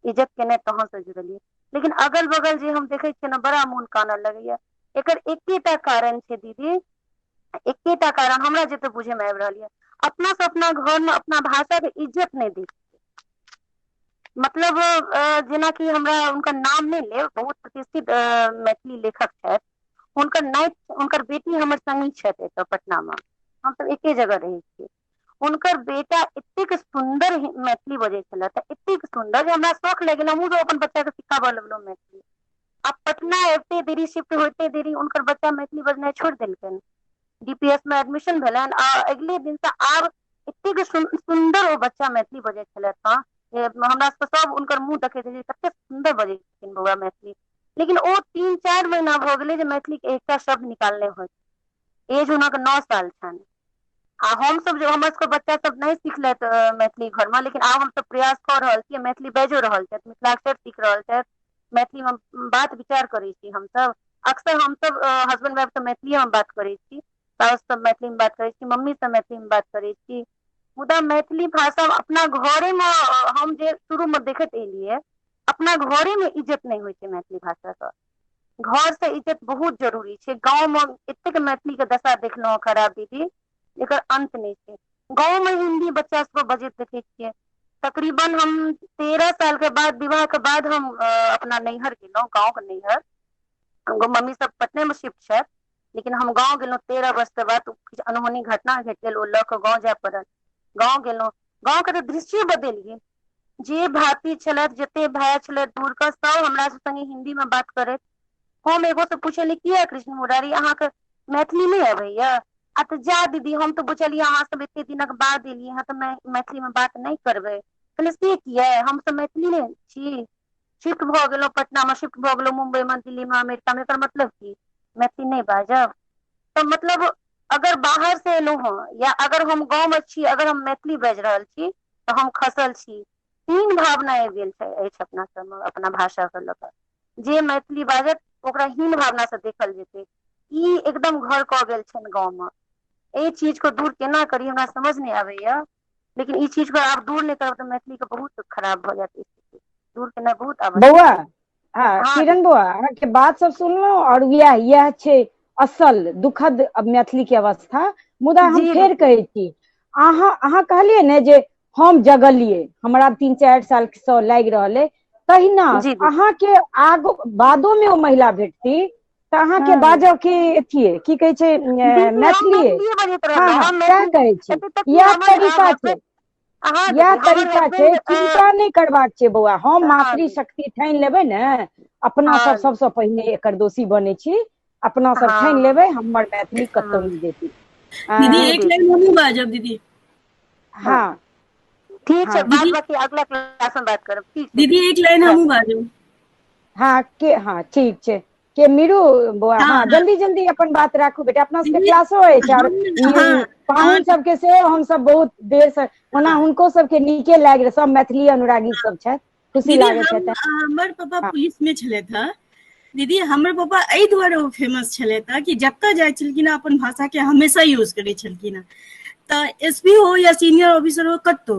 इज्जत केना तहन से जुड़लिए। लेकिन अगल बगल जे हम देखे छियै ना बड़ा मोन कानऽ लगैया। एकर एकेटा कारण छै दीदी, एकेटा कारण हमरा जते बुझे में आबि रहल है, अपना से अपना घर में अपना भाषा के इज्जत नहीं दै। मतलब जेनाकि हमरा उनका नाम नहीं ले, बहुत प्रतिष्ठित मैथिली लेखक छथि, हुनकर नाति, हुनकर बेटी हमर संगी छथि एतऽ पटना में, हम सब एके जगह रहे छियै। हुनकर बेटा एतेक सुंदर मैथिली बजै छलथि, एतेक सुंदर जे हमरा शौक लागि गेल, हमहूँ अपन बच्चा के सिखाबऽ लगलहुँ मैथिली। आब पटना एते देरी शिफ्ट होते देरी उनकर बच्चा मैथिली बजनाइ छोड़ि देलकनि, डीपीएस में एडमिशन भेलनि आ अगले दिन से आब एतेक सुंदर ओ बच्चा मैथिली बजै छलथि। हाँ हमरा सब उनकर मुंह देखे थे कते सुंदर बजै छथिन बौआ मैथिली। लेकिन ओ 3-4 महीना भ गेलै जे मैथिली के एकटा शब्द निकालने होय। एज हुनक 9 साल छनि आ हम सब जो हमर सबके बच्चा सब नहीं सिखलथि मैथिली घर में, लेकिन आब हम सब प्रयास कर रहल छियै, मैथिली बाजो रहल छथि, मिथिलाक्षर सीख रहल छथि, मैथिली में बात विचार करै छी हम सब। अक्सर हम सब हस्बैंड वाइफ से मैथिली में बात करै छी, साउस सब मैथिली में बात करै छी, मम्मी से मैथिली में बात करै छी। मुदा मैथिली भाषा अपना घरे में हम जे शुरू में देखैत एलियै, अपना घरे में इज्जत नहीं होइ छै मैथिली भाषा के। घर से इज्जत बहुत जरूरी छै। गाँव में एतेक मैथिली के दशा देखलहुँ खराब दीदी, एकर अंत नहीं छै। गाँव में हिंदी बच्चा सबको बजैत देखे छियै। तकरीबन हम 13 साल के बाद, विवाह के बाद हम अपना नैहर गेलहुँ, गाँव के नैहर। मम्मी सब पटने में शिफ्ट छथि, लेकिन हम गाँव गेलहुँ 13 वर्ष के बाद। किछु अनहोनी घटना घटि गेल, ओ लऽ कऽ गाँव जाय पड़ल। गाँव गेलहुँ, गाँव के तो दृश्य बदलि गेल। जे भाती छलथि, जते भाई छलथि दूर के, सब हमरा से संगे हिंदी में बात करैत। हम एगो से पूछली किया कृष्ण मुरारी अहाँके मैथिली नहीं अबैया? आ तो जा दीदी हम तो बुझलिए अहाँ सब एते दिनक बाद एलियै हँ तो मैथिली में बात नहीं करबै। कहलियै से किया, हम सब मैथिली नहीं छी, शिफ्ट भऽ गेलहुँ पटना में, शिफ्ट भऽ गेलहुँ मुंबई में, दिल्ली में, अमेरिका में, एकर मतलब की मैथिली नहीं बाजब? तो मतलब अगर बाहर से एलहुँ हँ या अगर हम गाँव में छी, अगर हम मैथिली बाजि रहल छी तो हम खसल छी। 3 भावना आबि गेल अछि अपना सबमे अपना भाषा के लऽ कऽ। जे मैथिली बाजत ओकरा हीन भावना से देखल जेतै, ई एकदम घर कऽ गेल छनि गाँव में। एहि चीज को दूर केना करी हमरा समझ नहीं आबैया, लेकिन ई चीज को आप दूर नहीं करब तो मैथिली के बहुत खराब भऽ जायत स्थिति। दूर केना बहुत आवश्यक। बौआ हाँ किरण बौआ अहाँके बात सब सुनलहुँ और यह छै असल दुखद अब मैथिली के अवस्था। मुदा हम फेर कहै छी, अहाँ कहलियै ने जे हम जगलिए, हमरा 3-4 साल से लागि रहल है, तहिना अहाँके आगू बादो में ओ महिला भेटती तो अहाँके बाजब के अथिये की कहे छै मैथिली। हाँ क्या कहै छी, यह तरीका छै, यह तरीका छै, चिंता नहीं करबाक छै बौआ। हम मातृशक्ति ठानि लेबै ने, अपना सब सबसे पहिने एकर दोषी बने छी, अपना सब ठानि लेबै, हमर मैथिली कतौ नहीं जेती। दीदी एक लाइन हमहूँ बाजब दीदी। हाँ ठीक है, बात बाकी अगला क्लास में बात करब। ठीक है दीदी एक लाइन हमहूँ बाजब। हाँ ठीक छै के मीरू बौआ। हाँ जल्दी जल्दी अपन बात राखू बेटा, अपना सबके क्लासो अछि और पाहुन सबके से हम सब बहुत देर से, ओना हुनको सबके नीके लागि रहल, सब मैथिली अनुरागी सब छथि, खुशी लागै छै। हमर पापा पुलिस में छलथि हँ दीदी, हमर पापा एहि दुआरे ओ फेमस छलथि हँ कि जतऽ जाइ छलखिन हँ अपन भाषा के हमेशा यूज करै छलखिन हँ। तऽ एसपी हो या सीनियर ऑफिसर हो कतौ,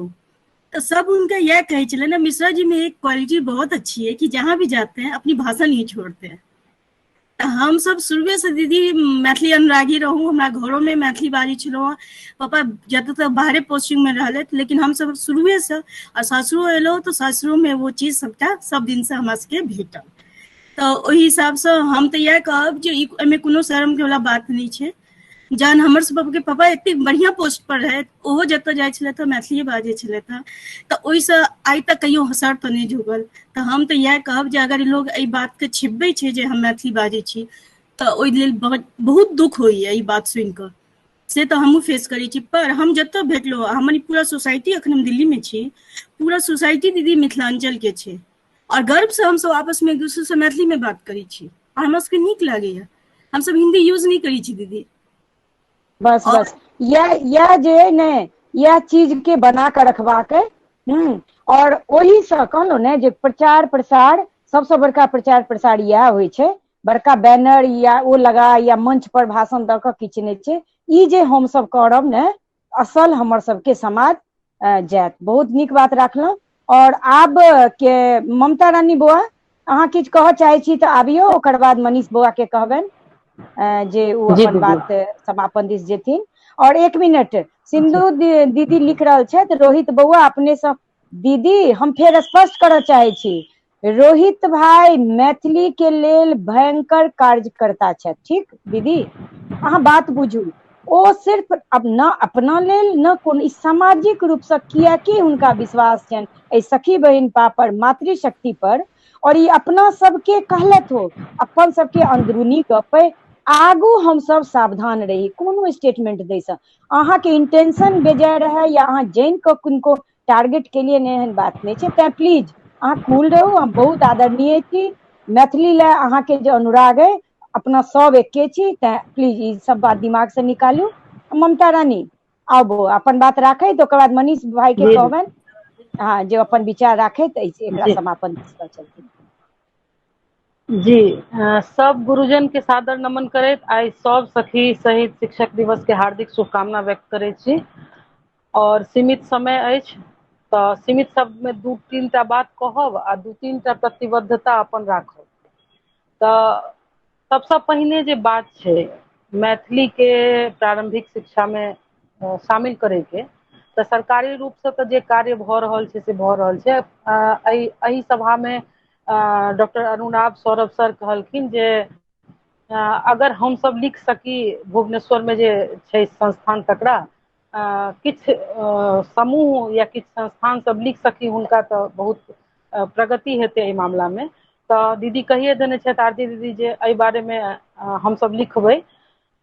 तो सब उनका यह कहे चले ना, मिश्रा जी में एक क्वालिटी बहुत अच्छी है कि जहाँ भी जाते हैं अपनी भाषा नहीं छोड़ते हैं। हम सब शुरुए से दीदी मैथिली अनुरागी रहूँ, हमरा घरों में मैथिली बाजी छलौ। पापा जत तक बाहरे पोस्टिंग में रहलथि, लेकिन हम सब शुरुए से, और सासुरो एलहुँ तो सासुरो में वो चीज सबटा सब दिन से हमरा सबके भेटल। तो ओहि हिसाब से हम तो यह कहब जे एहिमे कोनो शर्म के वाला बात नहीं छै। जहन हमर सब के पापा एते बढ़िया पोस्ट पर रहे, ओहो जतऽ जाइ छलै तऽ मैथिली बाजै छलै तऽ ओहिसँ आइ तक कहियो हसर तऽ नहि झुकल। तऽ हम तऽ इएह कहब जे अगर लोग एहि बातके छिपबै छै जे हम मैथिली बाजै छी तऽ ओहि लेल बहुत दुख होइए ई बात सुनि कऽ। से तऽ हमहूँ फेस करै छी, पर हम जतऽ भेटलहुँ, हमर पूरा सोसाइटी, एखन हम दिल्लीमे छी, पूरा सोसाइटी दीदी मिथिलाञ्चलके छै और गर्वसँ हमसब आपसमे एक दूसरेसँ मैथिलीमे बात करै छी और हमरा सबके नीक लागैए। हमसब हिन्दी यूज नहीं करी छी दीदी। बस और बस यह जे है ने, यह चीज के बना कर रखबाक है। और ओही से कहलहुँ ने जे प्रचार प्रसार, सबसे बड़का प्रचार प्रसार इएह होइ छै। बड़का बैनर या ओ लगा या मंच पर भाषण दऽ कऽ किछु नहि छै। ई जे हमसब करब ने, असल हमर सबके समाज जायत। बहुत नीक बात राखलहुँ। और आब के ममता रानी बौआ, अहाँ किछु कहऽ चाहै छी तऽ आबियौ, ओकर बाद मनीष बौआ के कहबनि जे ओ जी अपन दीदी। बात समापन दिस जेथिन। और 1 मिनट, सिंधु दीदी लिख रहल छथि, रोहित बौआ अपने सब। दीदी हम फेर स्पष्ट करऽ चाहै छी, रोहित भाई मैथिली के लेल भयंकर कार्यकर्ता छथि। ठीक दीदी, अहाँ बात बुझू। ओ सिर्फ न अपना लेल, न कोनो, ई सामाजिक रूपसँ, कियाकि हुनका विश्वास छनि एहि सखी बहिन पर, मातृशक्ति पर। और ई अपना सबके कहलथि हो, अपन सबके अंदरूनी गप अइ। आगू हम सब सावधान रही कोनो स्टेटमेंट दै से। अहाँके इंटेंशन बेजाय रहे या अहाँ जानि कऽ किनको टारगेट केलिए नहि, एहन बात नहि छै। तें प्लीज अहाँ कूल रहू, हम बहुत आदरणीय छी। मैथिली लए अहाँके जे अनुराग अइ, अपना सब एके छी, तें प्लीज ई सब बात दिमाग से निकालू। ममता रानी आबो अपन बात राखैत, ओकर बाद मनीष भाई के जी कहबनि हाँ जे अपन विचार राखैत एकरा जी समापन दिस लऽ चलथिन। जी सब गुरुजन के सादर नमन करैत आइ सब सखी सहित शिक्षक दिवस के हार्दिक शुभकामना व्यक्त करै छी। और सीमित समय अछि तऽ सीमित शब्दमे 2-3 टा बात कहब आ 2-3 टा प्रतिबद्धता अपन राखब। तऽ सबसँ पहिने जे बात छै मैथिलीके प्रारंभिक शिक्षामे शामिल करैके, तऽ सरकारी रूपसँ तऽ जे कार्य भऽ रहल छै से भऽ रहल छै। एहि सभामे डॉक्टर अनुराग सौरभ सर कहलखिन जे अगर हमसब लिख सकी, भुवनेश्वरमे जे छै संस्थान तकरा किछु समूह या किछु संस्थान सब लिख सकी हुनका, तऽ बहुत प्रगति हेतै एहि मामलामे। तऽ दीदी कहिए देने छथि, आरती दीदी, जे एहि बारेमे हमसब लिखबै।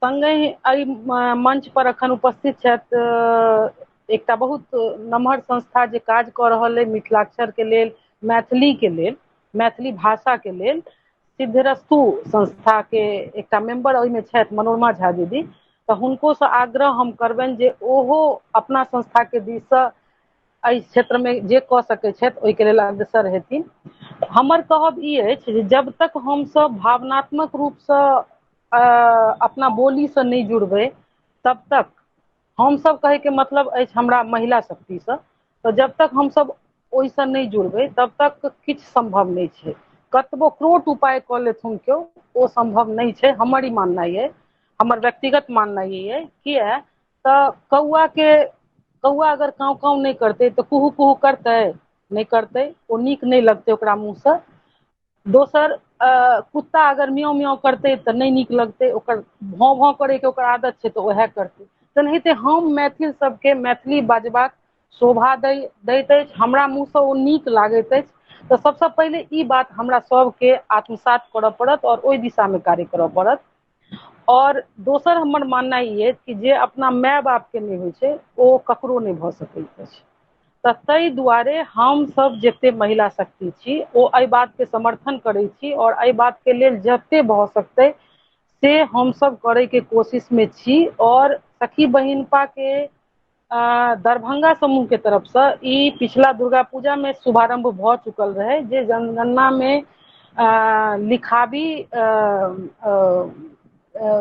संगहि एहि मंच पर एखन उपस्थित छथि एकटा बहुत नमहर संस्था जे काज कऽ रहल अइ मिथिलाक्षरके लेल, मैथिलीके लेल, मैथिली भाषाके लेल, सिद्धरस्तु संस्थाके एकटा मेंबर ओहिमे छथि मनोरमा झा दीदी। तऽ हुनकोसँ आग्रह हम करबनि जे ओहो अपना संस्थाके दिससँ एहि क्षेत्रमे जे कऽ सकैत छथि ओहिके लेल अग्रसर हेथिन। हमर कहब ई अछि जे जब तक हमसब भावनात्मक रूपसँ अपना बोलीसँ नहि जुड़बै, तब तक, हमसब कहैके मतलब अछि हमरा महिला शक्तिसँ, तऽ जब तक हमसब ओहिसँ नहि जुड़बै तब तक किछु सम्भव नहि छै। कतबो क्रोट उपाय कऽ लेथुन केओ, ओ सम्भव नहि छै, हमर ई माननाइ अइ, हमर व्यक्तिगत माननाइ ई अइ। किया तऽ कौआ अगर काँव काँव नहि करतै तऽ कुहू कुहू करतै? नहि करतै, ओ नीक नहि लगतै ओकरा मुँहसँ। दोसर, कुत्ता अगर म्याऊं म्याऊं करतै तऽ नहि नीक लगतै, ओकर भौं भौं करैके ओकर आदत छै तऽ ओएह करतै। तेनाहिते हम मैथिल सबके मैथिली बाजबाक शोभा दैत अछि, हमरा मुँहसँ ओ नीक लागैत अछि। तऽ सबसँ पहिले ई बात हमरा सबके आत्मसात करऽ पड़त और ओहि दिशामे कार्य करऽ पड़त। और दोसर हमर माननाइ ई अछि कि जे अपना माय बापके नहि होइ छै ओ ककरो नहि भऽ सकैत अछि। तऽ ताहि दुआरे हमसब जते महिला शक्ति छी ओ एहि बातके समर्थन करै छी, और एहि बातके लेल जते भऽ सकतै से हमसब करैके कोशिशमे छी। और सखी बहिनपाके दरभंगा समूहके तरफसँ ई पिछला दुर्गा पूजामे शुभारम्भ भऽ चुकल रहै, जे जनगणनामे लिखाबी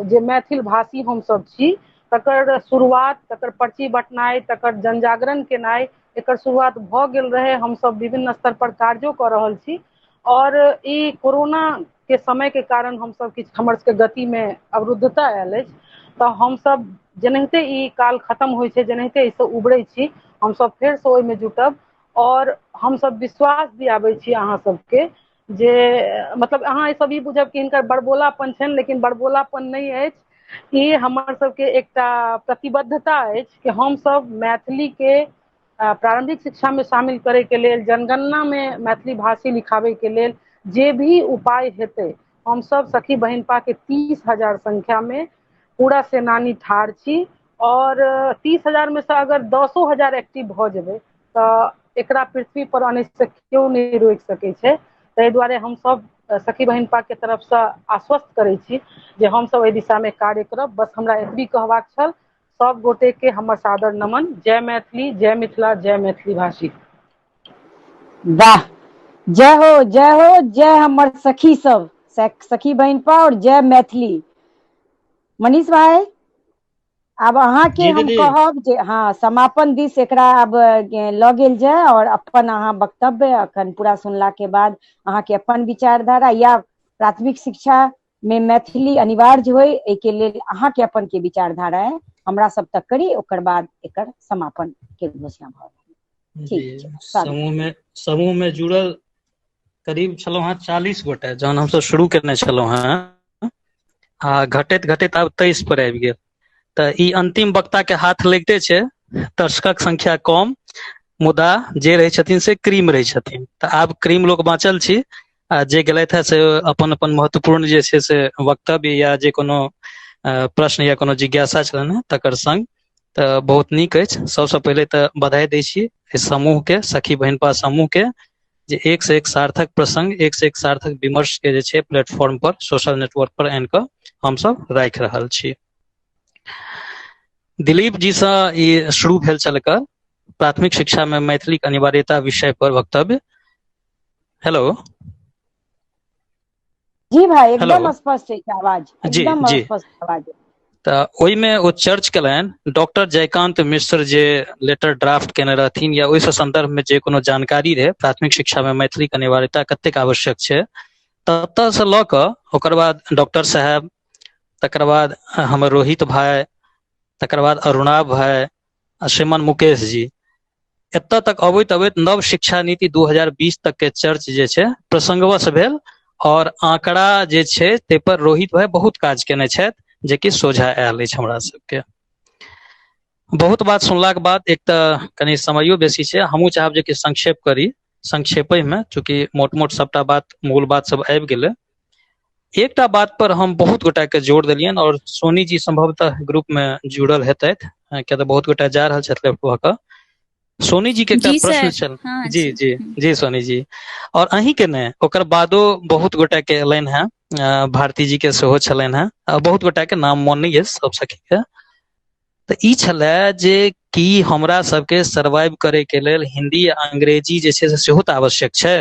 जे मैथिल भाषी हमसब छी तकर शुरुआत, तकर पर्ची बँटनाइ, तकर जनजागरण केनाइ, एकर शुरुआत भऽ गेल रहै। हमसब विभिन्न स्तर पर कार्यो कऽ रहल छी। और ई कोरोना के समय के कारण हमसब किछु, हमर सबके गतिमे अवरुद्धता आयल अछि, तऽ हमसब जेनाहिते ई काल खत्म होइ छै, जेनाहिते एहिसँ उबरै छी, हमसब फेरसँ ओहिमे जुटब। और हमसब विश्वास दियाबै छी अहाँ सबके जे मतलब अहाँ ई सब ई बुझब कि हिनकर बड़बोलापन छनि, लेकिन बड़बोलापन नहि अछि। ये हमर सबके एकटा प्रतिबद्धता अछि कि हम सब मैथिली के प्रारंभिक शिक्षा में शामिल करे के लेल, जनगणना में मैथिली भाषी लिखावे के लेल जे भी उपाय हेतै, हम सब सखी बहिनपा के 30,000 संख्या में पूरा सेनानी ठाढ़ छी। और 30,000 में से अगर 10,000 एक्टिव भ जेबै तऽ एकरा पृथ्वी पर आने से क्यों नहीं रोकि सकै छै। ताहि दुआरे हम सब सखी बहिनपा के तरफ से आश्वस्त करै छी जे हम सब एहि दिशा में कार्य करब। बस हमरा एतबी कहबाक छल। सब गोटे के हमर सादर नमन। जय मैथिली, जय मिथिला, जय मैथिली भाषी। वाह, जय हो, जय हो, जय हमर सखी सब, सखी बहिनपा और जय मैथिली। मनीष भाई, अब अहाँ के हम कहब जे हाँ समापन दिस एकरा अब ल गेल जाय और अपन अहाँ वक्तव्य अखन पूरा सुनला के बाद अहाँ के अपन विचारधारा या प्राथमिक शिक्षा में मैथिली अनिवार्य होय एहि के लेल अहाँ के अपन के विचारधारा है हमरा सब तक करी, ओकर बाद एकर समापन के घोषणा भ जी। समूह में जुड़ल करीब छलौ हैं 40 गोटे जहन हम सब शुरू केने छलौ हैं, आ घटैत घटैत आब 23 पर आबि गेल। तऽ ई अंतिम वक्ता के हाथ लगिते छै, दर्शकक संख्या कम, मुदा जे रहै छथिन से क्रीम रहै छथिन। तऽ आब क्रीम लोग बाँचल छी, आ जे गेलथि है से अपन अपन महत्वपूर्ण जे छै से वक्तव्य या जे कोनो प्रश्न या कोनो जिज्ञासा छलनि हैं तकर संग। तऽ बहुत नीक अछि। सबसँ पहिले तऽ बधाई दै छी इस समूह के, सखी बहिनपा समूह के, जे एक से एक सार्थक प्रसंग, एक से एक सार्थक विमर्श के जे छै प्लेटफॉर्म पर, सोशल नेटवर्क पर आनि कऽ हम सब राखि रहल छी। दिलीप जी से ये शुरू भेल छल एकर प्राथमिक शिक्षा में मैथिली के अनिवार्यता विषय पर वक्तव्य। हेलो जी भाई, एकदम स्पष्ट है आवाज, जी एकदम जी। स्पष्ट आवाज। तऽ ओहिमे ओ चर्च केलनि डॉक्टर जयकांत मिश्र जे लेटर ड्राफ्ट केने रहथिन या ओहिसँ संदर्भ में जे कोनो जानकारी रहे प्राथमिक शिक्षा में मैथिली के अनिवार्यता कतेक आवश्यक छै, ततऽ से लऽ कऽ ओकर बाद डॉक्टर साहब, तकर बाद हमर रोहित भाई, तकर बाद अरुणाभ भाई, श्रीमान मुकेश जी, एतऽ तक अबैत अबैत नव शिक्षा नीति 2020 तक के चर्च जे छै प्रसंगवश भेल। और आंकड़ा जे छै ताहि पर रोहित भाई बहुत काज केने छथि, जे कि सोझा आयल अछि हमरा सबके। बहुत बात सुनलाक बाद एक तऽ कनी समयो बेसी छै, हमहूँ चाहब जे कि संक्षेप करी, संक्षेपे में, चूंकि मोट मोट सबटा बात मूल बात सब आबि गेलै। एकटा बात पर हम बहुत गोटा के जोड़ देलियनि, और सोनी जी संभवतः ग्रुप में जुड़ल हेतैथ, किया तऽ बहुत गोटा जा रहल छथि लेफ्ट भऽ कऽ। सोनी जी के एकटा प्रश्न छल। हाँ जी जी जी सोनी जी, और अहीं के ने ओकर बादो बहुत गोटा के एलनि हैं, भारती जी के सेहो छलनि हैं, बहुत गोटा के नाम मोन नहीं है सब सखी के। तऽ ई छलै जे कि हमरा सबके सर्वाइव करे के लेल हिंदी या अंग्रेजी जे छै से सेहो तऽ आवश्यक छै।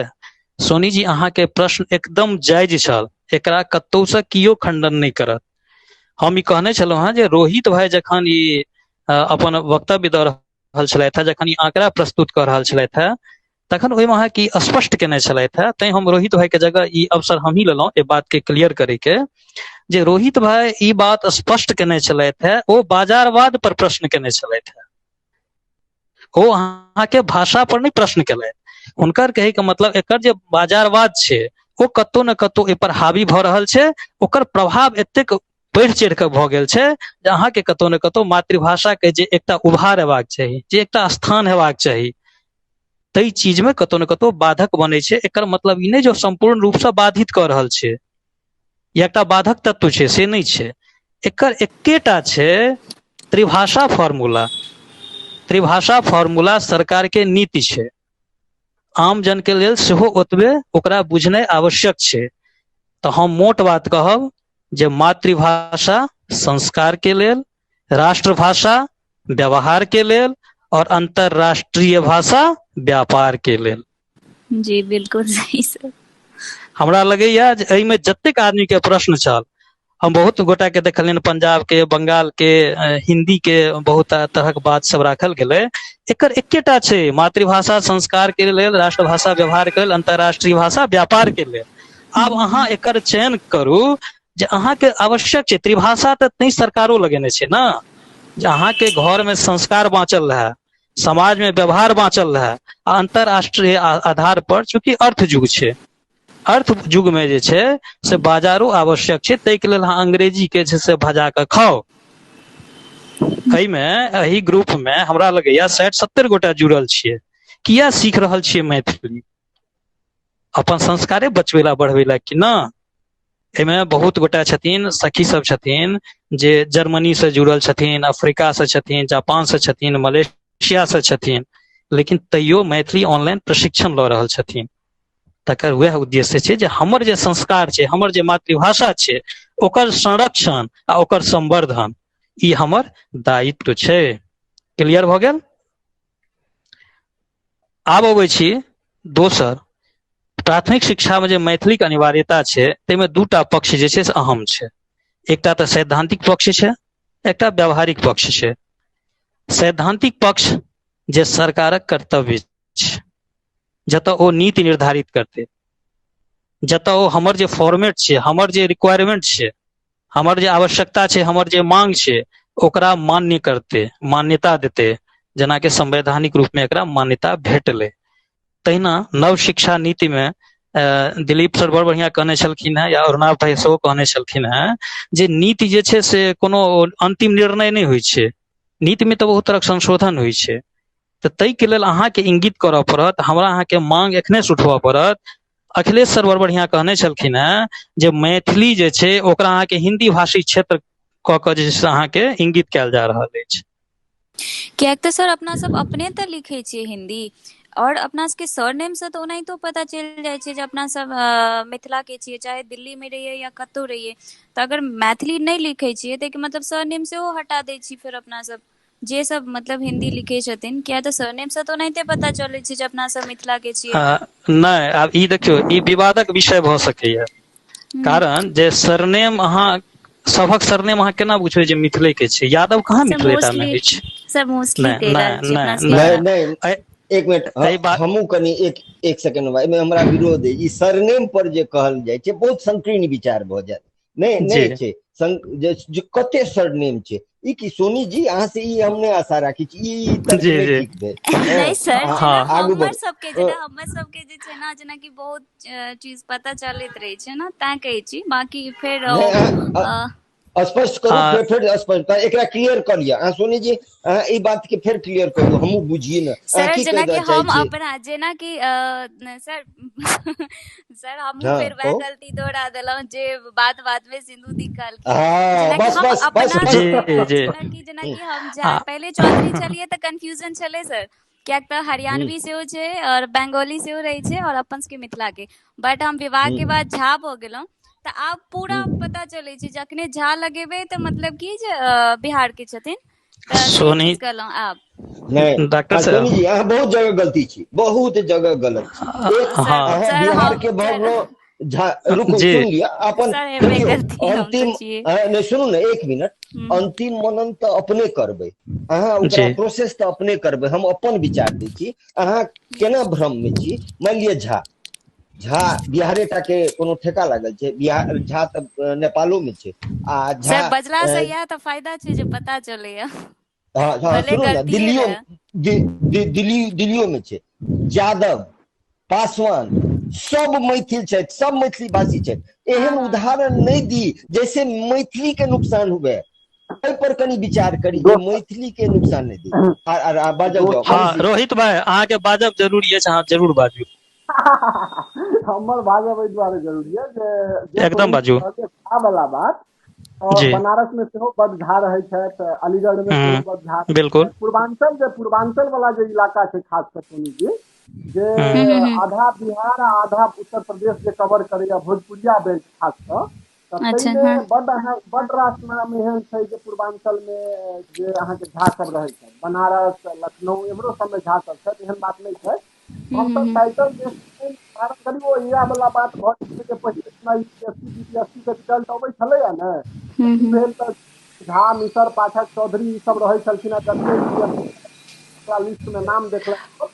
सोनी जी, अहाँ के प्रश्न एकदम जायज छल, एकरा कतौ से कियो खंडन नहीं करत। हम ई कहने छलहुँ हैं जे रोहित भाई जखन ई अपन वक्तव्य दऽ रहल छलथि, जखन ई आंकड़ा प्रस्तुत कऽ रहल छलथि, तखन ओहिमे अहाँ की स्पष्ट केने छलथि है, तैं हम रोहित भाई के जगह ई अवसर हम ही लेलहुँ ए बात के क्लियर करे के, जे रोहित भाई ई बात स्पष्ट केने छलथि है, ओ बाजारवाद पर प्रश्न केने छलथि है, ओ अहाँ के भाषा पर नहीं प्रश्न केलथि। हुनकर कहे के मतलब एकर जे बाजारवाद छै ओ कतौ न कतौ ए पर हावी भऽ रहल छै, ओकर प्रभाव एतेक बढ़ि चढ़ि कऽ भऽ गेल छै जे अहाँ के कतौ न कतौ मातृभाषा के जे एकटा उभार हेबाक चाही, जे एकटा स्थान हेबाक चाही, तई चीज में कतौ न कतौ बाधक बनै छै। एकर मतलब ई नहीं जो संपूर्ण रूप से बाधित कऽ रहल छै या एकटा बाधक तत्व छै, से नहीं छै। एकर एकेटा छै त्रिभाषा फॉर्मूला। त्रिभाषा फॉर्मूला सरकार के नीति छै, आम जन के लेल सेहो ओतबे ओकरा बुझनाइ आवश्यक छै। तऽ हम मोट बात कहब जे मातृभाषा संस्कार के लेल, राष्ट्रभाषा व्यवहार के लेल, और अंतरराष्ट्रीय भाषा व्यापार के लेल। जी बिल्कुल सही सर। हमरा लगैया जे एहिमे जतेक आदमी के प्रश्न छल, हम बहुत गोटा के देखलियन, पंजाब के, बंगाल के, हिंदी के बहुत तरहक बात सब राखल गेलै। एकर एकेटा छै, मातृभाषा संस्कार के लेल, राष्ट्रभाषा व्यवहार के लेल, अंतरराष्ट्रीय भाषा व्यापार के लेल। आब अहाँ एकर चयन करू जे अहाँ के आवश्यक छै। त्रिभाषा तऽ नहीं सरकारो लगेने छै ना, जे अहाँ के घर में संस्कार बाँचल रहे, समाज में व्यवहार बाँचल रहे, अंतरराष्ट्रीय आधार पर, चूंकि अर्थ युग छै, अर्थ युग में जे छै से बाजारो आवश्यक छै, ताहि के लेल अहाँ अंग्रेजी के छै से भजा के खाओ। एहि ग्रुप में हमरा लगैया 60-70 गोटा जुड़ल छियै। किया सीख रहल छियै मैथिली? अपन संस्कारे बचबै ला बढ़बै ला कि ना? एहिमे बहुत गोटा छथिन, सखी सब छथिन जे जर्मनी से जुड़ल छथिन, अफ्रीका से छथिन, जापान से छथिन, मलेशिया से छथिन, लेकिन तैयो मैथिली ऑनलाइन प्रशिक्षण लऽ रहल छथिन। तकर वह उद्देश्य छै जे हमर जे संस्कार छै, हमर जे मातृभाषा छै, ओकर संरक्षण आ ओकर संवर्धन ई हमर दायित्व छै। क्लियर भऽ गेल? आब अबै छी दोसर, प्राथमिक शिक्षा में जे मैथिली के अनिवार्यता छै ताहिमे दूटा पक्ष जे छै से अहम छै। एकटा तऽ सैद्धांतिक पक्ष छै, एकटा व्यावहारिक पक्ष छै। सैद्धांतिक पक्ष जे सरकारक कर्तव्य छै, जतऽ ओ नीति निर्धारित करते, जतऽ ओ हमर जे फॉर्मेट छै, हमर जे रिक्वायरमेंट छै, हमर जे आवश्यकता छै, हमर जे मांग छै, ओकरा मान्य करते, मान्यता देते, जेना कि संवैधानिक रूप में एकरा मान्यता भेटलै। तहिना नव शिक्षा नीति में दिलीप सर बड़ बढ़िया कहने छलखिन हैं, या अरुणाभ भाई सेहो कहने छलखिन हैं, जे नीति जे छै से कोनो अंतिम निर्णय नहीं होइ छै, नीति में तो बहुत तरह संशोधन होइ छै। तऽ ताहि के लेल अहाँके इंगित करऽ पड़त, हमरा अहाँके मांग एखने से उठबऽ पड़त। अखिलेश सर बड़ बढ़िया कहने छलखिन हैं जे मैथिली जे छै ओकरा अहाँके हिंदी भाषी क्षेत्र कऽ कऽ जे छै से अहाँके इंगित कयल जा रहल अछि। कियाक तऽ सर अपना सब अपने तऽ लिखै छियै हिंदी, और अपना सबके सरनेम से तो ओनाहितो पता चलि जाइ छै जे अपना सब मिथिला के छियै, चाहे दिल्ली में रहिए या कतौ रहिए। तऽ अगर मैथिली नहीं लिखै छियै ताहिके मतलब सरनेम सेहो हटा दै छी फिर अपना सब, जे सब मतलब हिंदी लिखे छथिन। किया तऽ सरनेम से तो ओनाहिते पता चलै छै जे अपना सब मिथिला के छियै। नहीं, आब ई देखियौ, ई विवादक विषय भऽ सकैया, कारण जे सरनेम अहाँ सभक सरनेम अहाँ केना बुझबै जे मिथिले के छै? यादव कहाँ सब मिथिलेटा में मोस्टली होइ छै? सब मोस्टली कहि रहल छी अपना सबके नहीं यहाँ। नहीं, एक मिनट हमू कनी एक सेकंड भाई में हमरा विरोध है। ई सरनेम पर जे कहल जाय छै बहुत संकीर्ण विचार भऽ जायत। नहीं छै जे कते सरनेम छै, ई की सोनी जी अहाँ से ई हम नहीं आशा राखी छी, ई तर्क नहीं ठीक भेल। नहीं सर, जेना आगू हमर बढ़ सबके जे छै ना, जेना कि बहुत चीज पता चलैत रहे छै ना, तैं कहै छी। बाकी फिर स्पष्ट करू, फिर स्पष्ट एकरा क्लियर कर लिया। अहाँ सोनी जी ई बात के फिर क्लियर करू, हमहू बुझिए ना अहाँ सर, की जेना कह कि चाहै हम छी। अपना जेना कि सर सर हमहू हाँ, फिर वह कहू। गलती दोहरा देलहुं जे बात बात में सिंधु दी कहलखिन। हाँ, जेना कि बस हम बस बस अपना जी जेना कि हम पहले चौधरी छलिए तऽ कंफ्यूजन छलै सर, कियाक तऽ हरियाणवी सेहो छै और बंगाली सेहो रहे छै और अपन सबके मिथिला के। बट हम विवाह के बाद झा भऽ गेलहुं, तऽ आब पूरा पता चलै छै। जखने झा लगेबै तऽ मतलब की जे बिहार के छथिन, तऽ सही सोनी चीज कहलहुँ आब। डॉक्टर नहीं सोनी साहब, जी अहाँ बहुत जगह गलती छी, बहुत जगह गलत छी। एक हाँ अहाँ सर बिहार हम के भऽ सर गेलहुँ रुकू जी सुन लिया अपन, सर एमे देखियो गलती हम तो अंतिम छियै। नहीं सुनू ने एक मिनट, अंतिम मनन तऽ अपने करबै, अहाँ ओकरा जी प्रोसेस तऽ अपने करबै। हम अपन विचार दै छी, अहाँ केना भ्रम में छी। मान लिअ झा बिहारे टा के कोनो ठेका लागल छै? बिहार झा तऽ नेपालो में छै, आ झा सर बजला से इएह तऽ फायदा छै जे पता चलैया। हाँ भले सुनू ना, गलतिये रहै। दिल्लियो में छै यादव, पासवान, सब मैथिल छथि, सब मैथिली भाषी छथि। एहन उदाहरण नहीं दी जैसे मैथिली के नुकसान हुए, एहि पर कनी विचार करी जे मैथिली के नुकसान नहीं दी। बाजल जाओ हाँ, मनीष जी। रोहित भाई अहाँके बाजब जरूरी अछि, अहाँ जरूर बाजू। हमर बाजब एहि दुआरे जरूरी है जे एकदम बाजू वाला बात, और जी। बनारस में सेहो बड़ झा रहे छथि, अलीगढ़ में सेहो बड़ झा रहे बिल्कुल। छथि। पूर्वांचल वाला जे इलाका छै, खास कर सोनी जी, जे आधा बिहार आ आधा उत्तर प्रदेश जे कवर करैया, भोजपुरिया बेल्ट खास कऽ, तऽ अच्छा ताहिमे हाँ। बड रास नाम एहन छै जे पूर्वांचल में जे अहाँके झा सब रहै छथि। बनारस, लखनऊ एम्हरो सबमे झा सब छथि, एहन बात नहीं छै। हमसब टाइटल करियो इएह वाला बात भऽ जेतै जे पहिले यूपीएससी बीपीएससी के रिजल्ट अबै छलैया ने, की भेल तऽ झा, मिसर, पाठक, चौधरी ई सब रहै छलखिन हेँ। जते यूपीएससी लिस्ट में नाम देखलक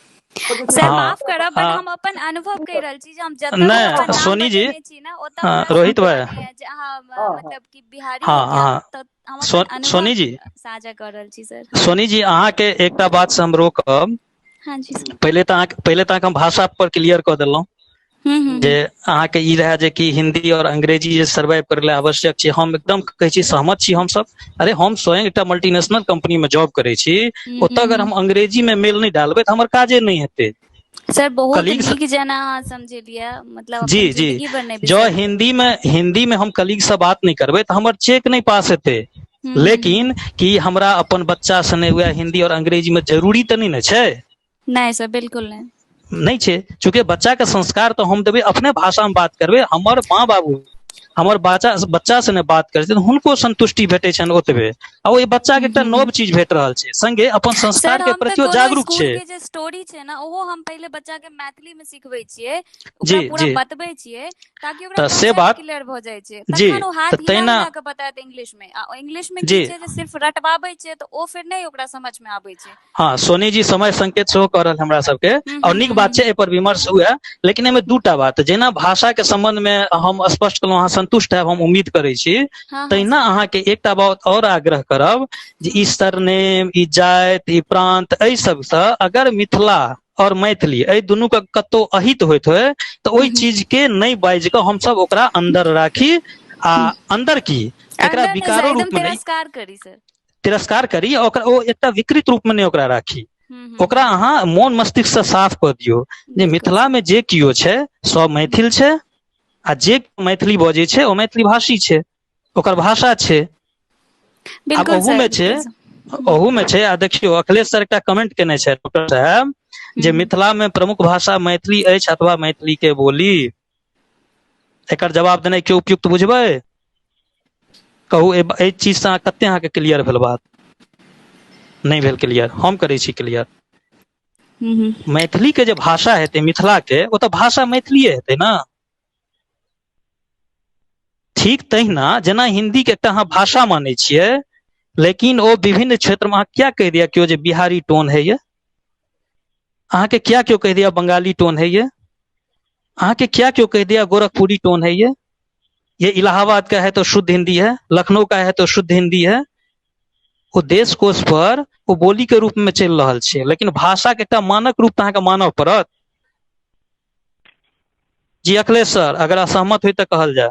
सर माफ करब, बट हम अपन अनुभव कहि रहल छी जे हम जतऽ भी अपन नहीं नाम सोनी जी, बतेने छी ना, ओतऽ हमरा रोहित सब भाई, कहलैया जे अहाँ मतलब कि बिहारी हो हाँ क्या? हाँ, तऽ हम अपन अनुभव सोनी जी, साझा कर रहल छी सर। सोनी जी अहाँके एकटा बात से हम रोकब। हाँ जी सर। पहिले तऽ अहाँके हम भाषा पर क्लियर कऽ देलहुँ, जे अहाँके ई रहे जे कि हिंदी और अंग्रेजी जे सर्वाइव करले आवश्यक छै, हम एकदम कहै छी सहमत छी हम सब। अरे हम स्वयं एकटा मल्टीनेशनल कंपनी में जॉब करे छी, ओतऽ अगर हम अंग्रेजी में मेल नहीं डालबै तऽ हमर काजे नहीं हेतै। सर बहुत कलीग्स नीक जेना अहाँ समझेलियै, मतलब जी अपन जी जिंदगी भर नहीं जो बिसरबै। हिंदी में हम कलीग से बात नहीं करबै तऽ हमर चेक नहीं पास हेतै। लेकिन कि हमरा अपन बच्चा सने हुए हिंदी और अंग्रेजी में जरूरी तऽ नहीं ने छै। नहीं सर बिल्कुल नहीं। नहीं छै, चूंकि बच्चा के संस्कार तो हम देबै अपने भाषा में बात करबै। हमर माँ बाबू हमर बच्चा से बात करै छै तऽ हुनको संतुष्टि भेटै छनि ओतबे, आ ओहि बच्चा के एकटा नव चीज भेट रहल छै, संगे अपन संस्कार सर के हम तऽ प्रति ओ कोनो जागरूक स्कूल छै। के जे स्टोरी छै ना, ओहो हम पहले बच्चा के मैथिली में सिखबै छियै, जी ओकरा पूरा जी बतबै छियै ताकि ओकरा तऽ से कॉन्सेप्ट बात क्लियर भऽ जाइ छै। जी तखन ओ हाथ तऽ हिला तहिना हिला के बतायत इंग्लिश में, आ इंग्लिश में जी की छै जे सिर्फ रटबाबै छै तऽ ओ फिर नहीं ओकरा समझ में आबै छै। हाँ, सोनी जी समय संकेत सेहो कऽ रहल हमरा सबके, और नीक बात छै, एहि पर विमर्श हुए। लेकिन एहिमे दूटा बात, जेना भाषा के संबंध में हम स्पष्ट कहलहुँ, अहाँ संतुष्ट हैब हम उम्मीद करै छी, हाँ तहिना अहाँके एकटा बात और आग्रह करब जे ई सरनेम, ई जाति, ई प्रांत, एहि सबसँ अगर मिथिला और मैथिली एहि दुनू के कतौ अहित होइत होय तऽ ओहि चीज के नहीं बाजि कऽ हमसब ओकरा अन्दर राखी, आ अन्दर की एकरा अंदर नहीं सर, विकारो एकदम रूप में नहीं, तिरस्कार करी सर। तिरस्कार करी, ओकरा ओ एकटा विकृत रूप में नहीं ओकरा राखी। ओकरा अहाँ मोन मस्तिष्क से साफ कऽ दियौ जे मिथिला में जे कियो छै सब मैथिल छै, आ जे मैथिली बजै छै ओ मैथिली भाषी छै, ओकर भाषा छै। आब बिल्कुल ओहू सर, में छै, ओहू में छै, आ देखियौ अखिलेश सर एकटा कमेंट केने छै डॉक्टर साहब जे मिथिला में प्रमुख भाषा मैथिली अछि अथवा मैथिली के बोली। एकर जवाब देनाइ के उपयुक्त बुझबै? कहू एहि चीज से कते अहाँके क्लियर भेल बात? नहीं भेल क्लियर, हम करै छी क्लियर। मैथिली के जे भाषा हेतै मिथिला के, ओ तऽ भाषा मैथिलीये हेतै ना। ठीक तहिना जेना हिंदी के एकटा अहाँ भाषा मानै छियै, लेकिन ओ विभिन्न क्षेत्र में अहाँ क्या कह दिया क्यों जे बिहारी टोन है ये, अहाँ के क्या क्यों कह दिया बंगाली टोन है ये, अहाँ के क्या क्यों कह दिया गोरखपुरी टोन है ये इलाहाबाद का है तो शुद्ध हिंदी है, लखनऊ का है तो शुद्ध हिंदी है। वो देश कोश पर वो बोली के रूप में चल रहल छै, लेकिन भाषा के एकटा मानक रूप अहाँके मानव पड़त। जी अखिलेश सर, अगर असहमत हुई तो कहल जाए।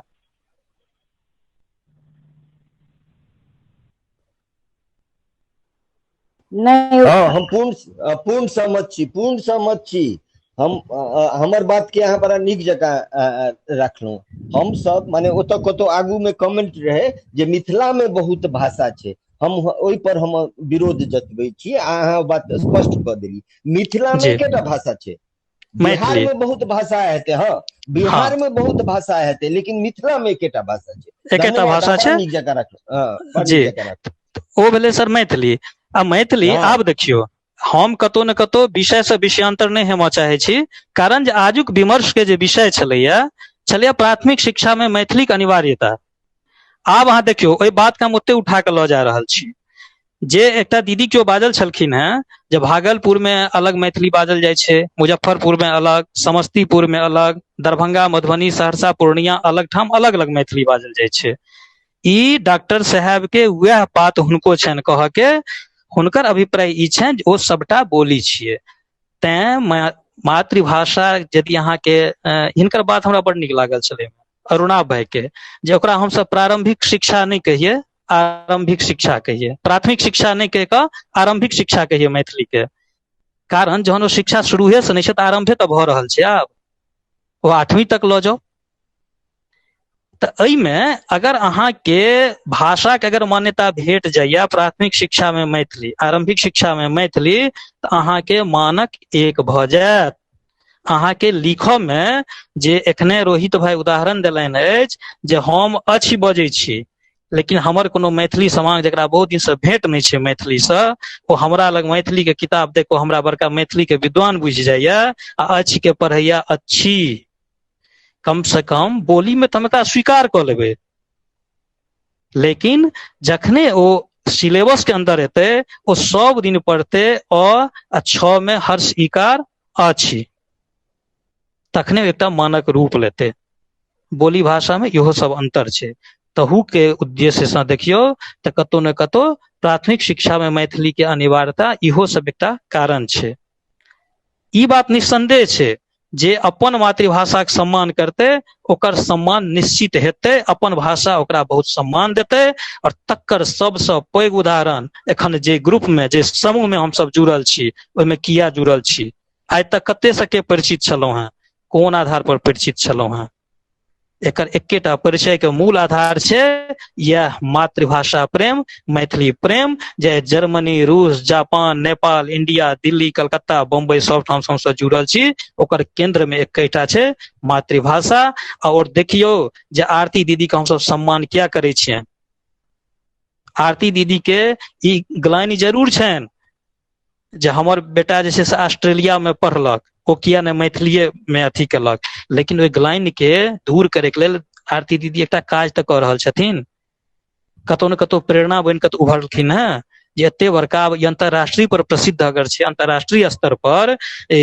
नहीं हाँ, हम पूर्ण सहमत छी, पूर्ण सहमत छी। हम हमर बात के यहाँ बड़ा नीक जकाँ रखलहुँ। हम सब माने ओतऽ कतौ आगू में कमेंट रहे जे मिथिला में बहुत भाषा छै, हम ओहि पर हम विरोध जतबै छी, अहाँ बात स्पष्ट कऽ देली। मिथिला में एकेटा भाषा छै, बिहार में बहुत भाषा हेतै, हाँ बिहार में बहुत भाषा हेतै, लेकिन मिथिला में एकेटा भाषा छै। एकेटा भाषा छै, नीक जकाँ रखलहुँ, हाँ जी ओ भेलै सर मैथिली। आ मैथिली आब देखियौ, हम कतौ न कतौ विषय से विषयांतर नहीं हेमऽ चाहे छी, कारण जे आजुक विमर्श के जे विषय छलैया प्राथमिक शिक्षा में मैथिली के अनिवार्यता। आब अहाँ देखियौ ओहि बात के हम ओते उठा के लऽ जा रहल छी जे एकटा दीदी केओ बाजल छलखिन हेँ जे भागलपुर में अलग मैथिली बाजल जाइ छै, मुजफ्फरपुर में अलग, समस्तीपुर में अलग, दरभंगा, मधुबनी, सहरसा, पूर्णिया अलग ठाम अलग अलग मैथिली बाजल जाइ छै। ई डॉक्टर साहब के वएह बात हुनको छनि कहऽ के, हुनकर अभिप्राय ई छनि जे ओ सबटा बोली छियै। तें मातृभाषा यदि अहाँके हिनकर बात हमरा बड़ नीक लागल छलै अरुणा भाई के, जे ओकरा हमसब प्रारंभिक शिक्षा नहीं कहिए, आरंभिक शिक्षा कहिए, प्राथमिक शिक्षा नहीं कह कऽ आरंभिक शिक्षा कहिए मैथिली के। कारण जहन ओ शिक्षा शुरूए से नहीं छै तऽ आरंभे तऽ भऽ रहल छै, आब ओ 8वीं तक लऽ जाओ। तऽ एहिमे अगर अहाँके भाषा के अगर मान्यता भेट जाइए प्राथमिक शिक्षा में मैथिली, आरंभिक शिक्षा में मैथिली, तऽ अहाँके मानक 1 भऽ जायत। अहाँके लिखऽ में जे एखने रोहित भाई उदाहरण देलनि अछि जे हम अछि बजै छी, लेकिन हमर कोनो मैथिली समाज जकरा बहुत दिन से भेंट नहीं छै मैथिली से, ओ हमरा लग मैथिली के किताब देख कऽ हमरा बड़का मैथिली के विद्वान बुझि जाइया आ अछि के पढ़ैया अच्छी। कम से कम बोली में तऽ हम एकरा स्वीकार कऽ लेबै, लेकिन जखने ओ सिलेबस के अंदर एतै ओ सब दिन पढ़तै अ आ 6 में हर्ष इकार अछि, तखने एकटा मानक रूप लेतै। बोली भाषा में इहो सब अंतर छै। तहू के उद्देश्य से देखियौ तऽ कतौ न कतौ प्राथमिक शिक्षा में मैथिली के अनिवार्यता इहो सब एकटा कारण छै। ई बात निस्संदेह छै जे अपन मातृभाषाक सम्मान करते ओकर सम्मान निश्चित हेतै, अपन भाषा ओकरा बहुत सम्मान देतै। और तकर सबसँ पैघ उदाहरण एखन जे ग्रुप में जे समूह में हमसब जुड़ल छी ओहिमे किया जुड़ल छी, आइ तक कते से के परिचित छलहुं हैं, कोन आधार पर परिचित छलहुं हैं। एकर एकेटा परिचय के मूल आधार छै यह मातृभाषा प्रेम, मैथिली प्रेम, जे जर्मनी, रूस, जापान, नेपाल, इंडिया, दिल्ली, कलकत्ता, बम्बई सब ठाम हमसब जुड़ल छी। ओकर केंद्र में एकटा छै मातृभाषा। और देखियो जे आरती दीदी के हमसब सम्मान किया करै छियनि। आरती दीदी के ई ग्लानि जरूर छनि जे हमर बेटा जे छै से ऑस्ट्रेलिया में पढ़लक, ओ किया ने मैथिलीए में अथी केलक, लेकिन ओहि ग्लानि के दूर करे के लेल आरती दीदी एकटा काज तऽ कऽ रहल छथिन। कतौ न कतौ प्रेरणा बनि कऽ उभरलखिन हैं जे एते बड़का अंतरराष्ट्रीय पर प्रसिद्ध अगर छै, अंतरराष्ट्रीय स्तर पर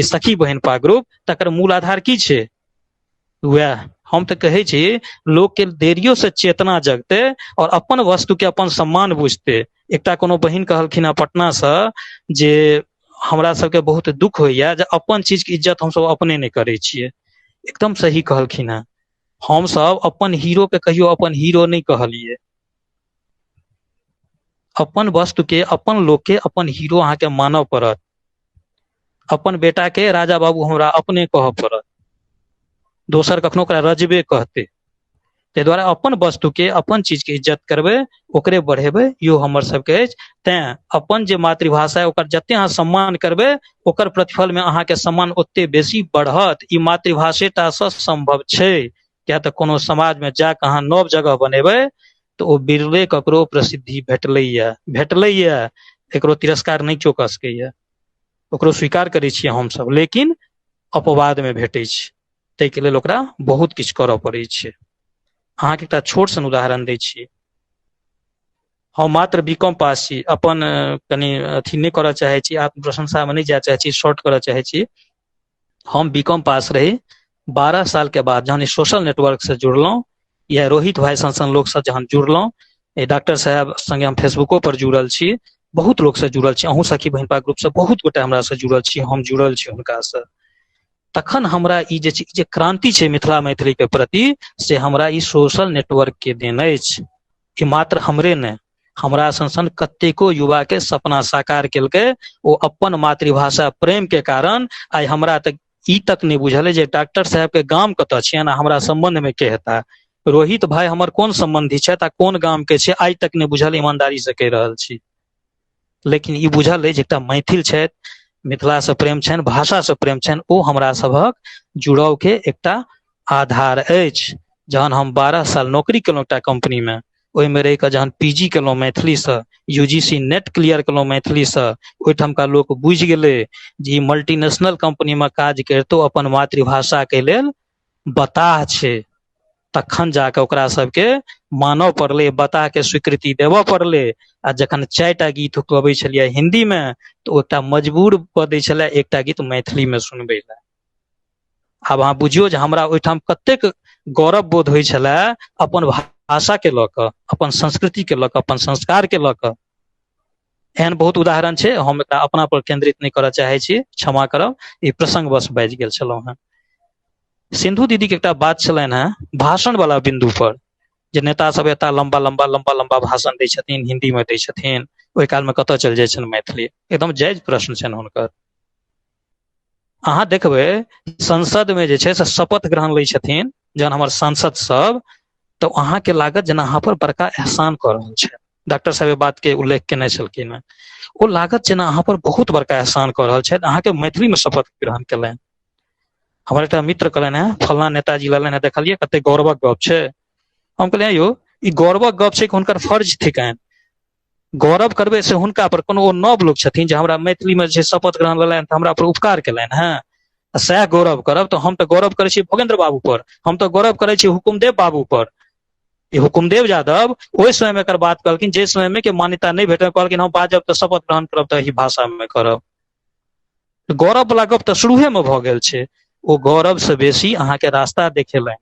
सखी बहिनपा ग्रुप, तकर मूल आधार की छै? वह हम तऽ कहै छी लोग के देरियो से चेतना जगते और अपन वस्तु के अपन सम्मान बुझते। एकटा कोनो बहिन कहलखिन हैं पटना से जे हमरा सबके बहुत दुख होइया जे अपन चीज के इज्जत हमसब अपने नहीं करे छियै। एकदम सही कहलखिन हैं। हम सब अपन हीरो के कहियो अपन हीरो नहीं कहलिए। अपन वस्तु के, अपन लोग के अपन हीरो अहाँ के मानव पड़त। अपन बेटा के राजा बाबू हमरा अपने कह पड़त, दोसर कखनो ओकरा रजबे कहते। ताहि दुआरे अपन वस्तु के, अपन चीज के इज्जत करबै, ओकरे बढ़ेबै, यो हमर सबके अछि। तें अपन जे मातृभाषा है ओकर जते अहाँ सम्मान करबै ओकर प्रतिफल में अहाँ के सम्मान ओते बेसी बढ़त। ई मातृभाषेटा से संभव छै। किया तऽ कोनो समाज में जाके अहाँ नव जगह बनेबै तो ओ बिरले ककरो प्रसिद्धि भेटलैया, एकरो तिरस्कार नहीं चौक सकैया, ओकरो स्वीकार करै छियै हम सब, लेकिन अपवाद में भेटै छै। ताहि के लेल ओकरा बहुत किछु करऽ पड़ै छै। अहाँ के एकटा छोट सन उदाहरण दै छी। हम मात्र बीकॉम पास छी, अपन कनी अथी नहीं करऽ चाहे छी, आत्म प्रशंसा में नहीं जाय चाहे छी, शॉर्ट करऽ चाहे छी। हम बीकॉम पास रही, 12 साल के बाद जहन सोशल नेटवर्क से जुड़लहुँ, या रोहित भाई सन लोग से जहन जुड़लहुँ, डॉक्टर साहब संगे हम फेसबुको पर जुड़ल छी, बहुत लोग से जुड़ल छी, अहूँ सखी बहिनपा ग्रुप से बहुत गोटा हमरा से जुड़ल छी, हम जुड़ल छी हुनका से। तखन हमरा ई जे क्रांति छै मिथिला मैथिली के प्रति, से हमरा ई सोशल नेटवर्क के देन अछि। ई मात्र हमरे ने, हमरा सन कतेको युवा के सपना साकार केलकै। ओ अपन मातृभाषा प्रेम के कारण आइ हमरा तक ई तक नहीं बुझल है जे डॉक्टर साहब के गाम कतऽ छियनि आ हमरा संबंध में के हेता। रोहित भाई हमर कोन संबंधी छथि आ कोन गाम के छै आइ तक नहीं बुझल, ईमानदारी से कहि रहल छी। लेकिन ई बुझल है जे एकटा मैथिल छथि, मिथिला से प्रेम छनि, भाषा से प्रेम छनि, ओ हमरा सभक जुड़ाव के एकटा आधार अछि। जहन हम 12 साल नौकरी केलहुँ एकटा कंपनी में, ओहिमे रहि कऽ जहन पीजी केलहुँ मैथिली से, यूजीसी नेट क्लियर केलहुँ मैथिली से, ओहिठाम का लोक बुझि गेलै जे मल्टीनेशनल कंपनी में काज करितो अपन मातृभाषा के लेल बताह छै। तखन जाके ओकरा सबके मानव पड़लै, बता के स्वीकृति देवऽ पड़लै। आ जखन 4टा गीत गबै छलियै हिंदी में, तो एकटा मजबूर कऽ दै छलै एकटा गीत मैथिली में सुनबै लए। आब अहाँ बुझियौ जे हमरा ओहिठाम कतेक गौरव बोध होइ छलै अपन भाषा के लऽ कऽ, अपन संस्कृति के लऽ कऽ, अपन संस्कार के लऽ कऽ। एहन बहुत उदाहरण छै, हम एकरा अपना पर केंद्रित नहीं करऽ चाहे छी, क्षमा करब, ई प्रसंगवश बाजि गेल छलहुँ हैं। सिंधु दीदी के एकटा बात छलनि हैं भाषण वाला बिंदु पर, जे नेता सब एता लंबा लंबा भाषण दै छथिन, हिंदी में दै छथिन, ओहि काल में कतऽ चलि जाइ छनि मैथिली। एकदम जायज प्रश्न छनि हुनकर। अहाँ देखबै संसद में जे छै से शपथ ग्रहण लै छथिन जहन हमर सांसद सब, तो अहाँ के लागत जेना अहाँ पर बड़का एहसान कऽ रहल छै। डॉक्टर साहब बात के उल्लेख केने छलखिन हैं, ओ लागत जेना अहाँ पर बहुत बड़का एहसान कऽ रहल छथि, अहाँ के मैथिली में शपथ ग्रहण केलनि। हमर एकटा मित्र कहलनि हैं फलना नेताजी लेलनि हैं, देखलियै कते गौरवक गप छै। हम कहलियै यौ ई गौरवक गप छै कि हुनकर फर्ज थिकनि। गौरव करबै से हुनका पर, कोनो ओ नव लोक छथिन जे हमरा मैथिली में जे शपथ ग्रहण लेलनि तऽ हमरा पर उपकार केलनि हैं, सएह गौरव करब। तो हम तो गौरव करै छी भोगेंद्र बाबू पर, हम तो गौरव करै छी हुकुमदेव बाबू पर। ई हुकुमदेव यादव ओहि समय में एकर बात कहलखिन जे समय में के मान्यता नहीं भेटल, कहलखिन हम बाजब तऽ शपथ ग्रहण करब तऽ एही भाषा में करब। गौरव वाला गप तऽ शुरुए में भऽ गेल छै। ओ गौरव से बेसी अहाँ के रास्ता देखेलनि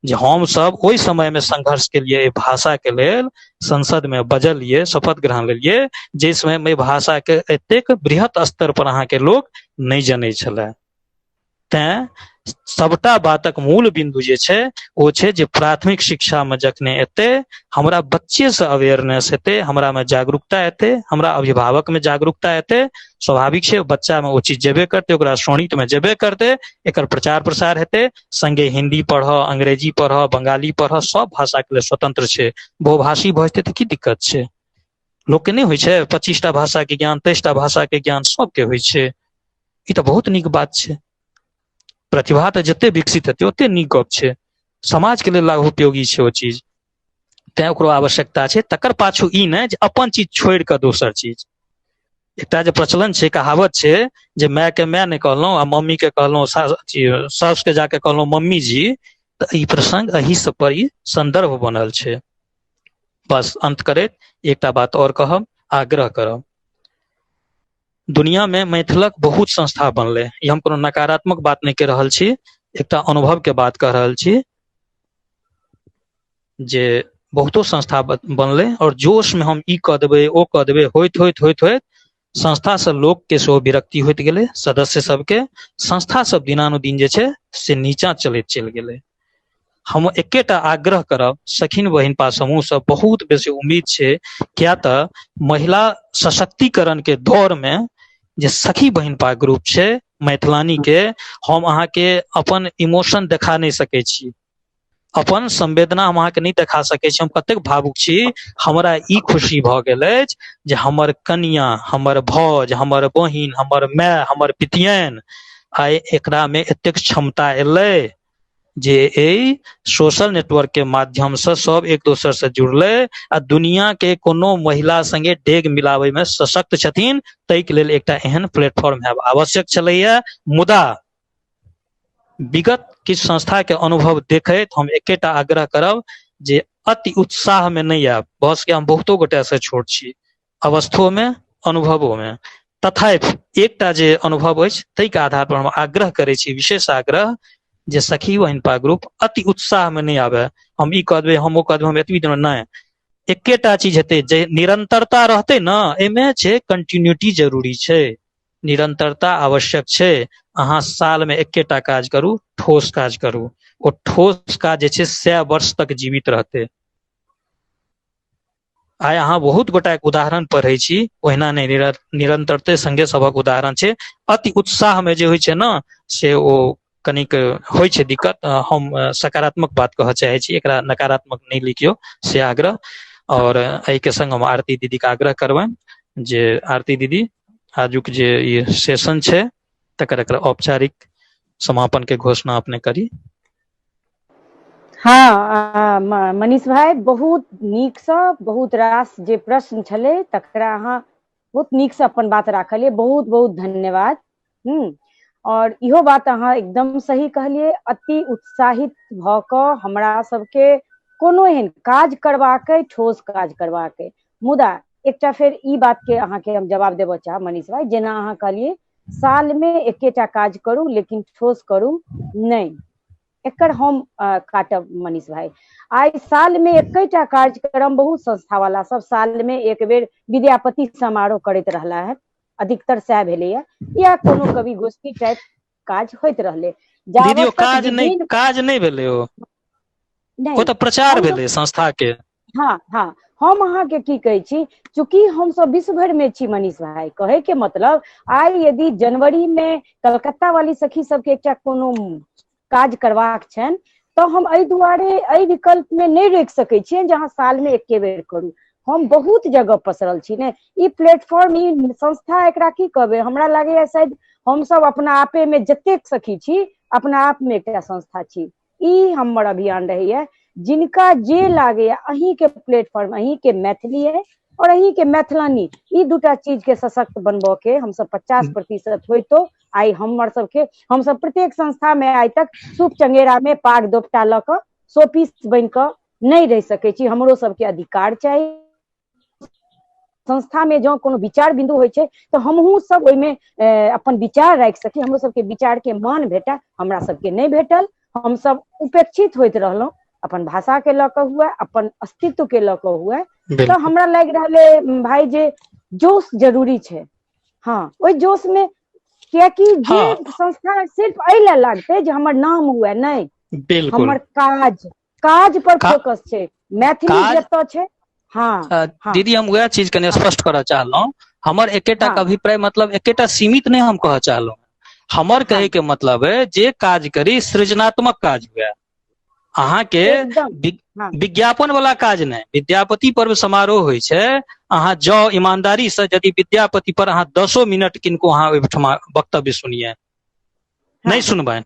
जे हम सब ओहि समय में संघर्ष के लिए भाषा के लेल संसद में बजलिए, शपथ ग्रहण लेलिए, जे समय में भाषा के एतेक बृहत स्तर पर अहाँ के लोग नहीं जनै छलै। तें सबटा बातक मूल बिंदु जे छै ओ छै जे प्राथमिक शिक्षा में जखने एते हमरा बच्चे से अवेयरनेस हेते, हमरा में जागरूकता हेते, हमरा अभिभावक में जागरूकता हेते, स्वाभाविक छै बच्चा में ओ चीज जेबे करते, ओकरा श्रोणित में जेबे करते, एकर प्रचार प्रसार हेते। संगे हिंदी पढ़, अंग्रेजी पढ़, बंगाली पढ़, सब भाषा के लिए स्वतंत्र छै। बहुभाषी भ जेतै त की दिक्कत छै? लोक के नहीं होइ छै 25टा भाषा के ज्ञान, 23टा भाषा के ज्ञान सबके होइ छै। ई त बहुत नीक बात छै। प्रतिभा तो जते विकसित हेतै ओते नीक गप छै, समाज के लेल लागू उपयोगी छै ओ चीज। तें ओकरो आवश्यकता छै। तकर पाछू ई नहि जे अपन चीज छोड़ि कऽ दोसर चीज। एकटा जे प्रचलन छै, कहावत छै जे माय के माय नहि कहलहुँ आ मम्मी के कहलहुँ, सास के जाके कहलहुँ मम्मी जी, तऽ ई प्रसंग एही सब पर ई संदर्भ बनल छै। बस अंत करैत एकटा बात और कहब, आग्रह करब, दुनिया में मैथिलक बहुत संस्था बनले। ई हम कोनो नकारात्मक बात नहीं कह रहल छी, एकटा अनुभव के बात कह रहल छी जे बहुतो संस्था बनले और जोश में हम ई कह देबै ओ कह देबै, होइत होइत होइत होइत संस्था से लोक के सेहो विरक्ति होइत गेलै, सदस्य सबके। संस्था सब दिनानुदिन जे छै से नीचा चलैत चलि गेलै। हम एकेटा आग्रह करब सखिन बहिनपा समूह से, बहुत बेसी उम्मीद छै, किया तऽ महिला सशक्तिकरण के दौर में जे सखी बहिनपा ग्रुप छै मैथिलानी के, हम अहाँ के अपन इमोशन देखा नहीं सकै छी, अपन संवेदना हम अहाँ के नहीं देखा सकै छी। हम कतेक भावुक छी। हमरा ई खुशी भऽ गेल अछि जे हमर कनिया, हमर भौज, हमर बहिन, हमर माय, हमर पितियन आइ एकरा में एतेक क्षमता एलै जे एहि सोशल नेटवर्क के माध्यम से सब एक दोसर से जुड़ले आ दुनिया के कोनो महिला संगे डेग मिलावे में सशक्त छथिन। ताहि के लेल एकटा एहन प्लेटफॉर्म हेब आवश्यक छलैया। मुदा विगत किछु संस्था के अनुभव देखैत हम एकेटा आग्रह करब जे अति उत्साह में नहीं आयब। बस के हम बहुतो गोटे से छोट छी, अवस्थो में अनुभवो में, तथापि एकटा जे अनुभव अछि ताहि के आधार पर हम आग्रह करै छी, विशेष आग्रह, जे सखी बहिनपा ग्रुप अति उत्साह में नहीं आवे। हम ई कह देबै, हम ओ कह देबै, हम एतबी दिन नहीं, एकेटा चीज हेतै, जे निरंतरता रहतै ना, एमे छै कंटिन्यूटी जरूरी छै, निरंतरता आवश्यक छै। अहाँ साल में एकेटा काज करू, ठोस काज करू, ओ ठोस काज जे छै 100 वर्ष तक जीवित रहतै। आइ अहाँ बहुत गोटा के उदाहरण पढ़ै छी, ओहिना नहीं, निरंतरते संगे सबक उदाहरण छै। अति उत्साह में जे होइ छै ना, से ओ कनिक होइ छै दिक्कत। हम सकारात्मक बात कह चाहे छी, एकरा नकारात्मक नहीं लिखियो, से आग्रह। और एहि के संग हम आरती दीदी के आग्रह करबनि जे आरती दीदी आजुक जे ई सेशन छै तकर एकरा औपचारिक समापन के घोषणा अपने करी। हाँ मनीष भाई, बहुत नीक से बहुत रास जे प्रश्न छले तकरा अहाँ बहुत नीक से अपन बात राखलिए, बहुत बहुत धन्यवाद। और इहो बात अहाँ एकदम सही कहलिए, अति उत्साहित भ कऽ हमरा सबके कोनो एहन काज करबाके, ठोस काज करबाके। मुदा एकटा फेर ई बात के अहाँ के हम जवाब देबऽ चाहब मनीष भाई, जेना अहाँ कहलिए साल में एकेटा काज करू लेकिन ठोस करू नहीं, एकर हम काटब मनीष भाई। आइ साल में एकेटा कार्यक्रम बहुत संस्था वाला सब साल में एक बेर विद्यापति समारोह करैत रहला है, अधिकतर सएह भेलैया, या कोनो कवि गोष्ठी टाइप काज होइत रहले। दीदी काज नहीं भेलै, ओ तो प्रचार भेलै संस्था के। हाँ हाँ, हम अहाँ के की कहै छी, चूंकि हम सब विश्व भर में छी मनीष भाई, कहे के मतलब आइ यदि जनवरी में कलकत्ता वाली सखी सबके एकटा कोनो काज करबाक छनि तो हम एहि दुआरे एहि विकल्प में नहीं रोकि सकै छियै जहाँ साल में एके बेर करू। हम बहुत जगह पसरल छी ने, ई प्लेटफॉर्म, ई संस्था, एकरा की कहबै, हमरा लागैया शायद हम सब अपना आपे में जतेक सखी छी अपना आप में एकटा संस्था छी। ई हमर अभियान रहैया, जिनका जे लागैया अहीं के प्लेटफॉर्म, अहीं के मैथिली है और अहीं के मैथिलानी, ई दूटा चीज के सशक्त बनबो के हम सब 50% होइतो आई हमर सबके, हम सब प्रत्येक संस्था में आइ तक सूप चंगेरा में पाग दोपटा ल क शोपीस बन क नहीं रह सकै छी। हमरो सबके अधिकार चाहिए। संस्था में जो कोनो विचार बिंदु होइ छै तो हमहू सब ओहि में अपन विचार राखि सकी, हमरो सबके विचार के मान भेटा, हमरा सबके नहीं भेटल। हम सब उपेक्षित होइत रहलहुं, अपन भाषा के लऽ कऽ हुए, अपन अस्तित्व के लऽ कऽ हुए। तो हमरा लागि रहले भाई जे जोश जरूरी छै। हाँ, ओहि जोश में कियाकि जे हाँ संस्था सिर्फ एहि लेल लागतै जे हमर नाम हुए, नहीं, बिल्कुल हमर काज पर का, फोकस छै, मैथिली काज जतऽ छै। हाँ हाँ दीदी हम वह चीज कने स्पष्ट करऽ चाहलहुँ। हमर एकेटा के हाँ अभिप्राय मतलब एकेटा सीमित नहीं हम कहऽ चाहलहुँ। हमर कहे हाँ के मतलब है जे काज करी सृजनात्मक काज हुए, अहाँ के एकदम हाँ विज्ञापन वाला काज नहीं। विद्यापति पर्व समारोह होइ छै, अहाँ जाओ ईमानदारी से यदि विद्यापति पर अहाँ 10 मिनट किनको अहाँ ओहिठमा वक्तव्य सुनिए, नहीं हाँ सुनबनि।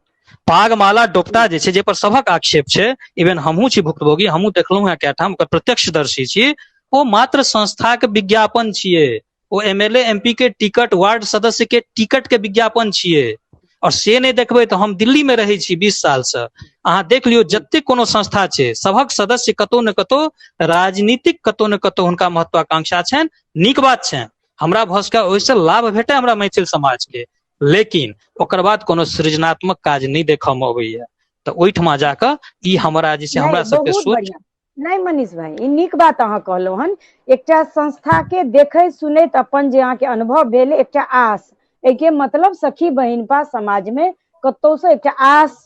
पागमाला डोपटा जे छै, जे पर सभक आक्षेप छै, इवन हमहूँ छी भुक्तभोगी, हमहूँ देखलहुँ हैं कए ठाम, ओकर प्रत्यक्षदर्शी छी। ओ मात्र संस्था के विज्ञापन छियै, ओ एमएलए एमपी के टिकट, वार्ड सदस्य के टिकट के विज्ञापन छियै। और से नहीं देखबै तो हम दिल्ली में रहै छी 20 साल से, अहाँ देख लियौ जतेक कोनो संस्था छै, सभक सदस्य कतौ न कतौ राजनीतिक कतौ न कतौ हुनका महत्वाकांक्षा छनि। नीक बात छनि, हमरा भऽ सकै ओहिसँ लाभ भेटै हमरा मैथिल समाज के, लेकिन ओकर बाद कोनो सृजनात्मक काज नहीं देखऽ में अबैया। तऽ ओहिठमा जाकऽ ई हमरा जे छै, हमरा नहीं, सबके बहुत सोच। बढ़िया। नहीं मनीष भाई, ई नीक बात अहाँ कहलहुँ हन। एकटा संस्था के देखैत सुनैत अपन जे अहाँके अनुभव भेल, एकटा आस, एके मतलब सखी बहिनपा समाज में कतौ से एकटा आस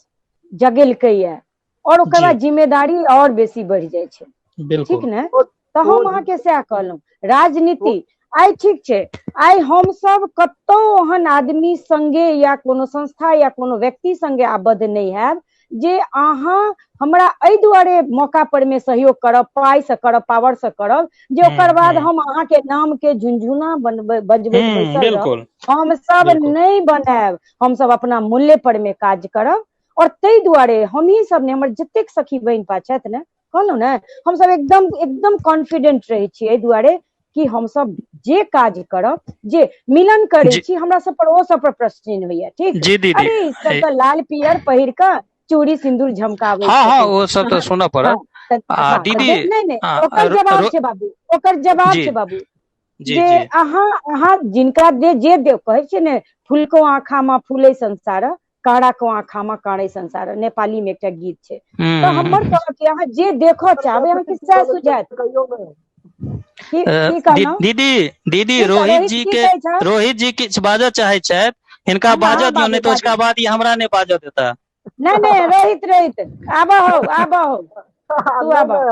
जगेलकै ये, और ओकर जी बाद जिम्मेदारी और बेसी बढ़ि जाइ छै, ठीक बिल्कुल ने। तऽ हम अहाँके सएह कहलहुँ, राजनीति आइ ठीक छै, आइ हम सब कतौ ओहन आदमी संगे या कोनो संस्था या कोनो व्यक्ति संगे आबद्ध नहीं हैब जे अहाँ हमरा एहि दुआरे मौका पर में सहयोग करब, पाई से करब, पावर से करब, जे ओकर बाद हम अहाँ के नाम के झुनझुना बजबैत बैसल रहब। बिल्कुल हम सब बिल्कुल नहीं बनायब, हम सब अपना मूल्य पर में काज करब। और ताहि दुआरे हमही सब ने, हमर जतेक सखी बहिन पा छथि ने, कहलहुँ ने, हम सब एकदम एकदम कॉन्फिडेंट रहै छी एहि दुआरे कि हम सब जे काज करब, जे मिलन करै जी छी, हमरा सब पर ओ सब पर प्रश्न चिन्ह होइया, ठीक। जी दीदी। अरे ई सब तऽ लाल पियर पहिर कऽ चूड़ी सिंदूर झमकाबै हाँ हाँ छथिन। वो सब तो सुनऽ हाँ पड़त। हाँ दीदी नहीं नहीं, आ, ओकर रो, जवाब रो, छै बाबू, ओकर जवाब जी छै बाबू, जी जे जी अहाँ जिनका जे देव कहै छै ने, फूलको आँखा में फूले संसार, काड़ा को आँखा में काड़े संसार, नेपाली में एकटा गीत छै। तऽ हमर कहब कि अहाँ जे देखऽ चाहबै, अहाँके सएह सुझायत। की कहलहुँ दीदी दीदी रोहित की कहै छै? रोहित जी किछ बाजऽ चाहे छथि, हिनका हाँ बाजऽ दियौ, बाबू नहीं तो उसका बाजू। बाद ई हमरा नहीं बाजऽ देता। नहीं नहीं, रोहित आबऽ हो, तू नहीं आबऽ। नहीं,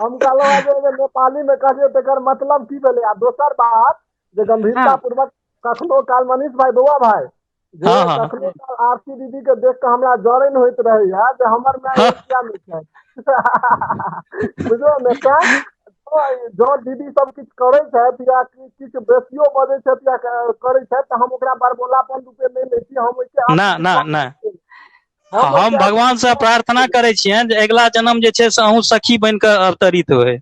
हम कहलहुँ जे नेपाली में कहियो तकर मतलब की भेलै। आ दोसर बात जे गंभीरता पूर्वक कखनो काल मनीष भाई, बौआ भाई, जे हाँ हाँ कखनो काल आरती दीदी के देख के हमरा जरन होइत रहैया जे हमर माय किया नहीं छै। बुझलो ने, जो दीदी सब किछ करै छथि या किछ बेसियो बजै छथि या करै छथि, तऽ हम ओकरा बरबोलापन रूपे नहीं लै छी। हम ओइके ना ना ना, हम ओइके भगवान से प्रार्थना करै छियनि जे अगिला जन्म जे छै से अहूँ सखी बनि कऽ अवतरित होय।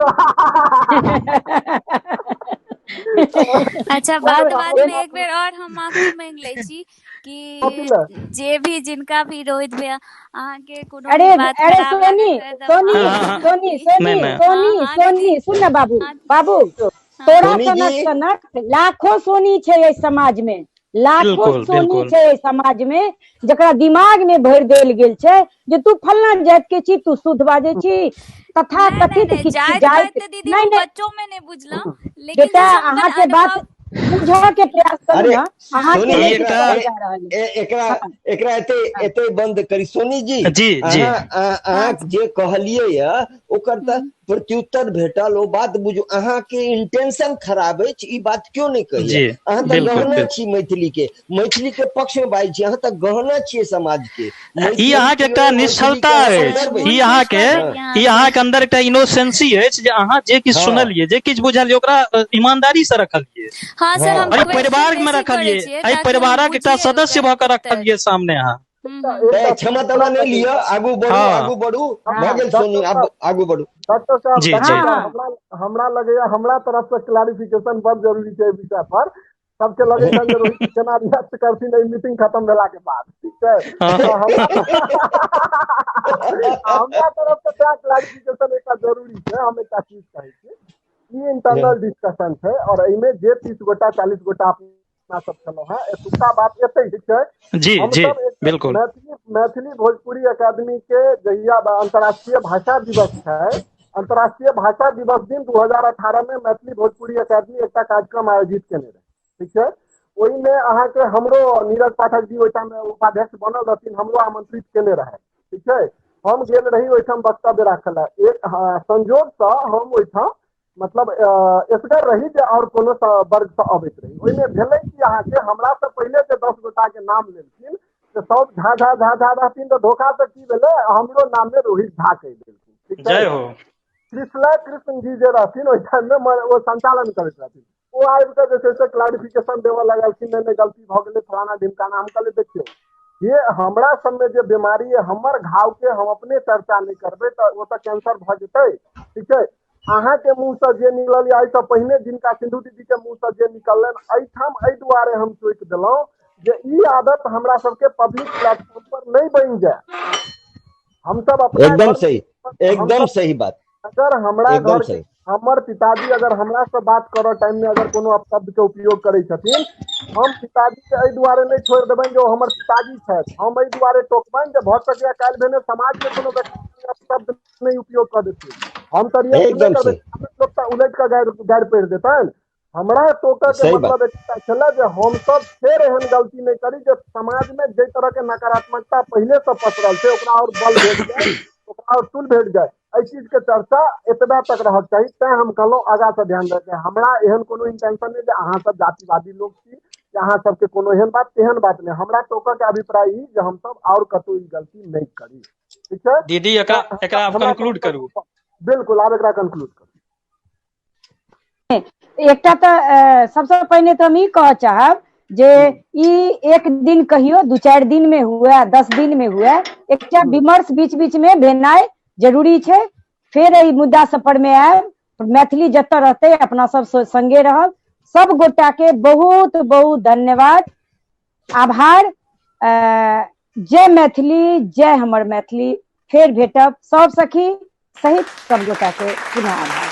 अच्छा, बात बात में एक बेर और हम माफी मांग ले छी कि जे भी जिनका भी रोहित भैया अहाँ के कोनो अरे भी बात अरे खराब सोनी लागत है तऽ माफी सोनी चाही। सोनी नहीं सोनी हाँ सोनी लेकिन सुन ना बाबू, हाँ बाबू तोरा सनक सनक लाखों सोनी छै एहि समाज में, लाखों बिल्कुल सोनी बिल्कुल छै एहि समाज में, जकरा दिमाग में भरि देल गेल छै जे तू फल्लां जाति के छी, तू शुद्ध बाजै छी, तथा नहीं नहीं कथित नहीं, किछु जाइत पाइत जाति तो दीदी नहीं हम नहीं बच्चों में नहीं बुझलहुँ, लेकिन बेटा, जैसे हुनकर अहाँ के बात अनुभव। बुझऽ के प्रयास करू अरे ना, अहाँ के सोनी नहीं एकरा बुझल जा रहल है। एकरा एते बंद करी। सोनी जी जी अहाँ जे कहलियै या ओकर तऽ प्रत्युत्तर भेटल, ओ बात बुझू। अहाँ के इंटेंशन खराब अछि, ई बात क्यों नहीं कहिए। जी अहाँ तऽ बिल्कुल गहना बिल्कुल। छी मैथिली के पक्ष में बाजै छी। अहाँ तऽ गहना छियै समाज के। ई अहाँके एकटा निश्चलता अछि, ई अहाँके अंदर एकटा इनोसेंसी अछि, जे अहाँ जे किछु सुनलियै, जे किछु बुझलियै, ओकरा ईमानदारी से रखलियै, हाँ सर, हम एहि क्वेश्चन परिवार में बेसी रखलियै, करै छियै एहि ताकि हम परिवारक एकटा बुझिए सदस्य भऽ कऽ रखलियै सामने अहाँ। क्षमा तमा नहीं लिया, आगू बढ़ू आगू बढ़ू, भऽ गेल सोनी, अब आगू बढ़ू। डॉक्टर साहब, जी डॉक्टर जी साहब, हमरा लगैया हमरा तरफ से क्लैरिफिकेशन बड़ जरूरी छै विषय पर। सबके लगे छनि जे रोहित केना रिएक्ट करथिन एहि मीटिंग खत्म भेला के बाद, ठीक छै। हमरा तरफ से क्या क्लैरिफिकेशन एकटा जरूरी छै। हम एकटा चीज कहै छी, ई इंटरनल डिस्कशन छै, और एहिमे जे 30 गोटा 40 गोटा अपना सब छलहुँ हैं, एतुका बात एतै, ठीक छै। जी हम जी सब बिल्कुल। मैथिली भोजपुरी अकादमी के जहिया अंतर्राष्ट्रीय भाषा दिवस है, अंतर्राष्ट्रीय भाषा दिवस दिन 2018 में मैथिली भोजपुरी अकादमी एक कार्यक्रम आयोजित केने रहे, ठीक है। ओहि में अहाँ के हमरो नीरज पाठक जी ओहिठाम उपाध्यक्ष बनल रहथिन, हमरो आमंत्रित केने रहे, ठीक है। हम गेल रही ओहिठाम वक्तव्य राखल है। एक संजोग से हम ओहिठाम मतलब एसगर रही जे और कोनो वर्ग से अबैत रही। ओहि में भेलै कि अहाँ के हमरा से पहले जे 10 गोटा के नाम लेलखिन तो सब झा झा झा झा रहथिन, तो धोखा से की भेलै हमरो नाम में रोहित झा कहि देलखिन, ठीक है। जय हो। कृष्ण जी जे रहथिन ओहि टाइम में वो संचालन करैत रहथिन, वो आबि के जे छै क्लैरिफिकेशन देवे लगलखिन, नहीं गलती भ गेलै फलाना ढिमकाना। हम कहलिए देखियो ये हमरा सब में जे बीमारी है, हमर घाव के हम अपने चर्चा नहीं करबे तो वो तो कैंसर भ जेतै, ठीक है। अहाँ के मुंह से जे निकलल या एहिसँ पहिने जिनका सिंधु दीदी के मुंह से जे निकललन एहिठाम एहि दुआरे हम टोकि देलहुं जे ई आदत हमरा सबके पब्लिक प्लेटफॉर्म पर नहीं बन जाए। हम सब अपना एकदम सही, एकदम सही बात। अगर हमरा घर के हमर पिताजी अगर हमरा से बात करो टाइम में अगर कोनो अपशब्द के उपयोग करे छथिन, हम पिताजी के एहि दुआरे नहीं छोड़ देबनि जो हमर पिताजी छथि। हम एहि दुआरे टोकबनि जे भ सकैया काल्हि भेने समाज में कोनो व्यक्ति अपशब्द नहीं उपयोग कर देथिन। हम तो एकदम सही, लोग तो उलट के गारि पढ़ि देतनि। हमरा टोकर के मतलब एकटा छलै जे हम सब फेर एहन गलती नहीं करी जे समाज में जे तरह के नकारात्मकता पहले से पसरल छै ओकरा और बल भेट जाए, ओकरा और तुल भेट जाए। एहि चीज के चर्चा एतबा तक रहक चाही। तैं हम कहलहुँ आगा से ध्यान रखे। हमरा एहन कोनो इंटेंशन नहीं जे अहाँ सब जातिवादी लोग छी, अहाँ सबके कोनो एहन बात तेहन बात नहीं। हमरा टोकर के अभिप्राय ई जे हम सब और कतौ ई गलती नहीं करी, ठीक है दीदी। एकरा आप कंक्लूड करू। बिल्कुल, आब एकरा कंक्लूड करू। एकटा तो सबसे पहले तो हम ई कह चाहब जे ई एक दिन कहियो 2-4 दिन में हुए 10 दिन में हुए, एकटा विमर्श बीच बीच में भेनाइ जरूरी छै। फिर ई मुद्दा सब पर में आयब, मैथिली जतऽ रहते अपना सब संगे रहब। सब गोटा के बहुत बहुत धन्यवाद, आभार। जय मैथिली, जय हमर मैथिली। फिर भेटब सब सखी सहित सब गोटा के पुनः आभार।